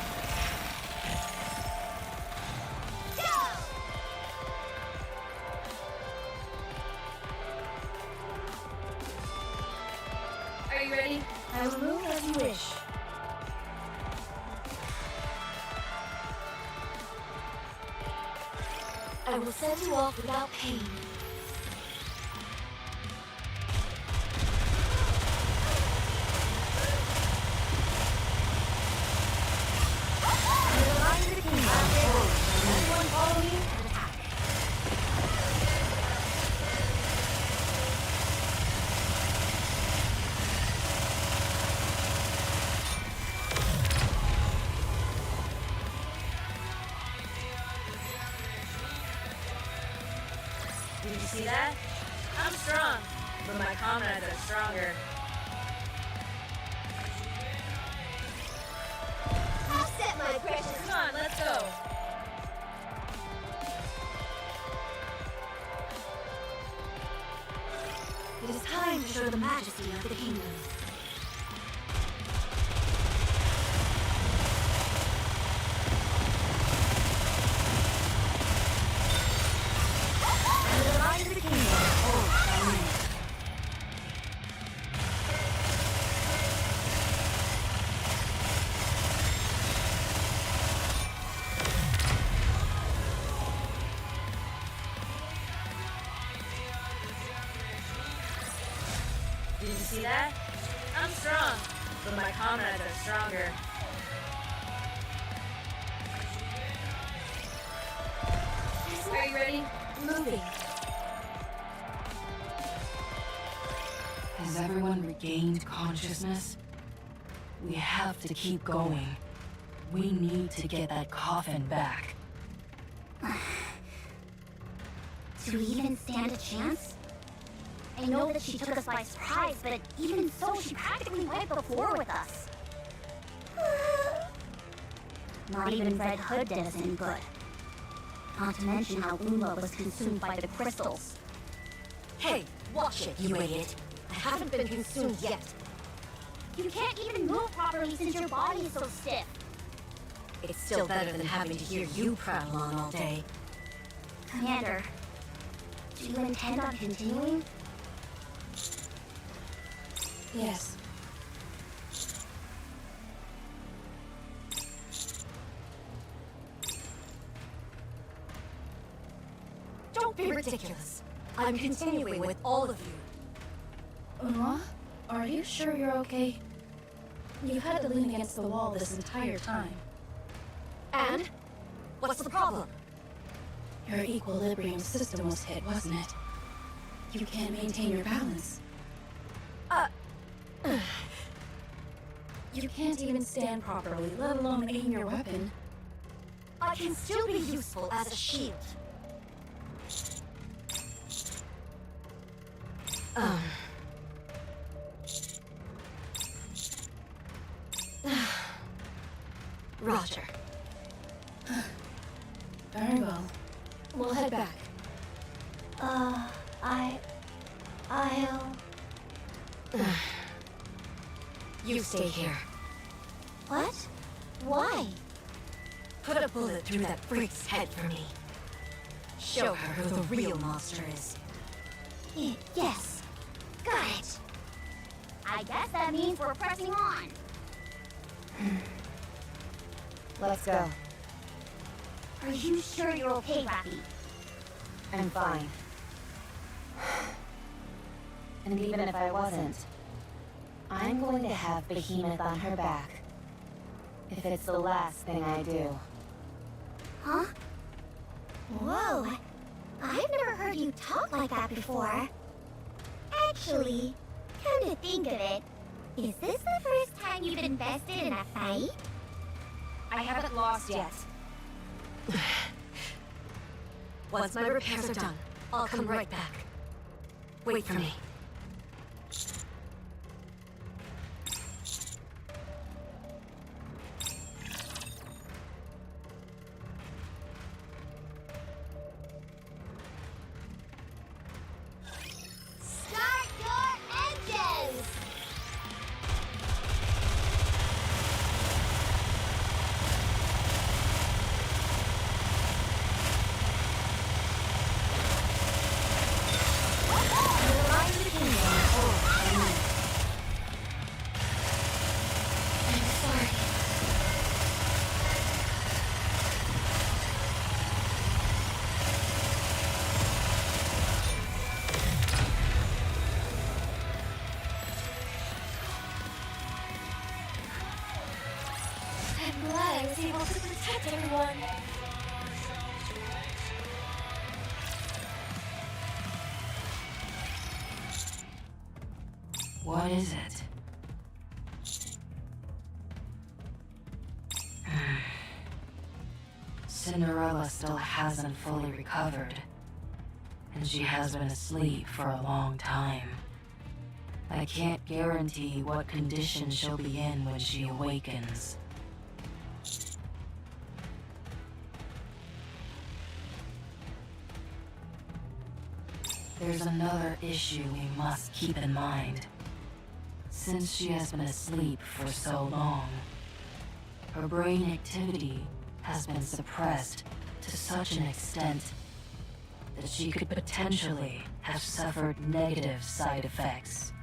Are you ready? I will move as you wish. I will send you off without pain. Did you see that? I'm strong, but my comrades are stronger. I'll set my precious. Come on, let's go. It is time to show the majesty of the kingdom. And the light of the kingdom holds by many. Did you see that? I'm strong, but my comrades are stronger. Are you ready? Moving. Has everyone regained consciousness? We have to keep going. We need to get that coffin back. Do we even stand a chance? I know that she took us by surprise, but even so, she practically wiped the floor with us. Not even Red Hood did us any good. Not to mention how Uma was consumed by the crystals. Hey, watch it, you idiot. I haven't been consumed yet. You can't even move properly since your body is so stiff. It's still better than having to hear you prattle on all day. Commander, do you intend on continuing? Yes. Don't be ridiculous. I'm continuing with all of you. Uma, are you sure you're okay? You had to lean against the wall this entire time. And? What's the problem? Your equilibrium system was hit, wasn't it? You can't maintain your balance. You can't even stand properly, let alone aim your weapon. I can still be useful as a shield. Roger. Very well. We'll head back. I'll... You stay here. What? Why? Put a bullet through that freak's head for me. Show her who the real monster is. Yes. Got it. I guess that means we're pressing on. Let's go. Are you sure you're okay, Rappy? I'm fine. And even if I wasn't, I'm going to have Behemoth on her back. If it's the last thing I do. Huh? Whoa. I've never heard you talk like that before. Actually, come to think of it, is this the first time you've invested in a fight? I haven't lost yet. Once my repairs are done, I'll come right back. Wait for me. Start your engines! I'm glad I was able to protect everyone. What is it? Cinderella still hasn't fully recovered. and she has been asleep for a long time. I can't guarantee what condition she'll be in when she awakens. There's another issue we must keep in mind. Since she has been asleep for so long, her brain activity has been suppressed to such an extent that she could potentially have suffered negative side effects.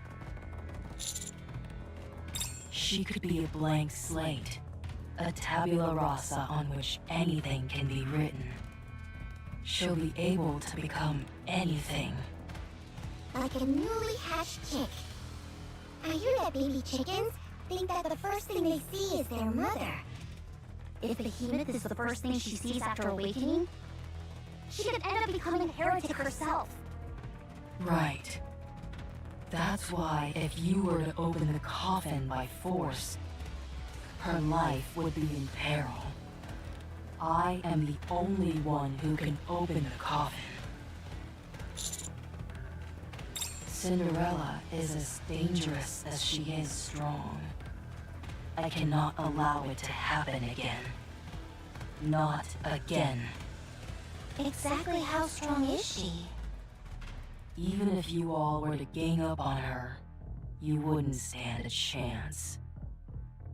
She could be a blank slate, a tabula rasa on which anything can be written. She'll be able to become anything. Like a newly hatched chick. I hear that baby chickens think that the first thing they see is their mother. If Behemoth is the first thing she sees after awakening, she could end up becoming a heretic herself. Right. That's why if you were to open the coffin by force, her life would be in peril. I am the only one who can open the coffin. Cinderella is as dangerous as she is strong. I cannot allow it to happen again. Not again. Exactly how strong is she? Even if you all were to gang up on her, you wouldn't stand a chance.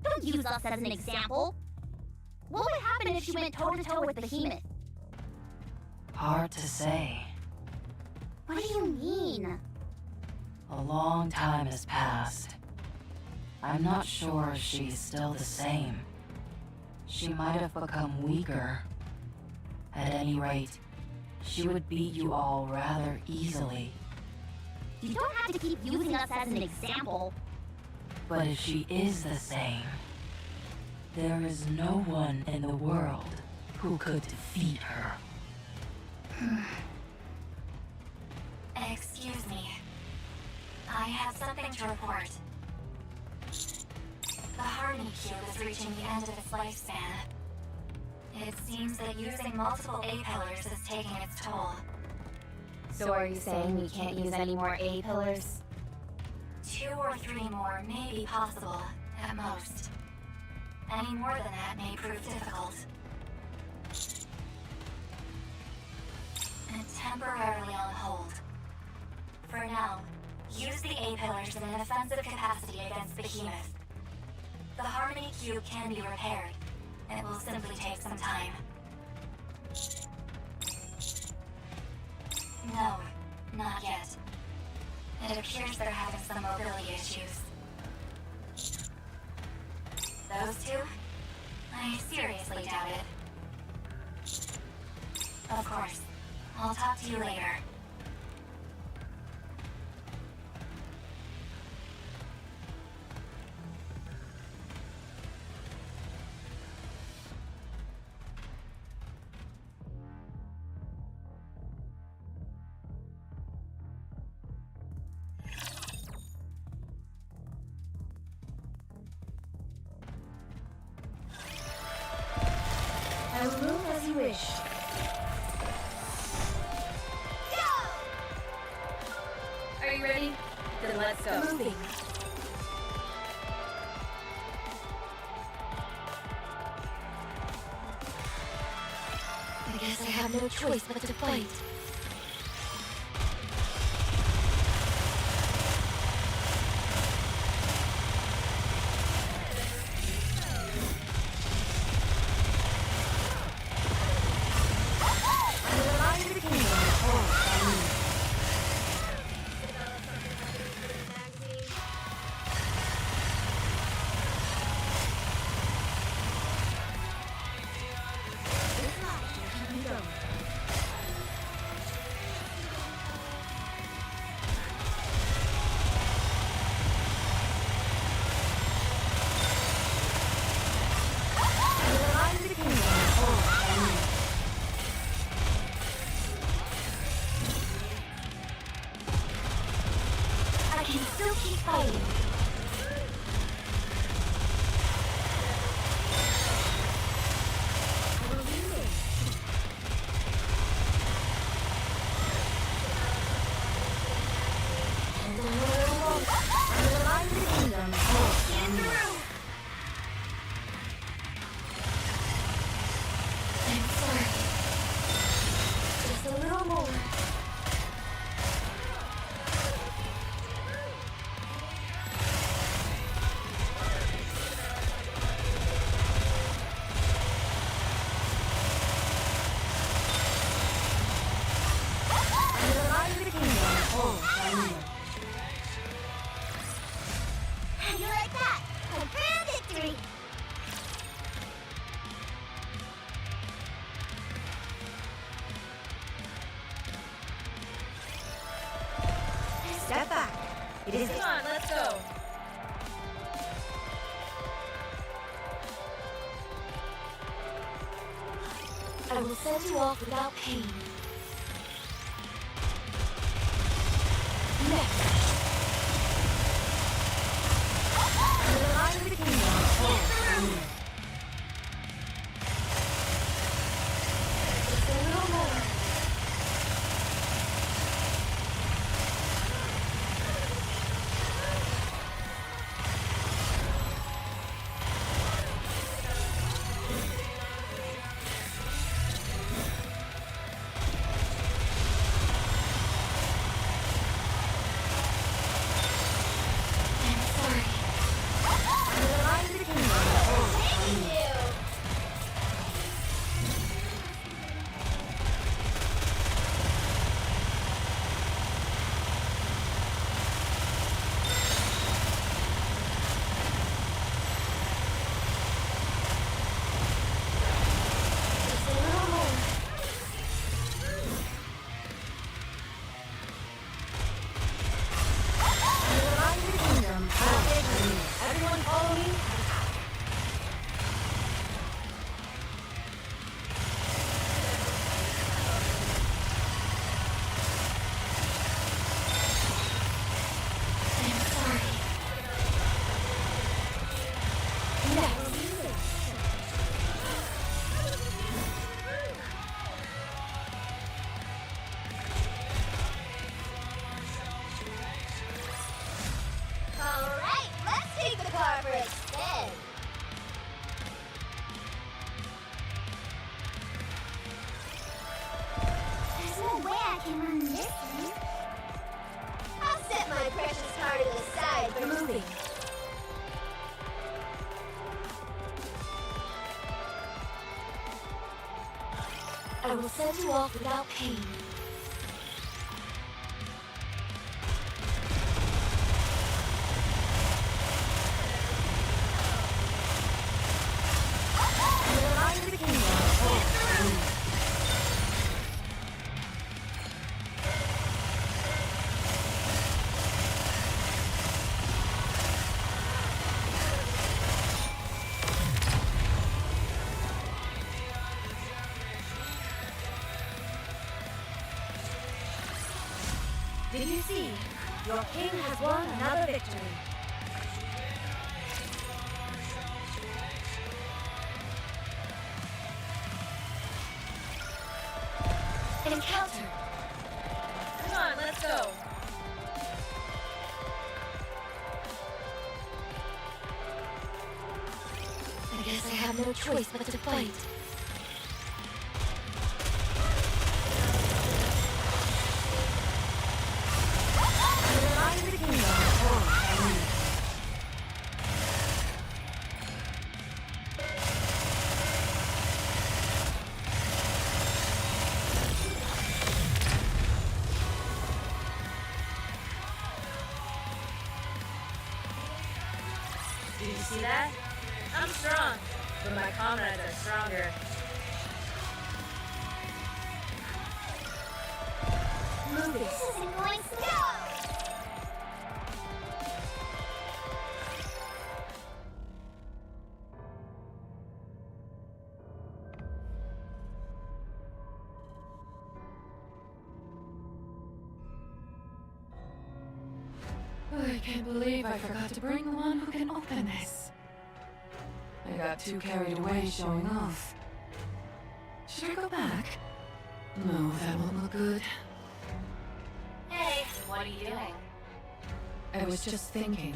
Don't use us as an example. What would happen if she went toe-to-toe with Behemoth? Hard to say. What do you mean? A long time has passed. I'm not sure if she's still the same. She might have become weaker. At any rate, she would beat you all rather easily. You don't have to keep using us as an example. But if she is the same, there is no one in the world who could defeat her. Excuse me. I have something to report. The Harmony Cube is reaching the end of its lifespan. It seems that using multiple A-pillars is taking its toll. So are you saying we can't use any more A-pillars? 2 or 3 more may be possible, at most. Any more than that may prove difficult. And temporarily on hold. For now, use the A-pillars in an offensive capacity against Behemoth. The Harmony Cube can be repaired. It will simply take some time. No, not yet. It appears they're having some mobility issues. Those two? I seriously doubt it. Of course. I'll talk to you later. I will move as you wish. Are you ready? Then let's go. Moving. I guess I have no choice but to fight. How do you like that? A grand victory! Step back. It is Come on, let's go. I will send you off without pain. Next. To the line of the kingdom. Just a little more. Alright, let's take the car for a spin! There's no way I can run this one. I'll set my precious car to the side for moving. I will send you off without pain. To the line of the kingdom. Did you see? Your king has won another victory. Encounter. Come on, let's go. I guess I have no choice but to fight. To the line of the kingdom. Did you see that? I'm strong, but my comrades are stronger. This isn't going slow! I can't believe I forgot to bring the one who can open this. I got too carried away showing off. Should I go back? No, that won't look good. Hey, what are you doing? I was just thinking.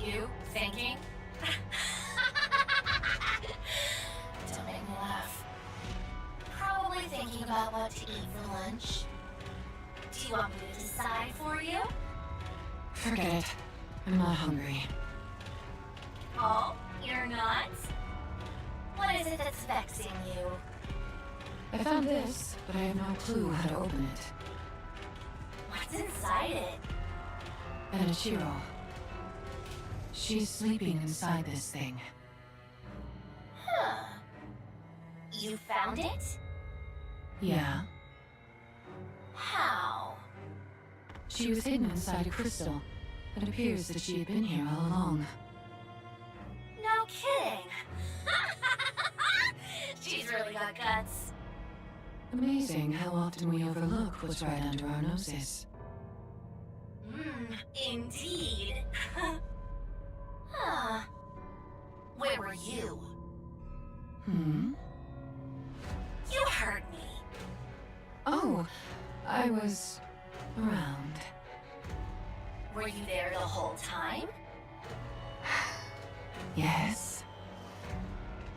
You thinking? Don't make me laugh. Probably thinking about what to eat for lunch. Do you want me to decide for you? Forget it. I'm not hungry. Oh, you're not? What is it that's vexing you? I found this, but I have no clue how to open it. What What's inside it? Enichiro. She's sleeping inside this thing. Huh. You found it? Yeah. How? She was hidden inside a crystal. It appears that she had been here all along. No kidding. She's really got guts. Amazing how often we overlook what's right under our noses. Indeed. Huh. Where were you? You heard me. Oh, I was around. Were you there the whole time? Yes.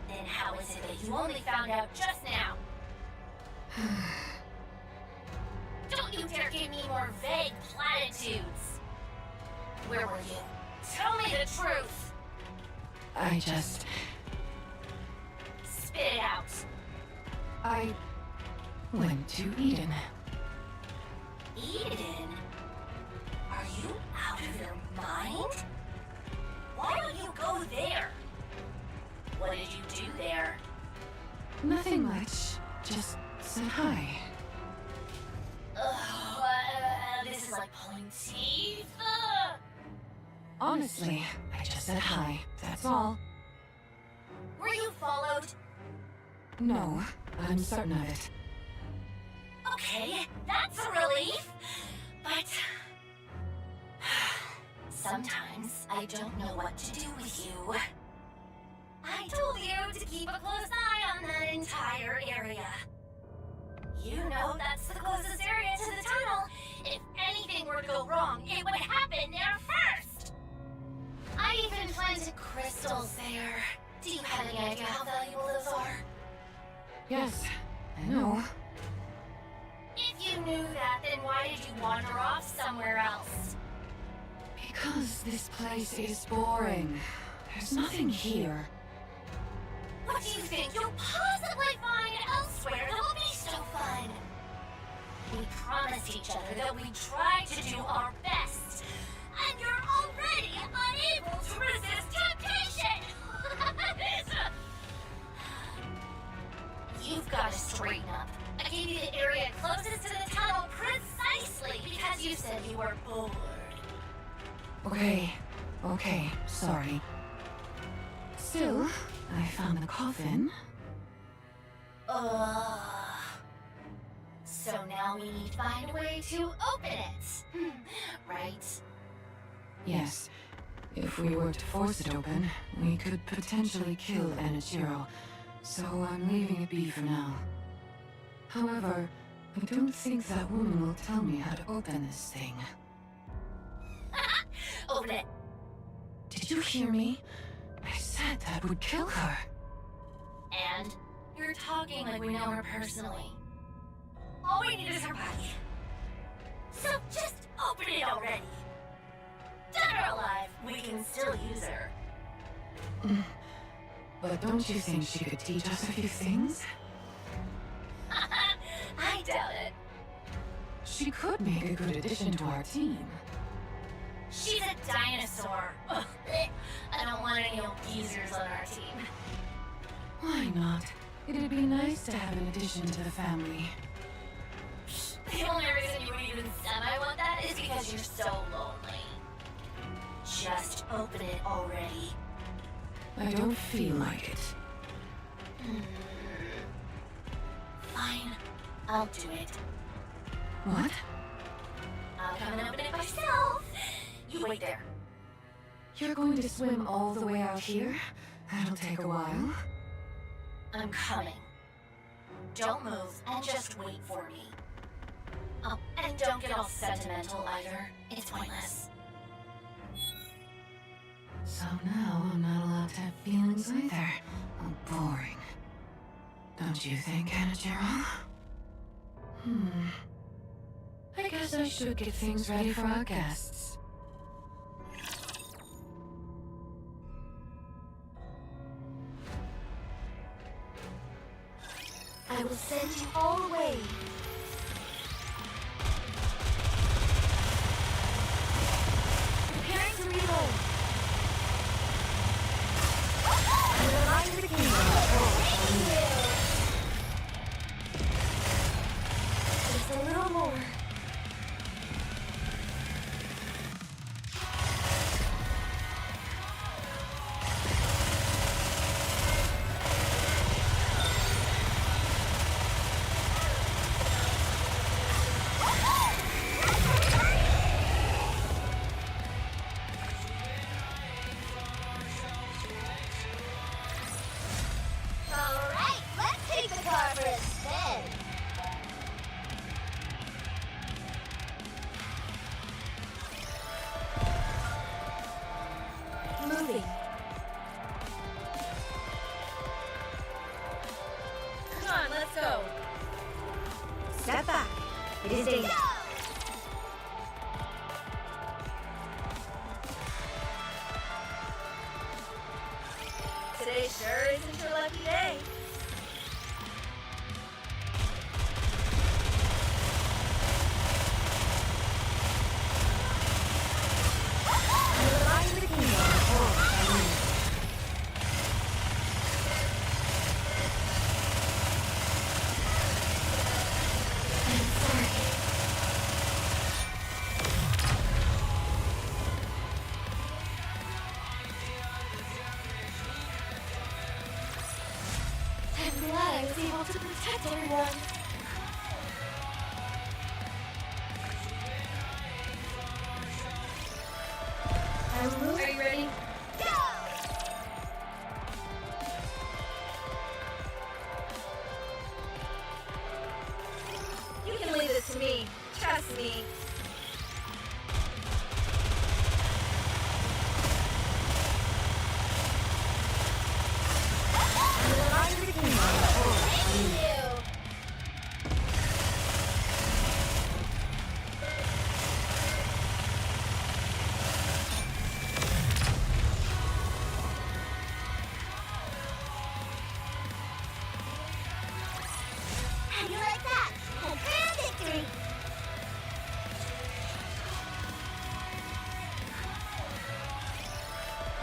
Then how is it that you only found out just now? Don't you dare give me more vague platitudes. Where were you? Tell me the truth. I just... Spit it out. I went to Eden. Eden? Are you out of your mind? Why would you go there? What did you do there? Nothing much. Just said hi. This is like pulling teeth. Honestly, I just said hi. That's all. Were you followed? No, I'm certain of it. Okay, that's a relief. But sometimes I don't know what to do with you. I told you to keep a close eye on that entire area. You know that's the closest area to the tunnel. If anything were to go wrong, it would happen there first. I even planted crystals there. Do you have any idea how valuable those are? Yes, I know. If you knew that, then why did you wander off somewhere else? Because this place is boring. There's nothing here. What do you think you'll possibly find elsewhere that will be so fun? We promised each other that we'd try to do our best. And you're already unable to resist temptation! You've got to straighten up. I gave you the area closest to the tunnel precisely because you said you were bored. Okay, sorry. Still, I found the coffin. So now we need to find a way to open it. Right? Yes. If we were to force it open, we could potentially kill Enichiro, so I'm leaving it be for now. However, I don't think that woman will tell me how to open this thing. Open it. Did you hear me? I said that would kill her. And you're talking like we know her personally. All we need is her body. So just open it already. Dead or alive, we can still use her. But don't you think she could teach us a few things? I doubt it. She could make a good addition to our team. She's a dinosaur. Ugh, I don't want any old geezers on our team. Why not? It'd be nice to have an addition to the family. The only reason you would even semi-want that is because you're so lonely. Just open it already. I don't feel like it. Fine, I'll do it. What? I'll come and open it myself. You wait there. You're going to swim all the way out here? That'll take a while. I'm coming. Don't move and just wait for me. Oh, and don't get all sentimental either. It's pointless. So now I'm not allowed to have feelings either. How boring. Don't you think, Enichiro? I guess I should get things ready for our guests. I will send you all away. Just a little more. Alright, let's take the car for a spin. Moving. Come on, let's go. Step back. It is dangerous. Today sure isn't your lucky day. I'm glad I was able to protect everyone. Are you ready? You can leave this to me. Trust me. How do you like that? A grand victory.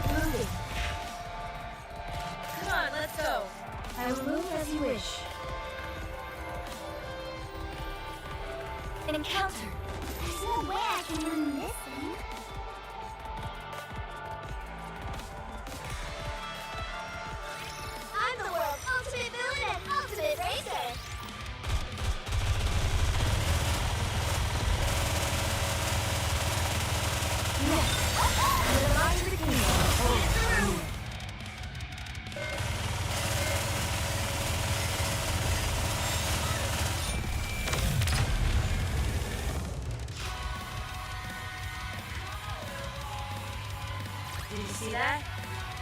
Moving. Come on, let's go. I will move as you wish. An encounter. There's no way I can win this thing. I'm the world's ultimate villain and ultimate racer. Did you see that?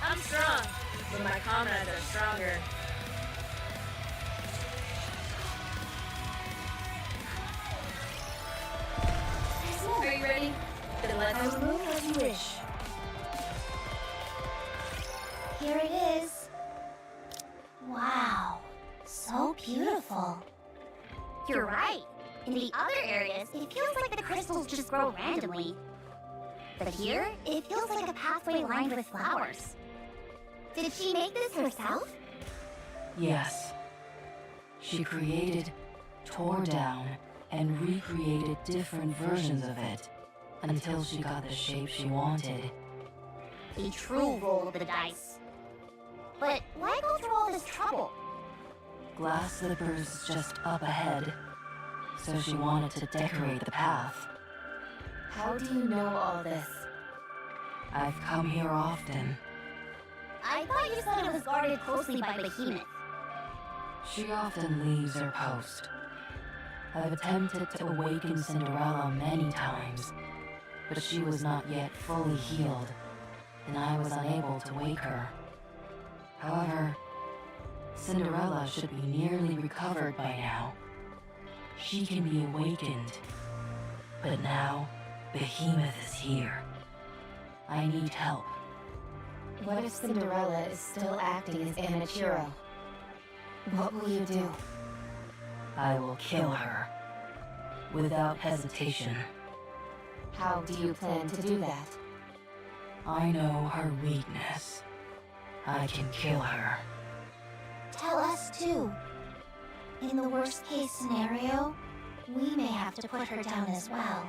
I'm strong, but my comrades are stronger. Are you ready? Then let's I will move as you wish. Here it is. Wow, so beautiful. You're right. In the other areas, it feels like the crystals just grow randomly. But here, it feels like a pathway lined with flowers. Did she make this herself? Yes. She created, tore down, and recreated different versions of it until she got the shape she wanted. A true roll of the dice. But why go through all this trouble? Glass Slippers is just up ahead, so she wanted to decorate the path. How do you know all this? I've come here often. I thought you said it was guarded closely by Behemoth. She often leaves her post. I've attempted to awaken Cinderella many times, but she was not yet fully healed, and I was unable to wake her. However, Cinderella should be nearly recovered by now. She can be awakened. But now, Behemoth is here. I need help. What if Cinderella is still acting as Anachiro? What will you do? I will kill her. Without hesitation. How do you plan to do that? I know her weakness. I can kill her. Tell us too. In the worst case scenario, we may have to put her down as well.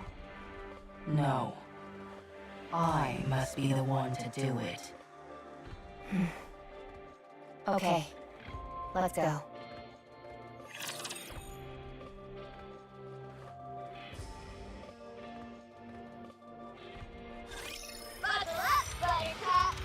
No. I must be the one to do it. Okay, let's go. Buckle up, Buttercup!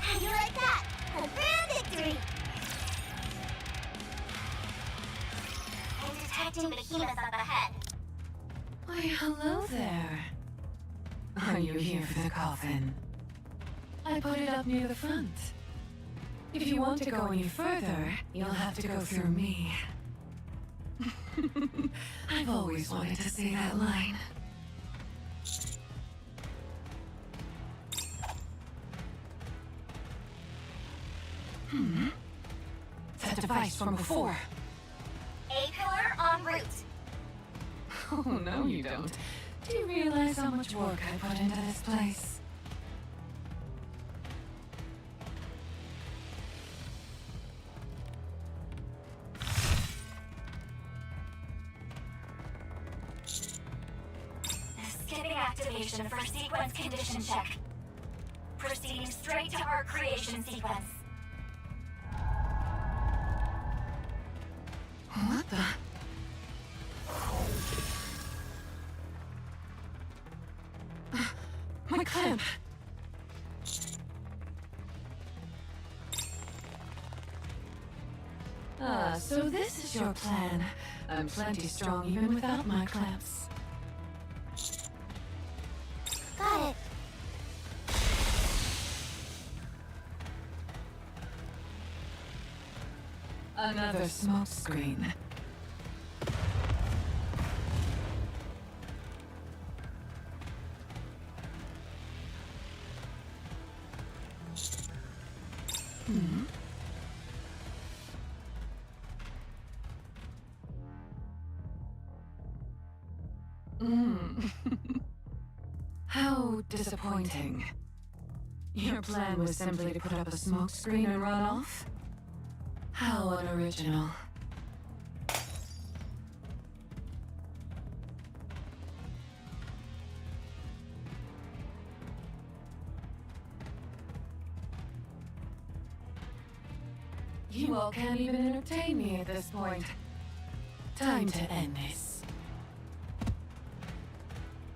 How do you like that? A grand victory! I'm detecting behemoths up ahead. Why, hello there. Are you here for the coffin? I put it up near the front. If you want to go any further, you'll have to go through me. I've always wanted to say that line. That device from before. A pillar en route. Oh, no you don't. Do you realize how much work I put into this place? Skipping activation for sequence condition check. Proceeding straight to our creation sequence. What the? My clamp! Ah, so this is your plan. I'm plenty strong even without my clamps. Got it. Another smoke screen. How disappointing. Your plan was simply to put up a smoke screen and run off? How unoriginal. You all can't even entertain me at this point. Time to end this.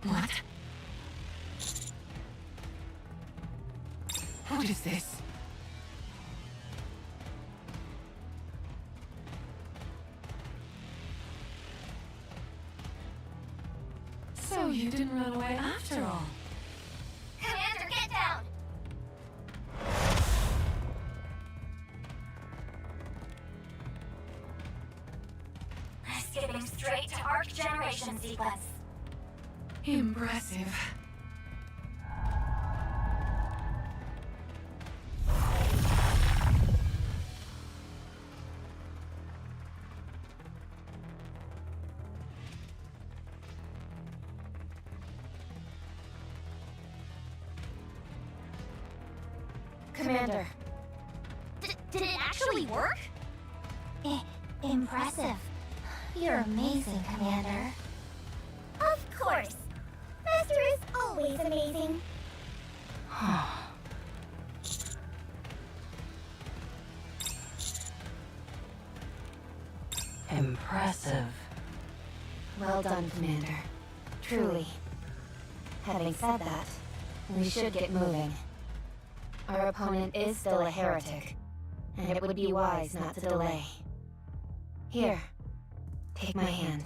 What? What is this? So you didn't run away after all. Commander, get down! Skipping straight to arc generation sequence. Impressive. Commander. Did it actually work? Impressive. You're amazing, Commander. Of course. Master is always amazing. Impressive. Well done, Commander. Truly. Having said that, we should get moving. Our opponent is still a heretic, and it would be wise not to delay. Here, take my hand.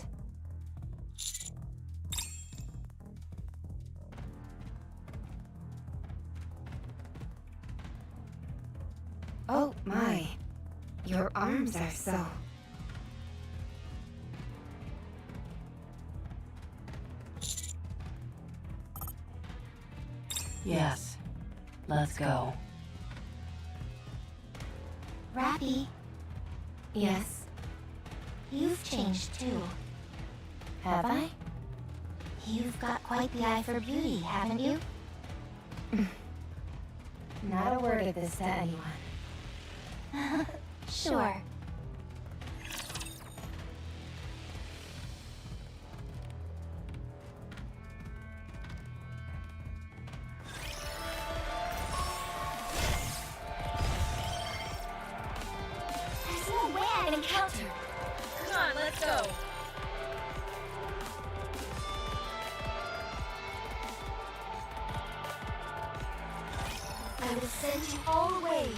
Oh my. Your arms are so... Yes. Let's go. Rappy, Yes, you've changed too. have I? You've got quite the eye for beauty, haven't you? Not a word of this to anyone. Sure. There's no way I can encounter. Come on, let's go. I will send you all away.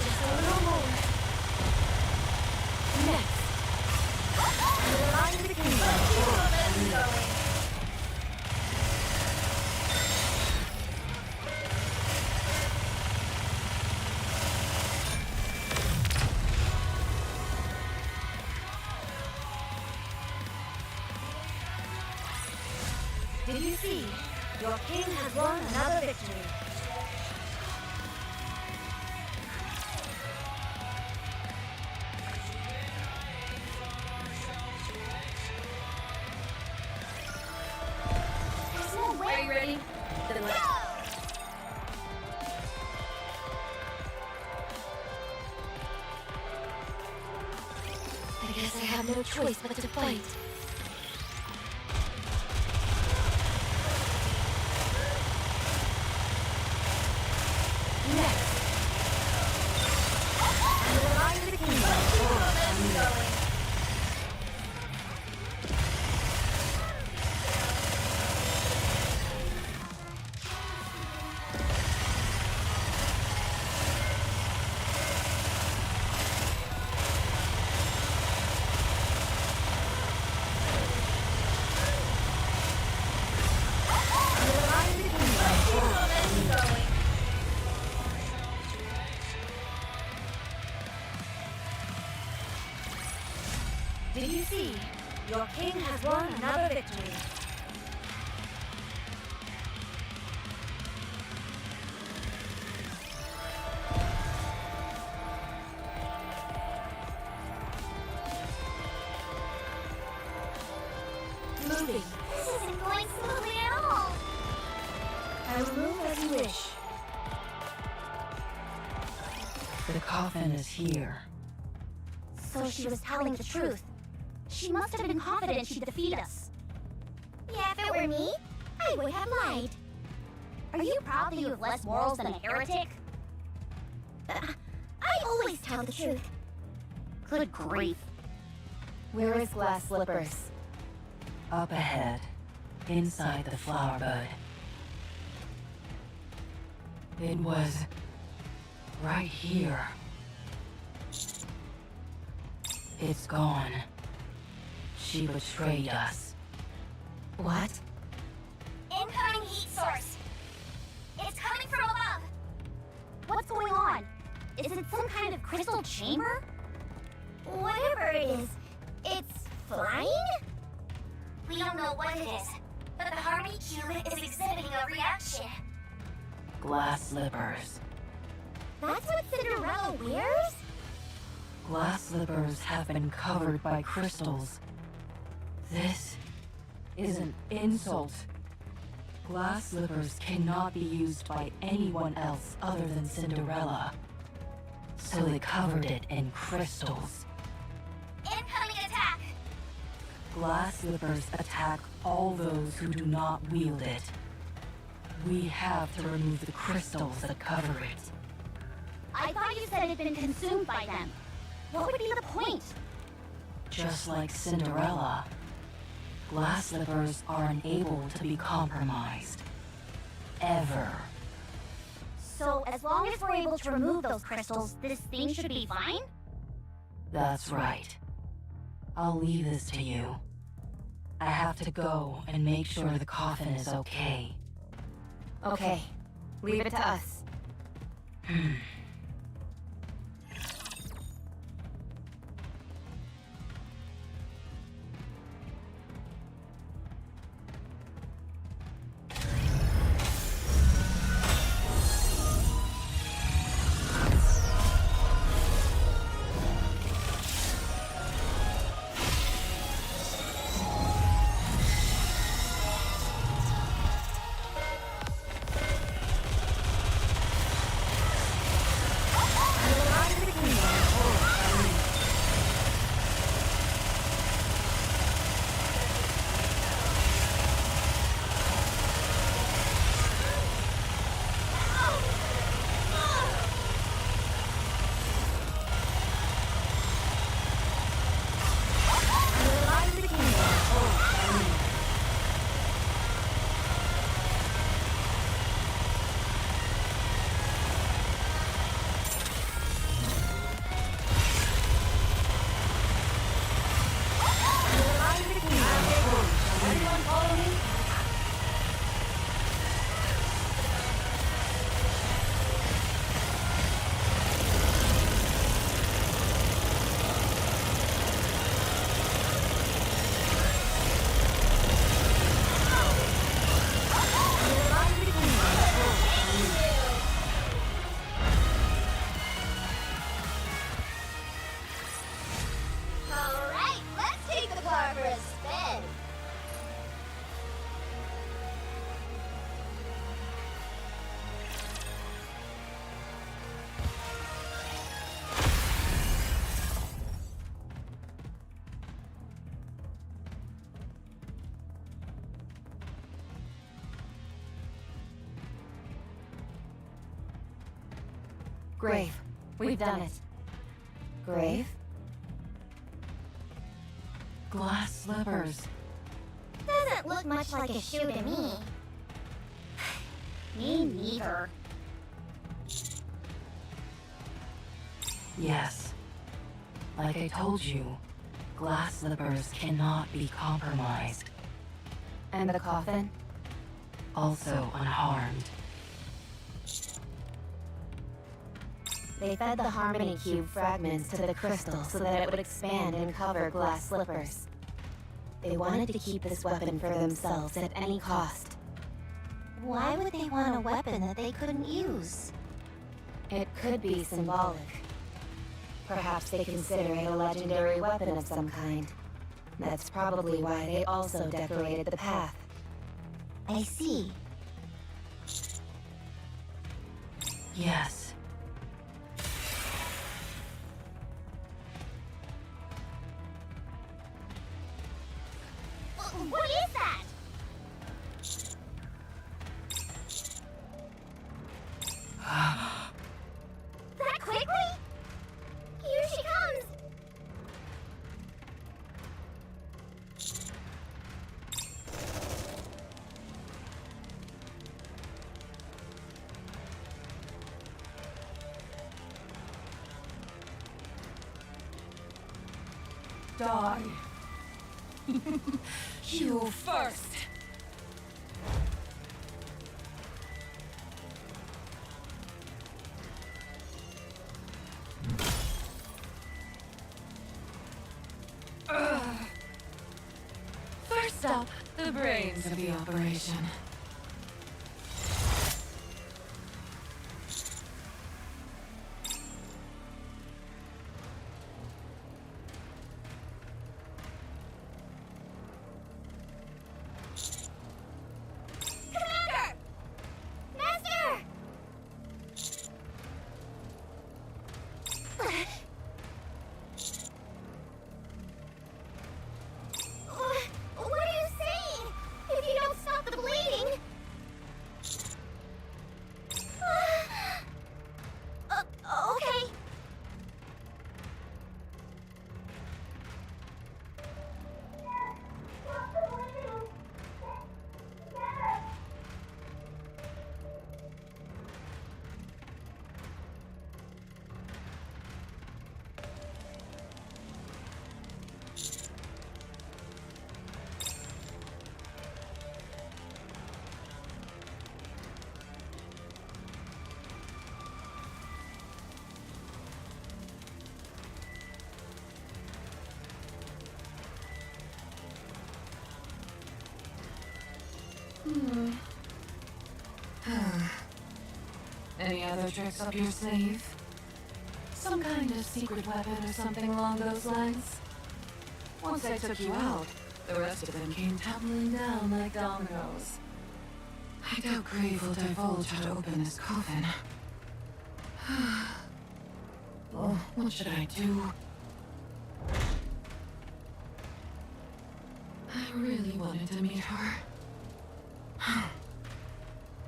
Just a little more. Next. I will remind the kingdom. Did you see? Your king has won another victory. There's no way. Are you ready? Then let's go. I guess I have no choice but to fight. Did you see? Your king has won another victory. Moving. This isn't going smoothly at all. I will move as you wish. The coffin is here. So she was telling the truth. She must have been confident she'd defeat us. Yeah, if it were me, I would have lied. Are you proud that you have less morals than a heretic? I always tell the truth. Good grief. Where is Glass Slippers? Up ahead, inside the flower bud. It was right here. It's gone. She betrayed us. What? Incoming heat source. It's coming from above. What's going on? Is it some kind of crystal chamber? Whatever it is, it's flying? We don't know what it is, but the Harmony Cube is exhibiting a reaction. Glass slippers. That's what Cinderella wears? Glass slippers have been covered by crystals. This is an insult. Glass slippers cannot be used by anyone else other than Cinderella. So they covered it in crystals. Incoming attack. Glass slippers attack all those who do not wield it. We have to remove the crystals that cover it. I thought you said it'd been consumed by them. What would be the point? Just like Cinderella, glass slippers are unable to be compromised. Ever. So as long as we're able to remove those crystals, this thing should be fine? That's right. I'll leave this to you. I have to go and make sure the coffin is okay. Okay, Leave it to us. Alright, let's take the car for a spin. Grave. We've done it. Grave? Glass slippers. Doesn't look much like a shoe to me. Me neither. Yes. Like I told you, glass slippers cannot be compromised. And the coffin? Also unharmed. They fed the Harmony Cube fragments to the crystal so that it would expand and cover glass slippers. They wanted to keep this weapon for themselves at any cost. Why would they want a weapon that they couldn't use? It could be symbolic. Perhaps they consider it a legendary weapon of some kind. That's probably why they also decorated the path. I see. Yes. What is that? That quickly? Here she comes! Die. You first. First up, the brains of the operation. Master! What are you saying? If you don't stop the bleeding... other tricks up your sleeve? Some kind of secret weapon or something along those lines? Once I took you out, the rest of them came tumbling down like dominoes. I doubt Grave will divulge how to open this coffin. Oh, what should I do? I really wanted to meet her.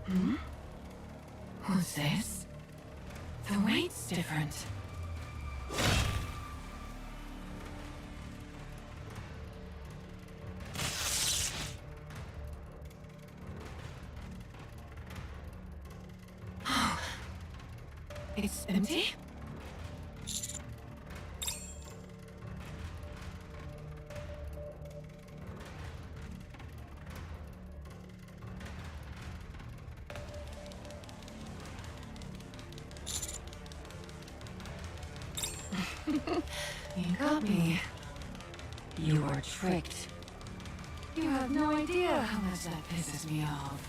Hmm? Who's this? The weight's different. It's empty? You got me. You are tricked. You have no idea how much that pisses me off.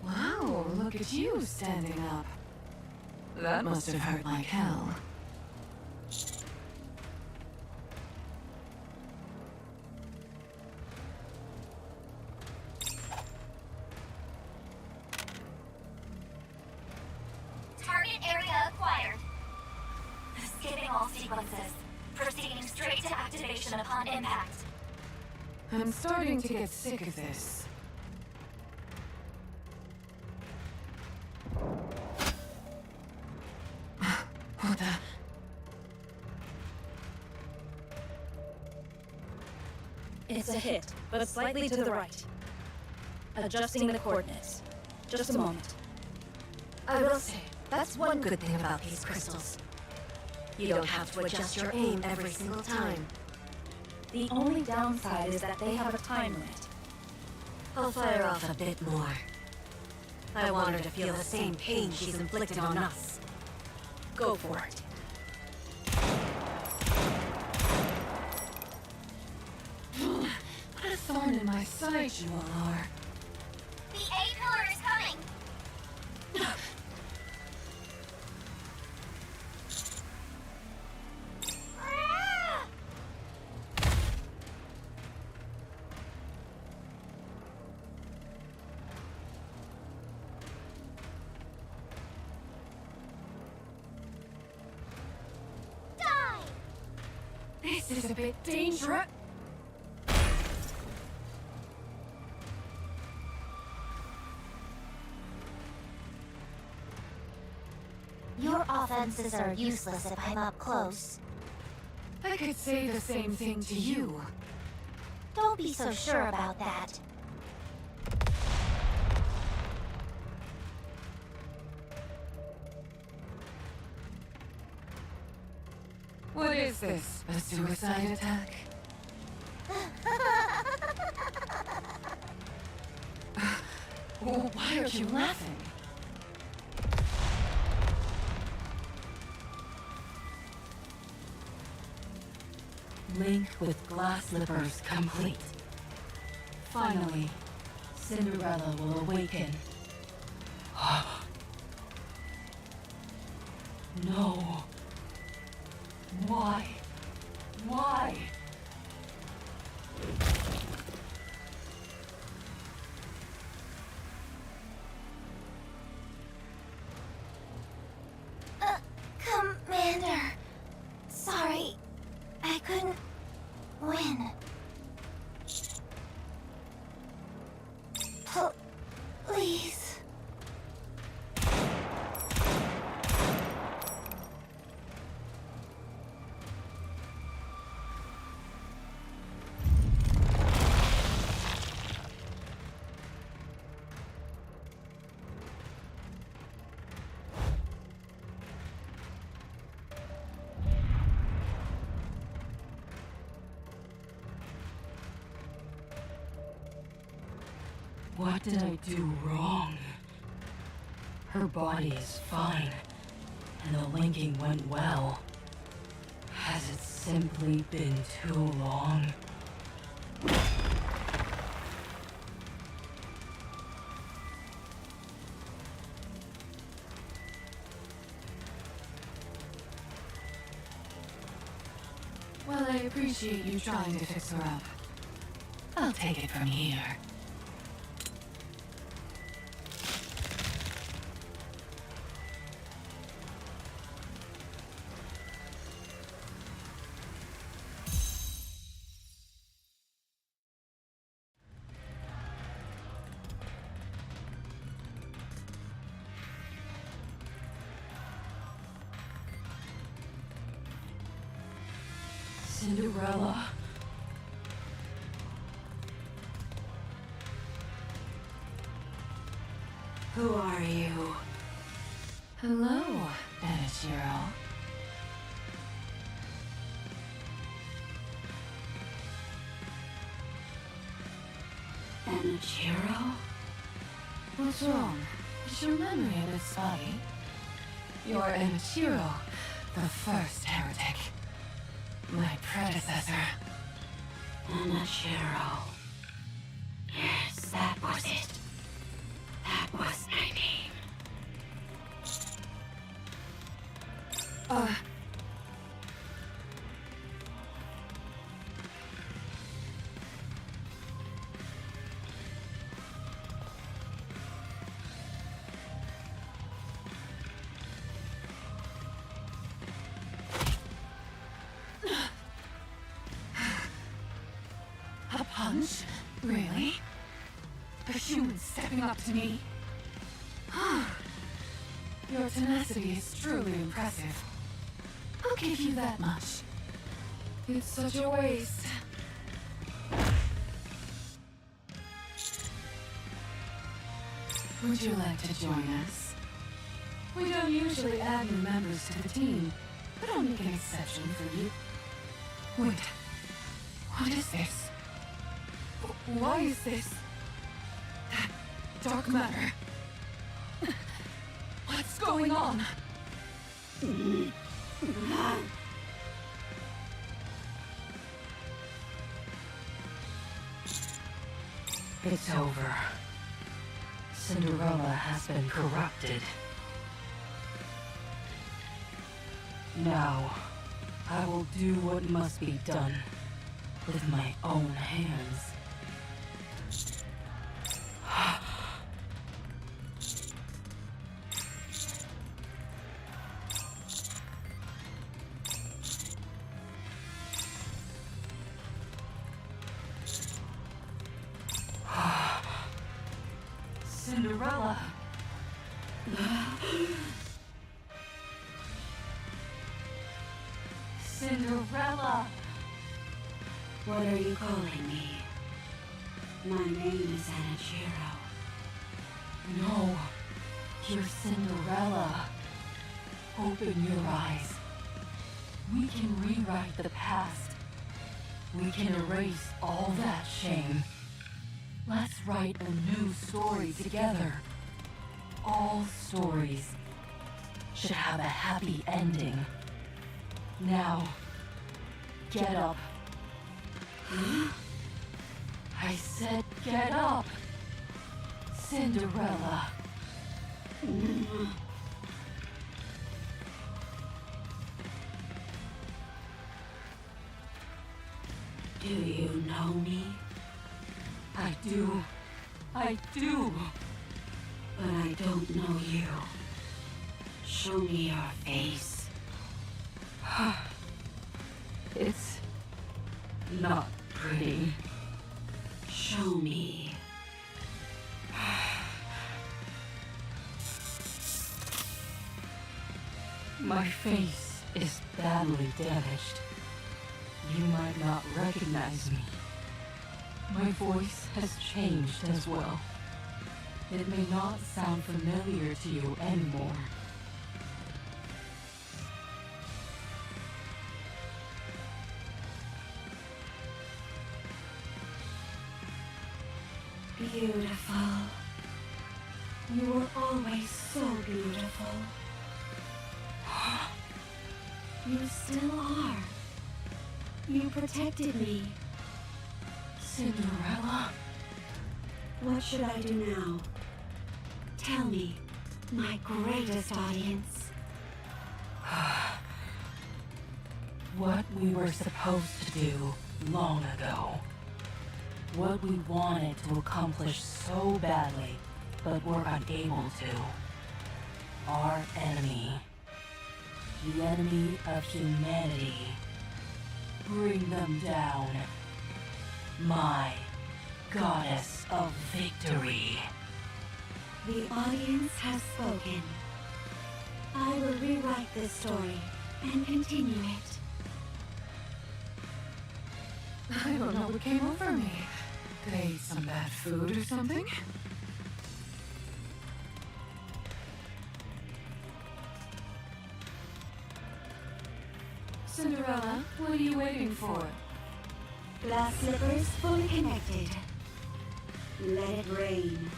Wow, look at you standing up. That must have hurt like hell. Target area acquired. Skipping all sequences. Proceeding straight to activation upon impact. I'm starting to get sick of this. What the? It's a hit, but slightly to the right. Adjusting the coordinates. Just a moment. I will say, that's one good thing about these crystals. You don't have to adjust your aim every single time. The only downside is that they have a time limit. I'll fire off a bit more. I want her to feel the same pain she's inflicted on us. Go for it. What a thorn in my side you all are. The A pillar is coming. This is a bit dangerous. Your offenses are useless if I'm up close. I could say the same thing to you. Don't be so sure about that. What is this? A suicide attack? Why are you laughing? Link with glass slippers complete. Finally, Cinderella will awaken. No. Why? Why? Commander. Sorry. I couldn't win. Please. What did I do wrong? Her body is fine, and the linking went well. Has it simply been too long? Well, I appreciate you trying to fix her up. I'll take it from here. Cinderella. Who are you? Hello, Enichiro. Enichiro? What's wrong? Is your memory a bit spotty? You're Enichiro, the first heretic. My predecessor. Enichiro. Yes, that was it. That was my name. A punch? Really? A human stepping up to me? Your tenacity is truly impressive. I'll give you that much. It's such a waste. Would you like to join us? We don't usually add new members to the team, but I'll make an exception for you. Wait, what is this? Why is this? That dark matter. What's going on? It's over. Cinderella has been corrupted. Now, I will do what must be done with my own hands. Cinderella. Cinderella. What are you calling me? My name is Enichiro. No, you're Cinderella. Open your eyes. We can rewrite the past. We can erase all that shame. Let's write a new story together. All stories should have a happy ending. Now, get up. I said get up, Cinderella. Do you know me? I do. I do. But I don't know you. Show me your face. It's not pretty. Show me. My face is badly damaged. You might not recognize me. My voice has changed as well. It may not sound familiar to you anymore. beautiful. You were always so beautiful. You still are. You protected me. Cinderella? What should I do now? Tell me, my greatest audience. What we were supposed to do long ago. What we wanted to accomplish so badly, but were unable to. Our enemy. The enemy of humanity. Bring them down. My goddess of victory. The audience has spoken. I will rewrite this story and continue it. I don't know what came over me. Did I eat some bad food or something? Cinderella, what are you waiting for? Glass slippers fully connected. Let it rain.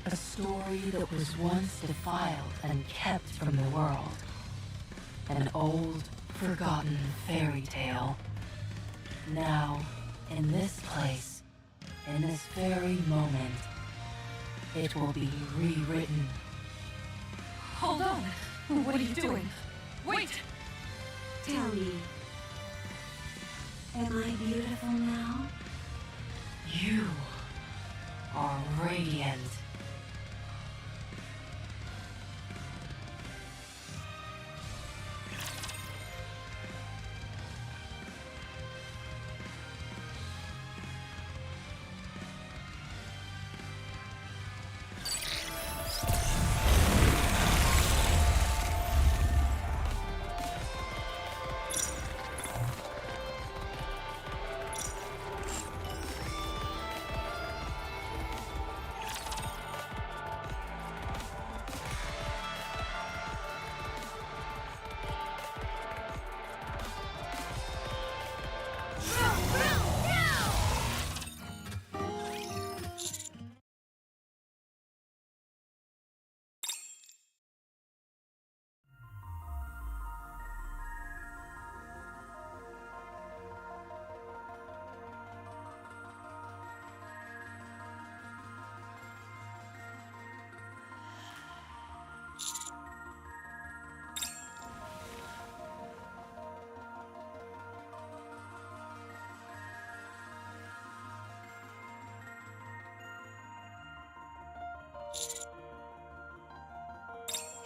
A story that was once defiled and kept from the world. An old, forgotten fairy tale. Now, in this place, in this very moment, it will be rewritten. Hold on! What are you doing? Wait! Tell me, am I beautiful now? You are radiant.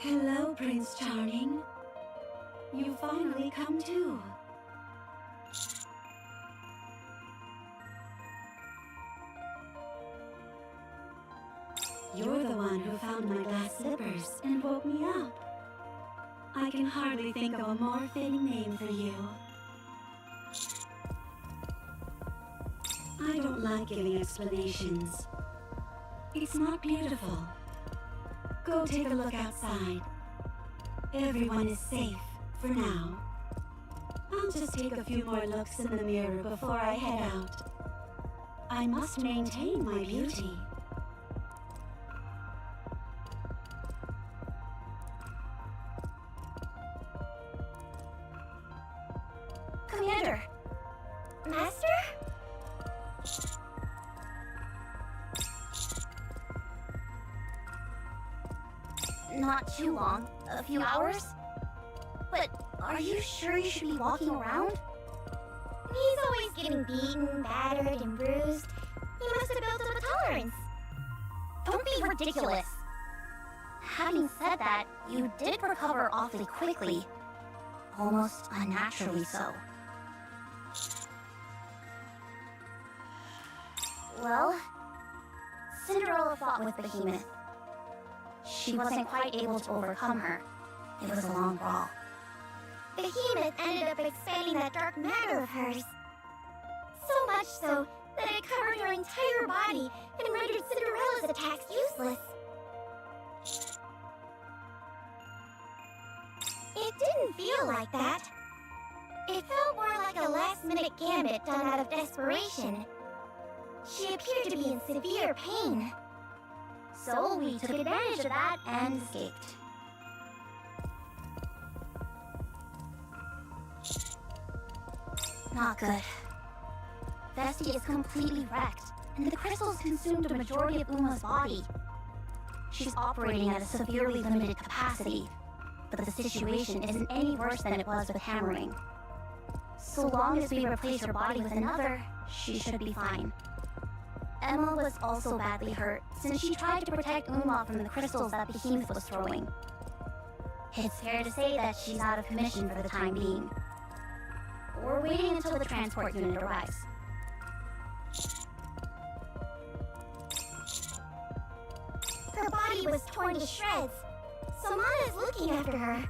Hello, Prince Charming. You finally come too. You're the one who found my glass slippers and woke me up. I can hardly think of a more fitting name for you. I don't like giving explanations. It's not beautiful. Go take a look outside. Everyone is safe for now. I'll just take a few more looks in the mirror before I head out. I must maintain my beauty. Commander! Master? Not too long. A few hours? But are you sure you should be walking around? He's always getting beaten, battered, and bruised. He must have built up a tolerance. Don't be ridiculous. Having said that, you did recover awfully quickly. Almost unnaturally so. Well, Cinderella fought with Behemoth. She wasn't quite able to overcome her. It was a long brawl. Behemoth ended up expanding that dark matter of hers. So much so that it covered her entire body and rendered Cinderella's attacks useless. It didn't feel like that. It felt more like a last-minute gambit done out of desperation. She appeared to be in severe pain. So we took advantage of that and escaped. Not good. Vesti is completely wrecked, and the crystals consumed a majority of Uma's body. She's operating at a severely limited capacity, but the situation isn't any worse than it was with hammering. So long as we replace her body with another, she should be fine. Emma was also badly hurt, since she tried to protect Uma from the crystals that Behemoth was throwing. It's fair to say that she's out of commission for the time being. We're waiting until the transport unit arrives. Her body was torn to shreds, so Mana is looking after her.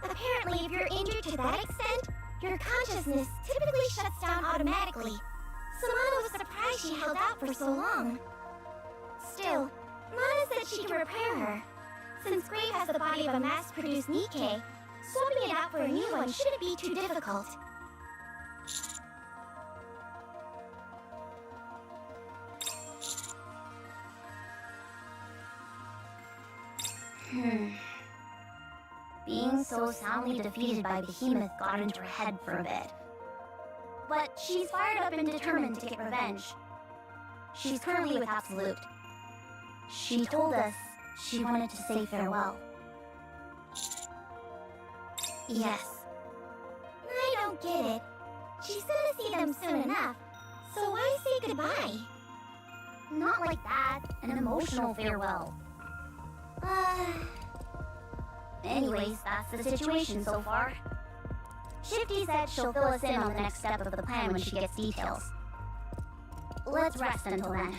Apparently, if you're injured to that extent, your consciousness typically shuts down automatically. So Mana was surprised she held out for so long. Still, Mana said she can repair her. Since Grave has the body of a mass-produced NIKKE, swapping it out for a new one shouldn't be too difficult. Being so soundly defeated by Behemoth got into her head for a bit. But she's fired up and determined to get revenge. She's currently with Absolute. She told us she wanted to say farewell. Yes. I don't get it. She's gonna see them soon enough, so why say goodbye? Not like that, an emotional farewell. Anyways, that's the situation so far. Shifty said she'll fill us in on the next step of the plan when she gets details. Let's rest until then.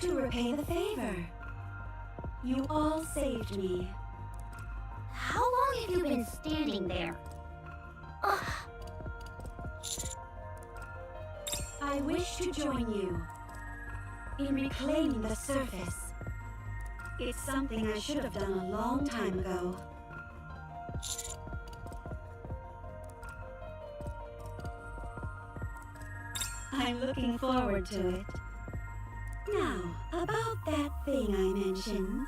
To repay the favor, you all saved me. How long have you been standing there? I wish to join you in reclaiming the surface. It's something I should have done a long time ago. I'm looking forward to it. Now, about that thing I mentioned.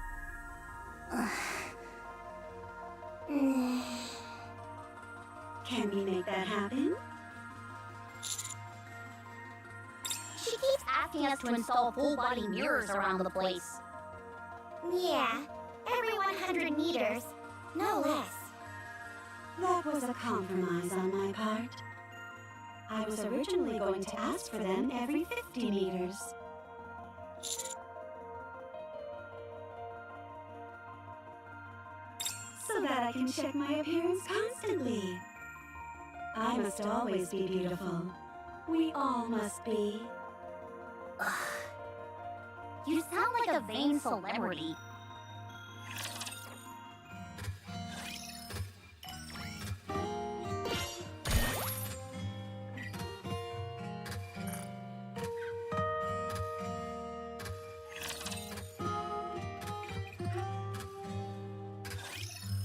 Can we make that happen? She keeps asking us to install full-body mirrors around the place. Yeah, every 100 meters, no less. That was a compromise on my part. I was originally going to ask for them every 50 meters. So that I can check my appearance constantly. I must always be beautiful. We all must be. You sound like a vain celebrity.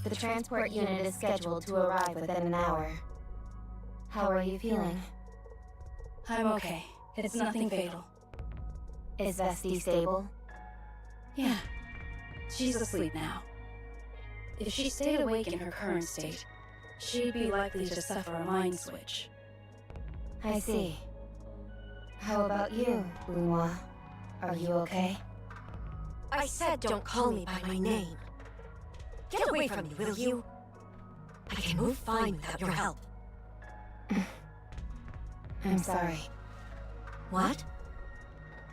The transport unit is scheduled to arrive within an hour. How are you feeling? I'm okay. It's nothing fatal. Is Vesti stable? Yeah. She's asleep now. If she stayed awake in her current state, she'd be likely to suffer a mind switch. I see. How about you, Uma? Are you okay? I said don't call me by my name. Get away from me, will you? I can move fine without your help. I'm sorry. What?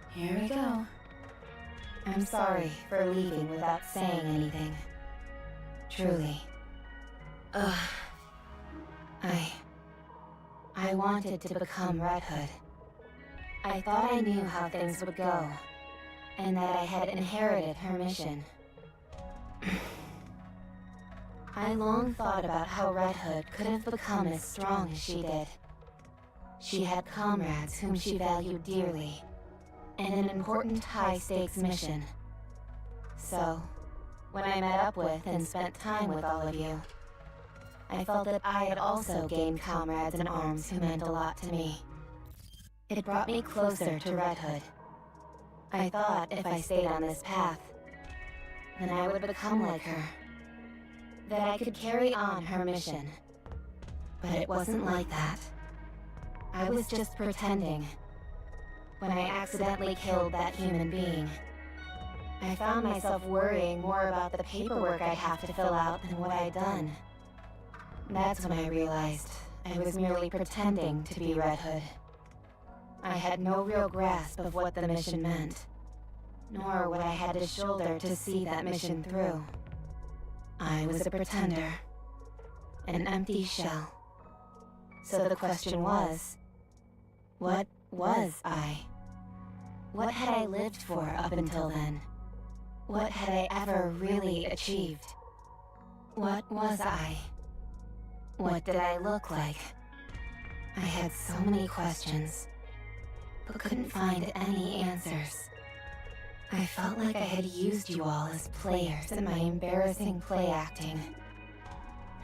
Here we go. I'm sorry for leaving without saying anything. Truly. I wanted to become Red Hood. I thought I knew how things would go, and that I had inherited her mission. I long thought about how Red Hood could have become as strong as she did. She had comrades whom she valued dearly, and an important high-stakes mission. So, when I met up with and spent time with all of you, I felt that I had also gained comrades in arms who meant a lot to me. It brought me closer to Red Hood. I thought if I stayed on this path, then I would become like her. That I could carry on her mission. But it wasn't like that. I was just pretending. When I accidentally killed that human being, I found myself worrying more about the paperwork I'd have to fill out than what I'd done. That's when I realized I was merely pretending to be Red Hood. I had no real grasp of what the mission meant, nor what I had to shoulder to see that mission through. I was a pretender, an empty shell. So the question was, what was I? What had I lived for up until then? What had I ever really achieved? What was I? What did I look like? I had so many questions, but couldn't find any answers. I felt like I had used you all as players in my embarrassing play acting,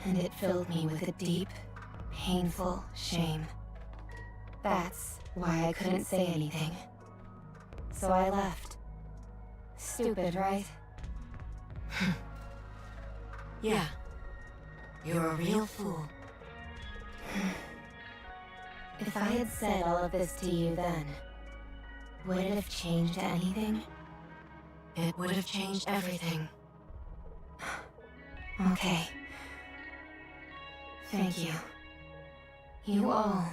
and it filled me with a deep, painful shame. That's why I couldn't say anything. So I left. Stupid, right? Yeah. You're a real fool. If I had said all of this to you then, would it have changed anything? It would have changed everything. Okay. Thank you. You all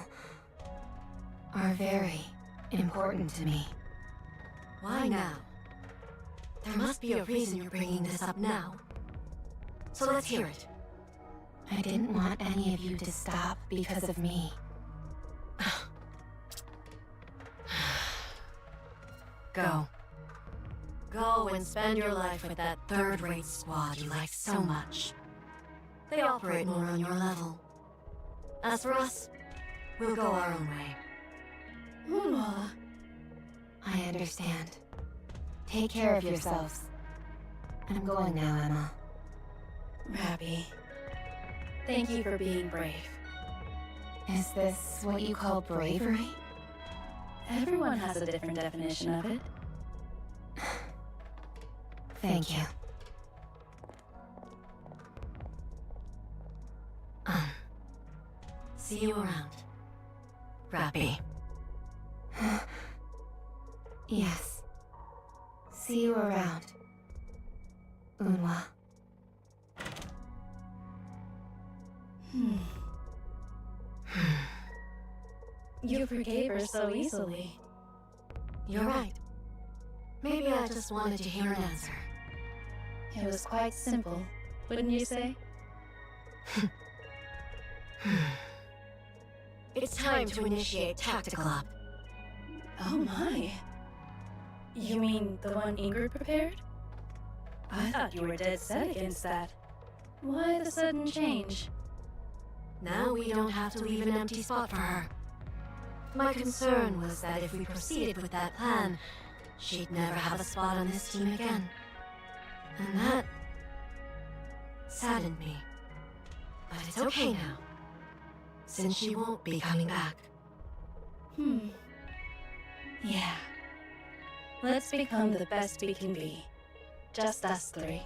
are very important to me. Why now? There must be a reason you're bringing this up now. So let's hear it. I didn't want any of you to stop because of me. Go. Go and spend your life with that third-rate squad you like so much. They operate more on your level. As for us, we'll go our own way. Unwa. I understand. Take care of yourselves. I'm going now, Emma. Rabi, thank you for being brave. Is this what you call bravery? Everyone has a different definition of it. Thank you. See you around. Rabi. Yes. See you around. Unwa. You forgave her so easily. You're right. Maybe I just wanted to hear an answer. It was quite simple, wouldn't you say? It's time to initiate tactical op. Oh my. You mean the one Ingrid prepared? I thought you were dead set against that. Why the sudden change? Now we don't have to leave an empty spot for her. My concern was that if we proceeded with that plan, she'd never have a spot on this team again. And that saddened me. But it's okay now, since she won't be coming back. Yeah. Let's become the best we can be. Just us three.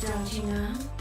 Don't you know?